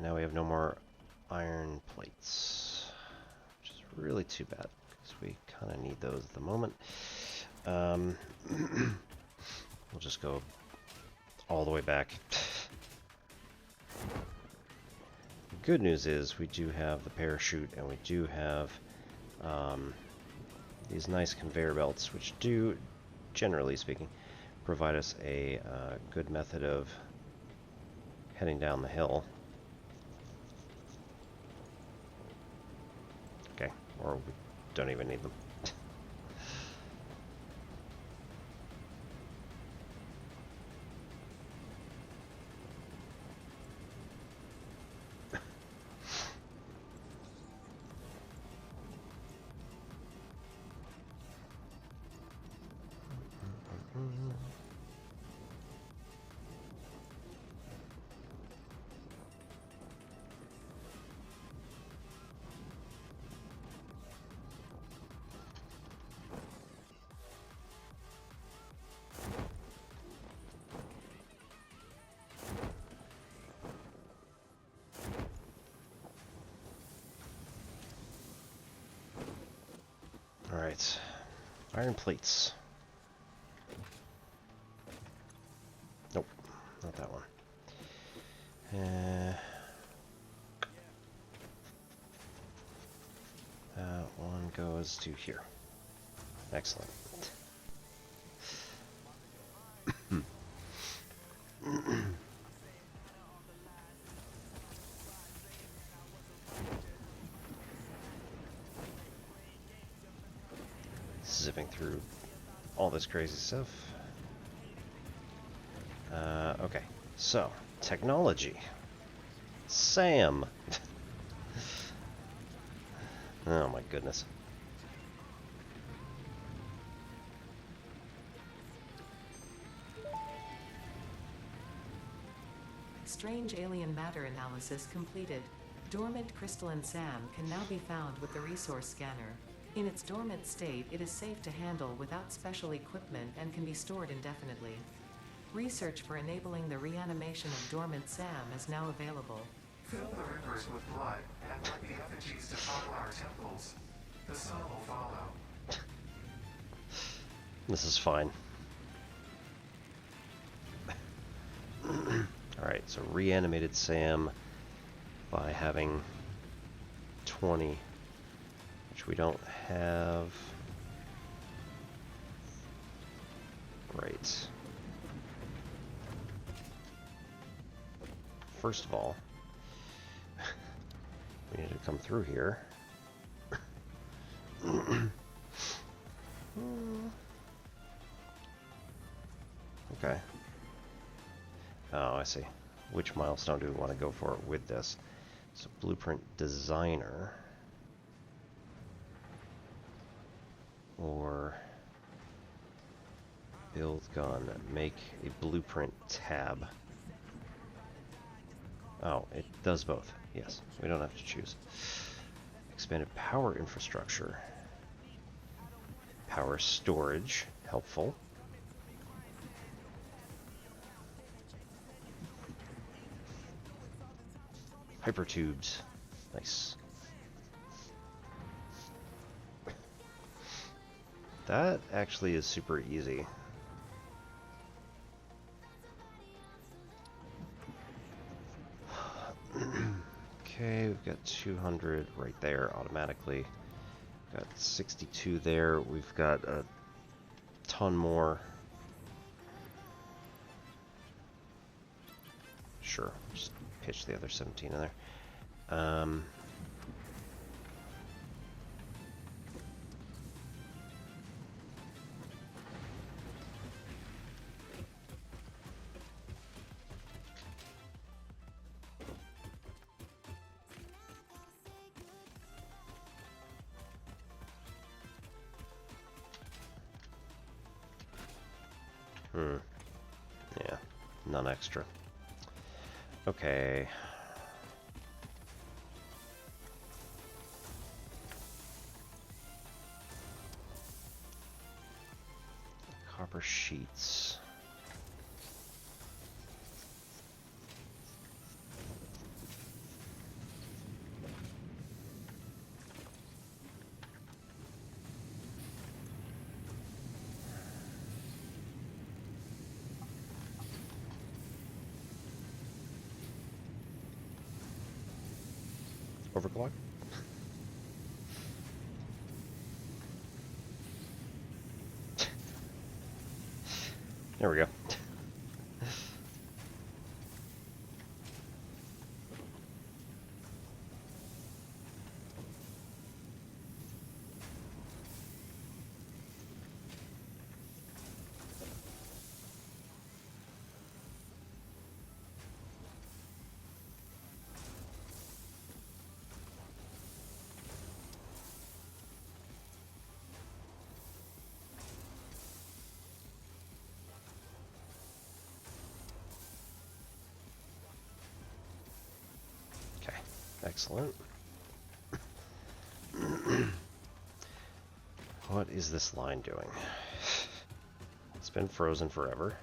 Now we have no more iron plates, which is really too bad, because we kind of need those at the moment. We'll just go all the way back. The good news is we do have the parachute, and we do have these nice conveyor belts, which do, generally speaking, provide us a good method of heading down the hill. Okay, or we don't even need them. Alright. Iron plates. Nope, not that one. That one goes to here. Excellent. Zipping through all this crazy stuff. Okay, so technology. Sam. Oh my goodness. Strange alien matter analysis completed. Dormant crystalline SAM can now be found with the resource scanner. In its dormant state, it is safe to handle without special equipment and can be stored indefinitely. Research for enabling the reanimation of dormant SAM is now available. Fill the rivers with blood and let the effigies defile our temples. The sun will follow. This is fine. Alright, so reanimated Sam by having 20, which we don't have. Right. First of all, we need to come through here. Okay. Oh, I see. Which milestone do we want to go for with this? So, blueprint designer. Or build gun. Make a blueprint tab. Oh, it does both. Yes, we don't have to choose. Expanded power infrastructure. Power storage. Helpful. Hypertubes. Nice. That actually is super easy. Okay, we've got 200 right there automatically. Got 62 there. We've got a ton more. Sure, just pitch the other 17 in there. Yeah, none extra. Okay. Copper sheets. Overclock? There we go. Okay, excellent. What is this line doing? It's been frozen forever.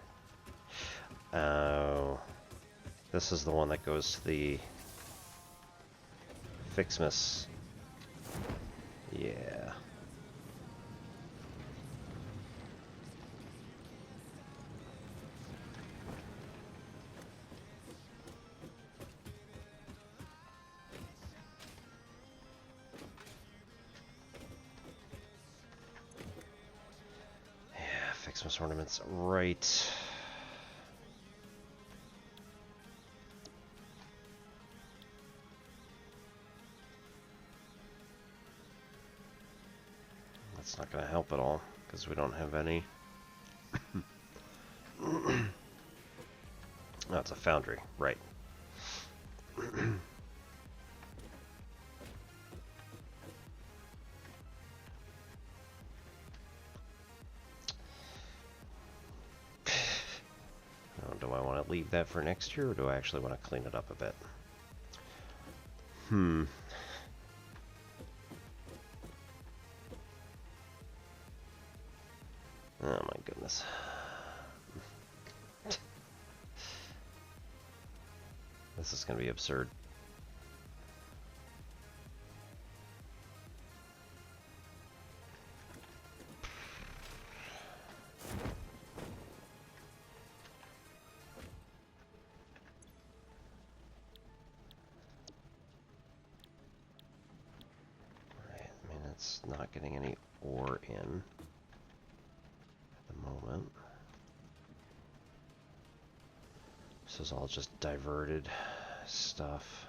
Oh, this is the one that goes to the Fixmas. Yeah. Xmas ornaments, right. That's not going to help at all, because we don't have any. Oh, it's a foundry, right. Oh, do I want to leave that for next year, or do I actually want to clean it up a bit? Oh my goodness. This is going to be absurd. Right, I mean, it's not getting any ore in at the moment. This is all just diverted stuff.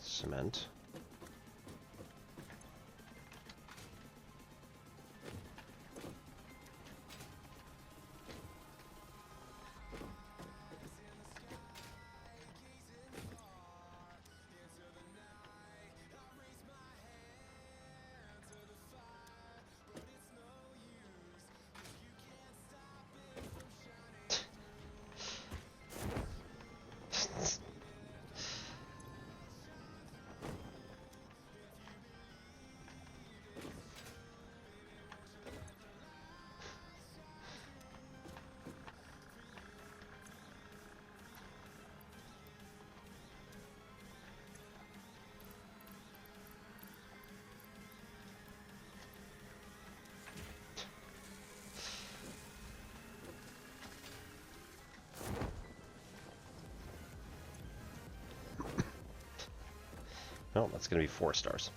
Cement. No, that's going to be 4 stars.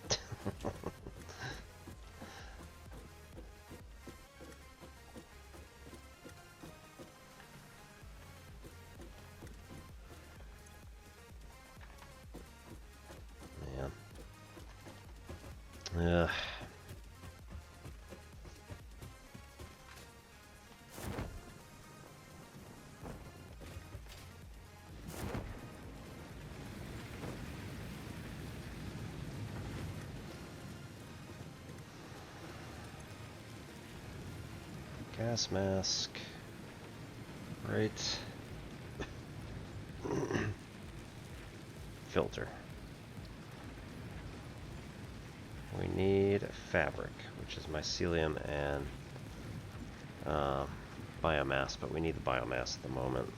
Man. Ugh. Gas mask. Right. Filter. We need fabric, which is mycelium and biomass, but we need the biomass at the moment.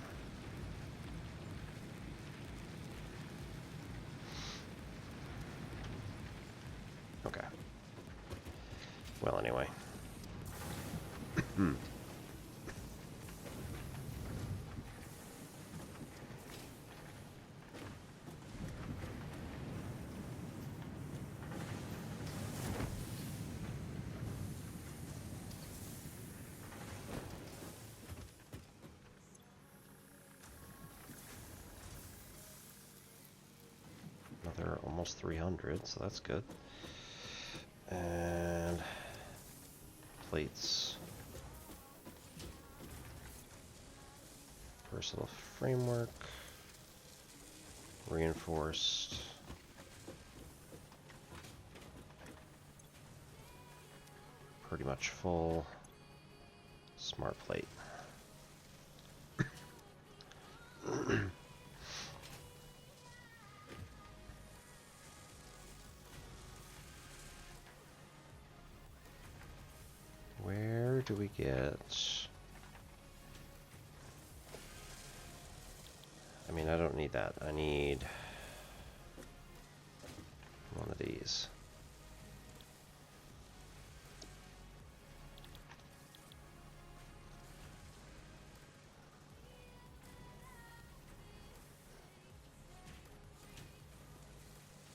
Okay. Well, anyway. Another almost 300, so that's good. And plates. Versatile framework. Reinforced. Pretty much full. Smart plate. Where do we get... I mean, I don't need that. I need one of these.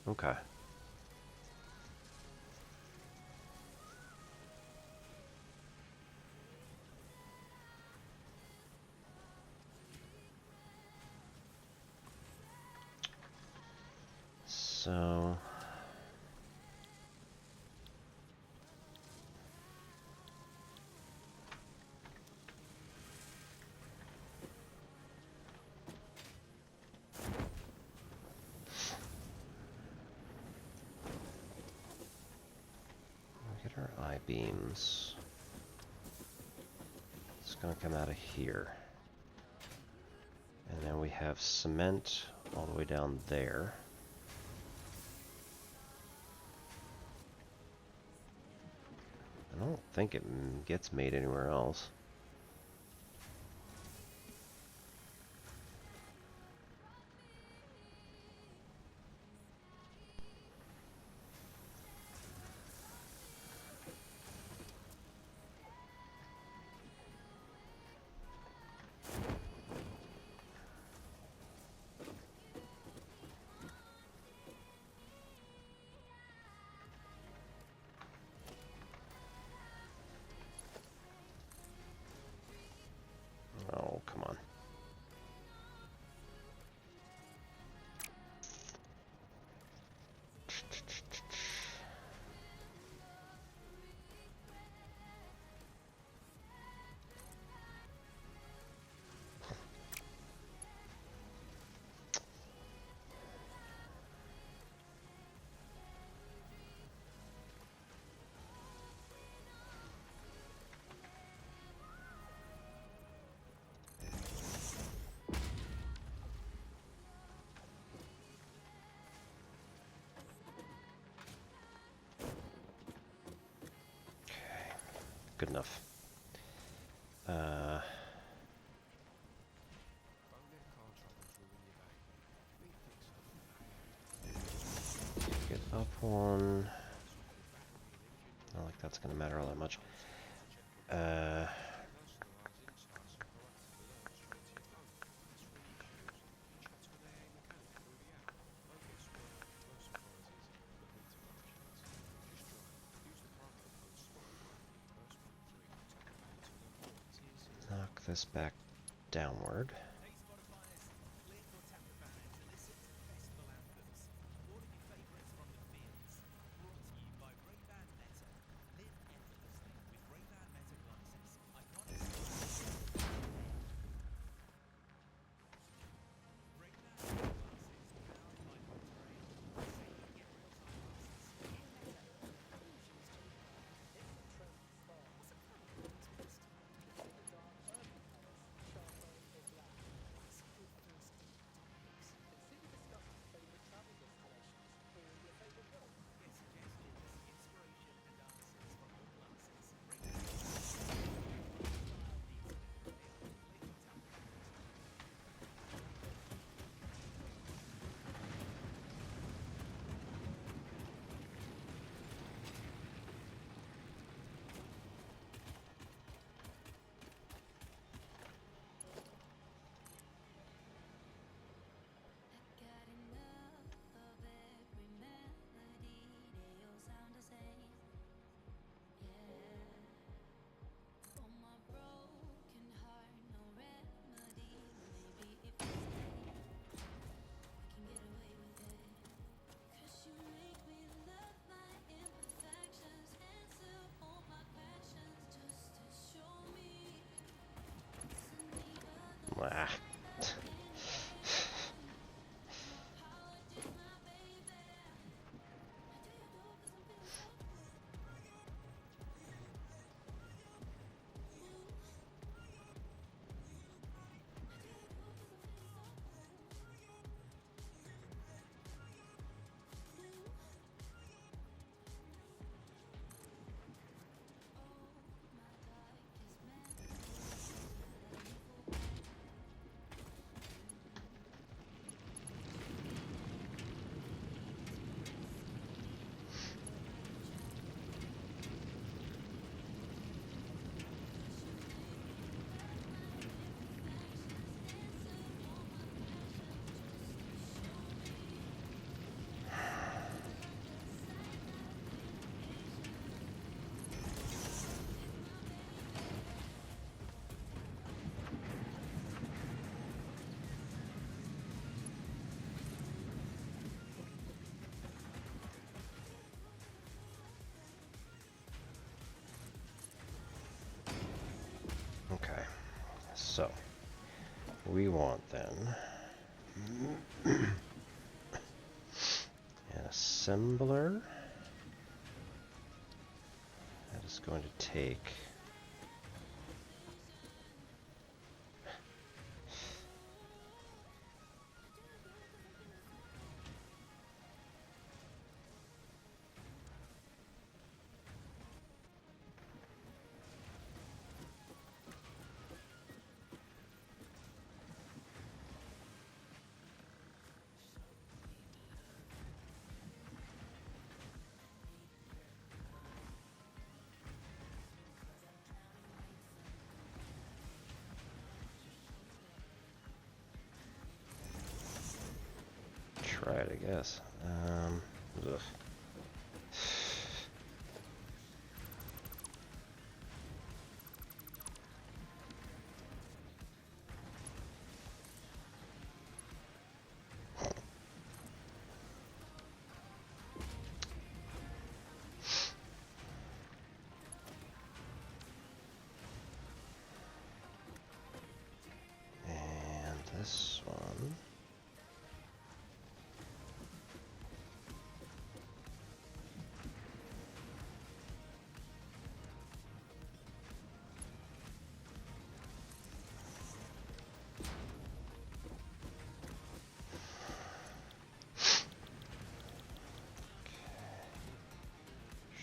Okay. So... Get our I-beams. It's gonna come out of here. And then we have cement all the way down there. I don't think it gets made anywhere else. Oh, come on. Good enough. Get up one. Not like that's going to matter all that much. Knock this back downward. Ah. Okay, so we want then an assembler that is going to take try it, I guess. Ugh. And this one.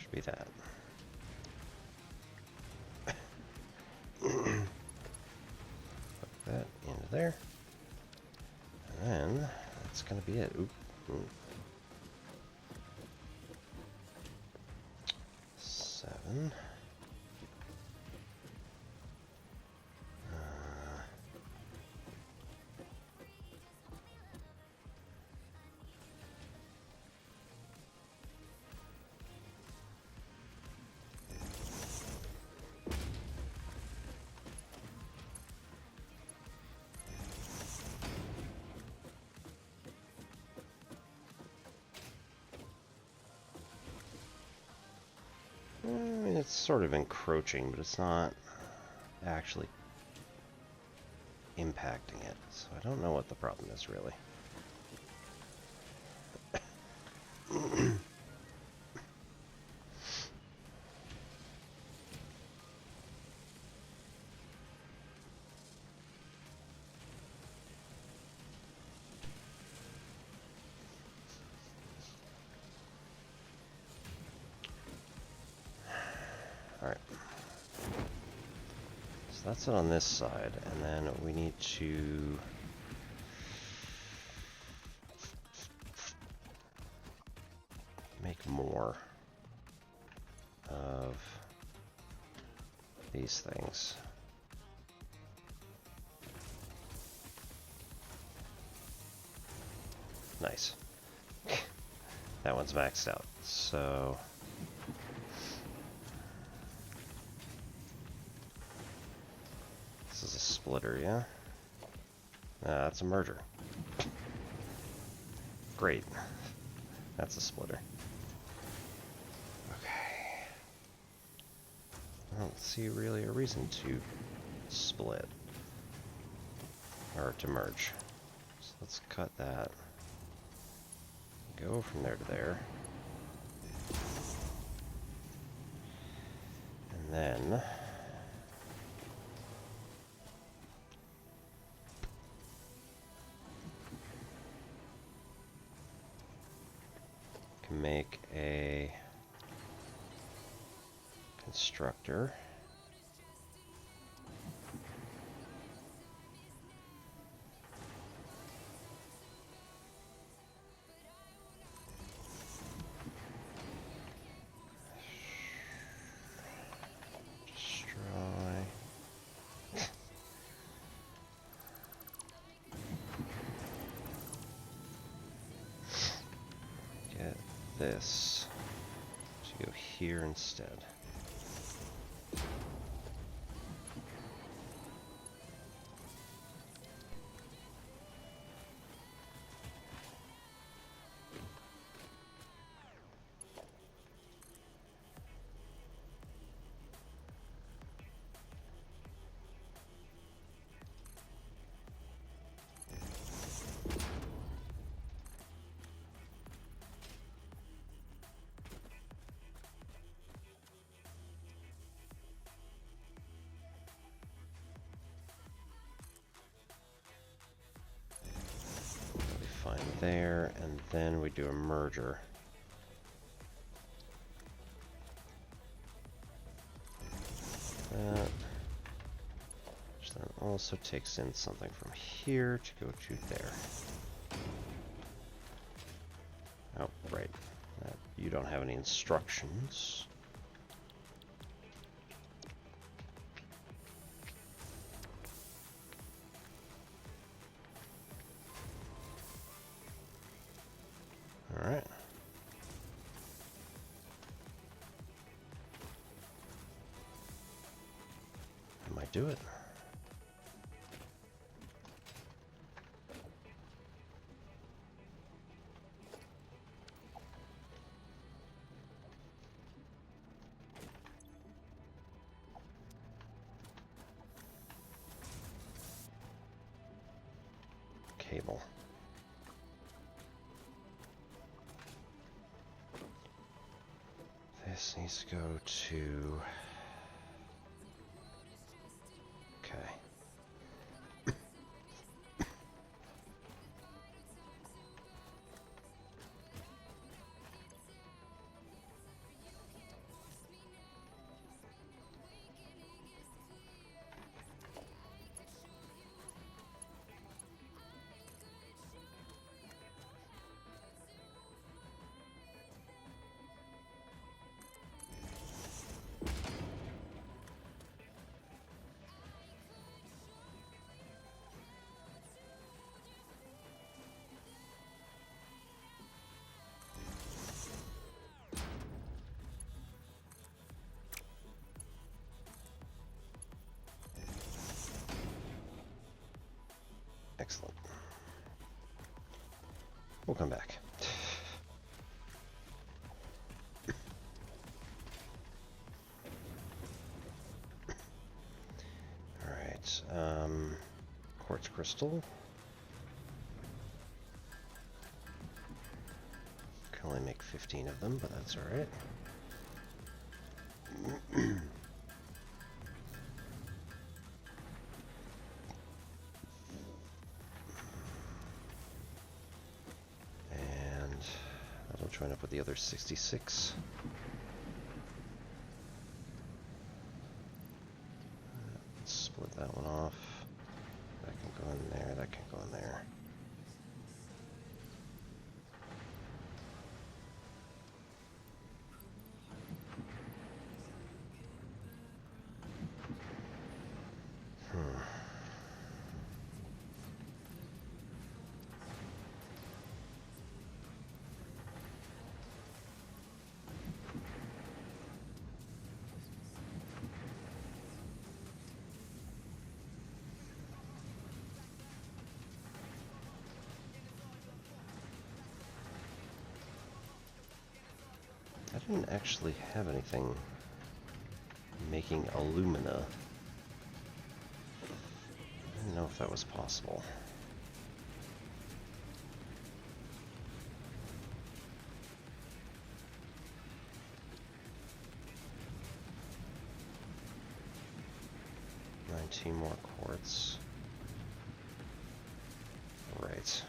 Should be that. Put that into there. And then that's gonna be it. Oop. Oop. 7. I mean, it's sort of encroaching, but it's not actually impacting it. So I don't know what the problem is, really. Alright. So that's it on this side, and then we need to make more of these things. Nice. That one's maxed out. So this is a splitter, yeah? That's a merger. Great. That's a splitter. Okay. I don't see really a reason to split. Or to merge. So let's cut that. Go from there to there. And then can make a constructor. This to go here instead. and there, and then we do a merger. That. Which then also takes in something from here to go to there. Oh, right. You don't have any instructions. Alright. That might do it. Cable. This needs to go to... Okay. Excellent. We'll come back. Alright, quartz crystal. Can only make 15 of them, but that's alright. Join up with the other 66. Let's split that one off. That can go in there, that can go in there. I didn't actually have anything making alumina. I didn't know if that was possible. Two more quartz. Right.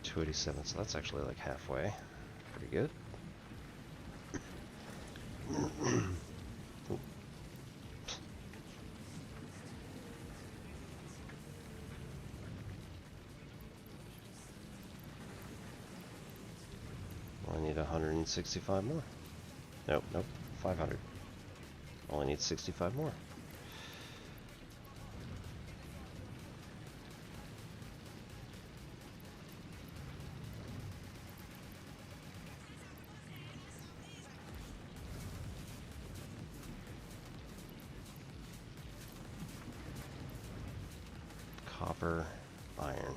$287, so that's actually like halfway. Pretty good. Well, I need 165 more. Nope, 500. Only need 65 more. Copper, iron.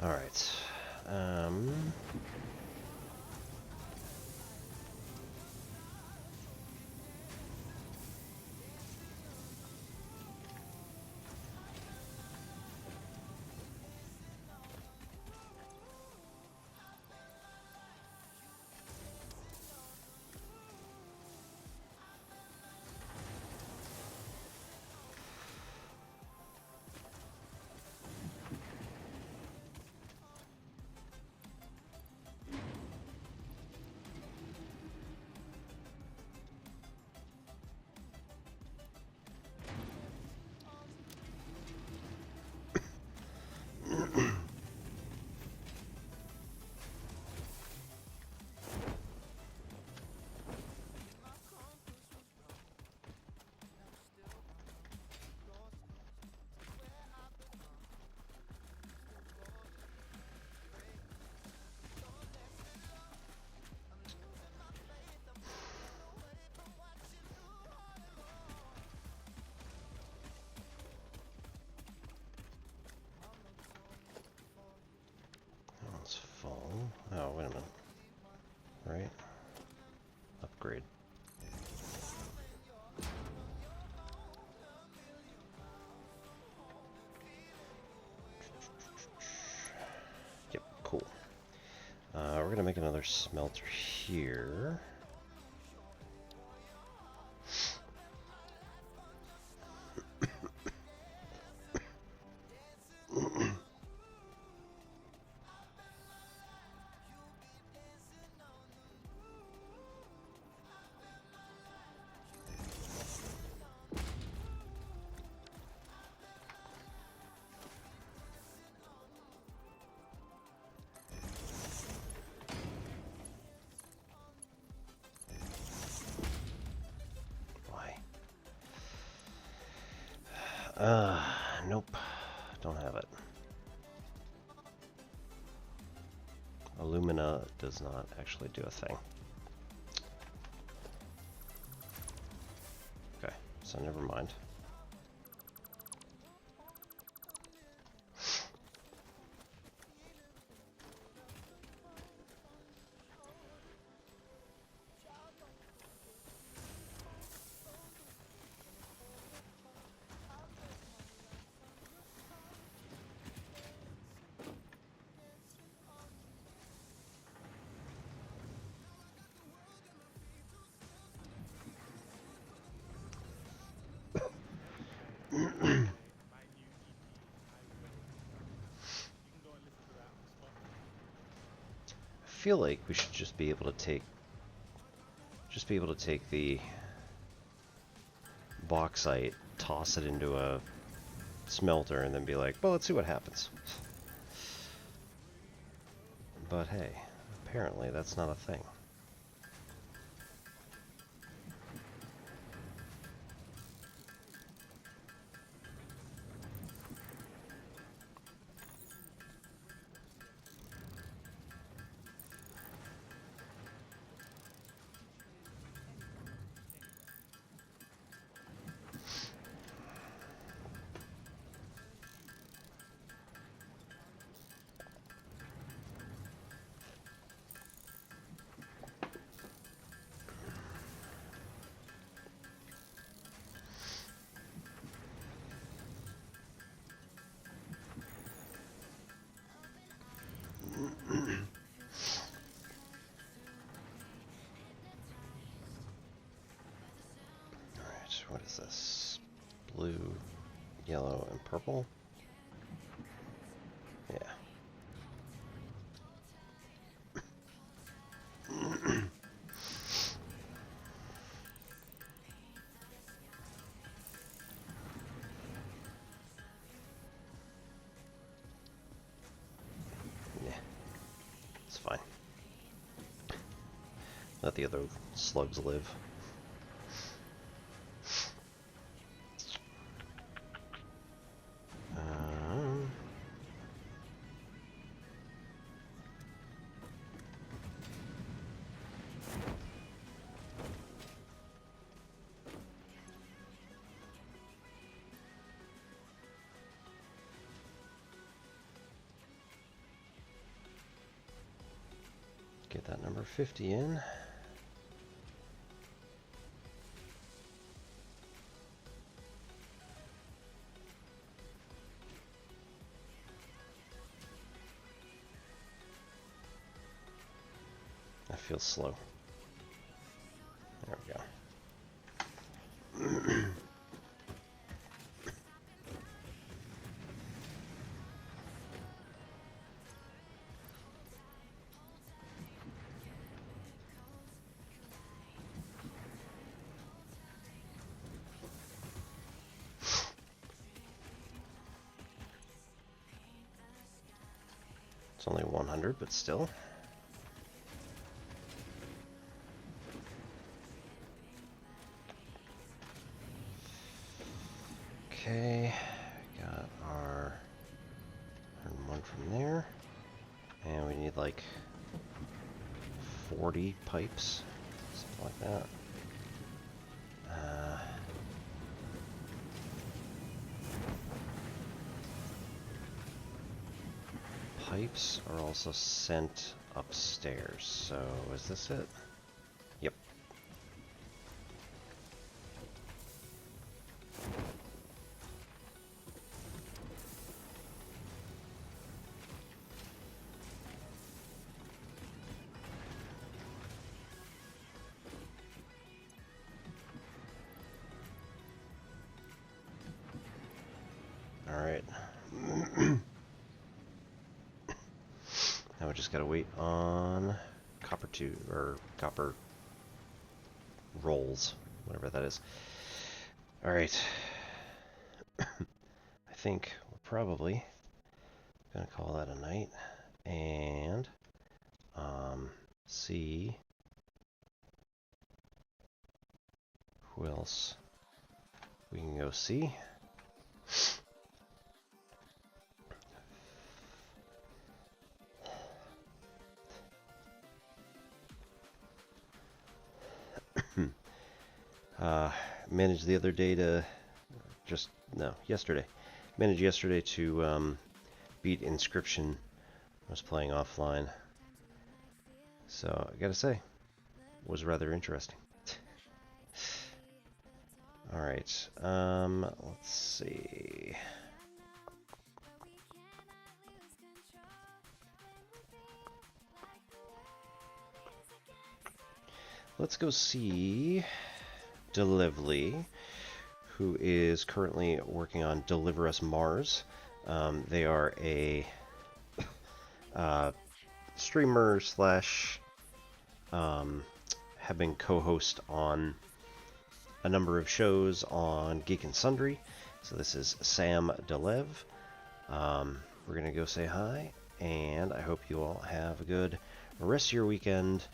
Alright. That's full. Oh, wait a minute. Right? Upgrade. Yep, cool. We're gonna make another smelter here. Why? Nope. Don't have it. Alumina does not actually do a thing. Okay, so never mind. I feel like we should just be able to take the bauxite, toss it into a smelter, and then be like, well, let's see what happens. But hey, apparently that's not a thing. Alright, what is this? Blue, yellow, and purple? Yeah. Yeah, it's fine. Let the other slugs live. Um, Get that number 50 in. That feels slow. There we go. It's only 100, but still. Okay, got our one from there, and we need like 40 pipes, something like that. Pipes are also sent upstairs, so is this it? Yep. All right. Now we just gotta wait on copper or copper rolls, whatever that is. All right. I think we're probably gonna call that a night and see who else we can go see. Managed the other day to yesterday. Managed yesterday to beat Inscription. I was playing offline. So I gotta say, was rather interesting. Alright, let's see. Let's go see Delively, who is currently working on Deliver Us Mars. They are a streamer slash have been co-host on a number of shows on Geek and Sundry. So this is Sam Delev. We're gonna go say hi, and I hope you all have a good rest of your weekend.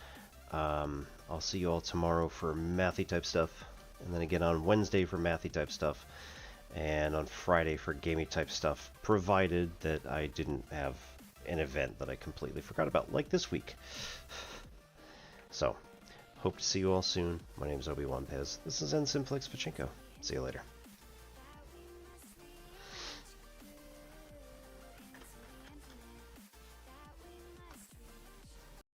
I'll see you all tomorrow for mathy type stuff, and then again on Wednesday for mathy type stuff, and on Friday for gamey type stuff, provided that I didn't have an event that I completely forgot about, like this week. So, hope to see you all soon. My name is Obi-Wan Pez. This is N Simplex Pachinko. See you later.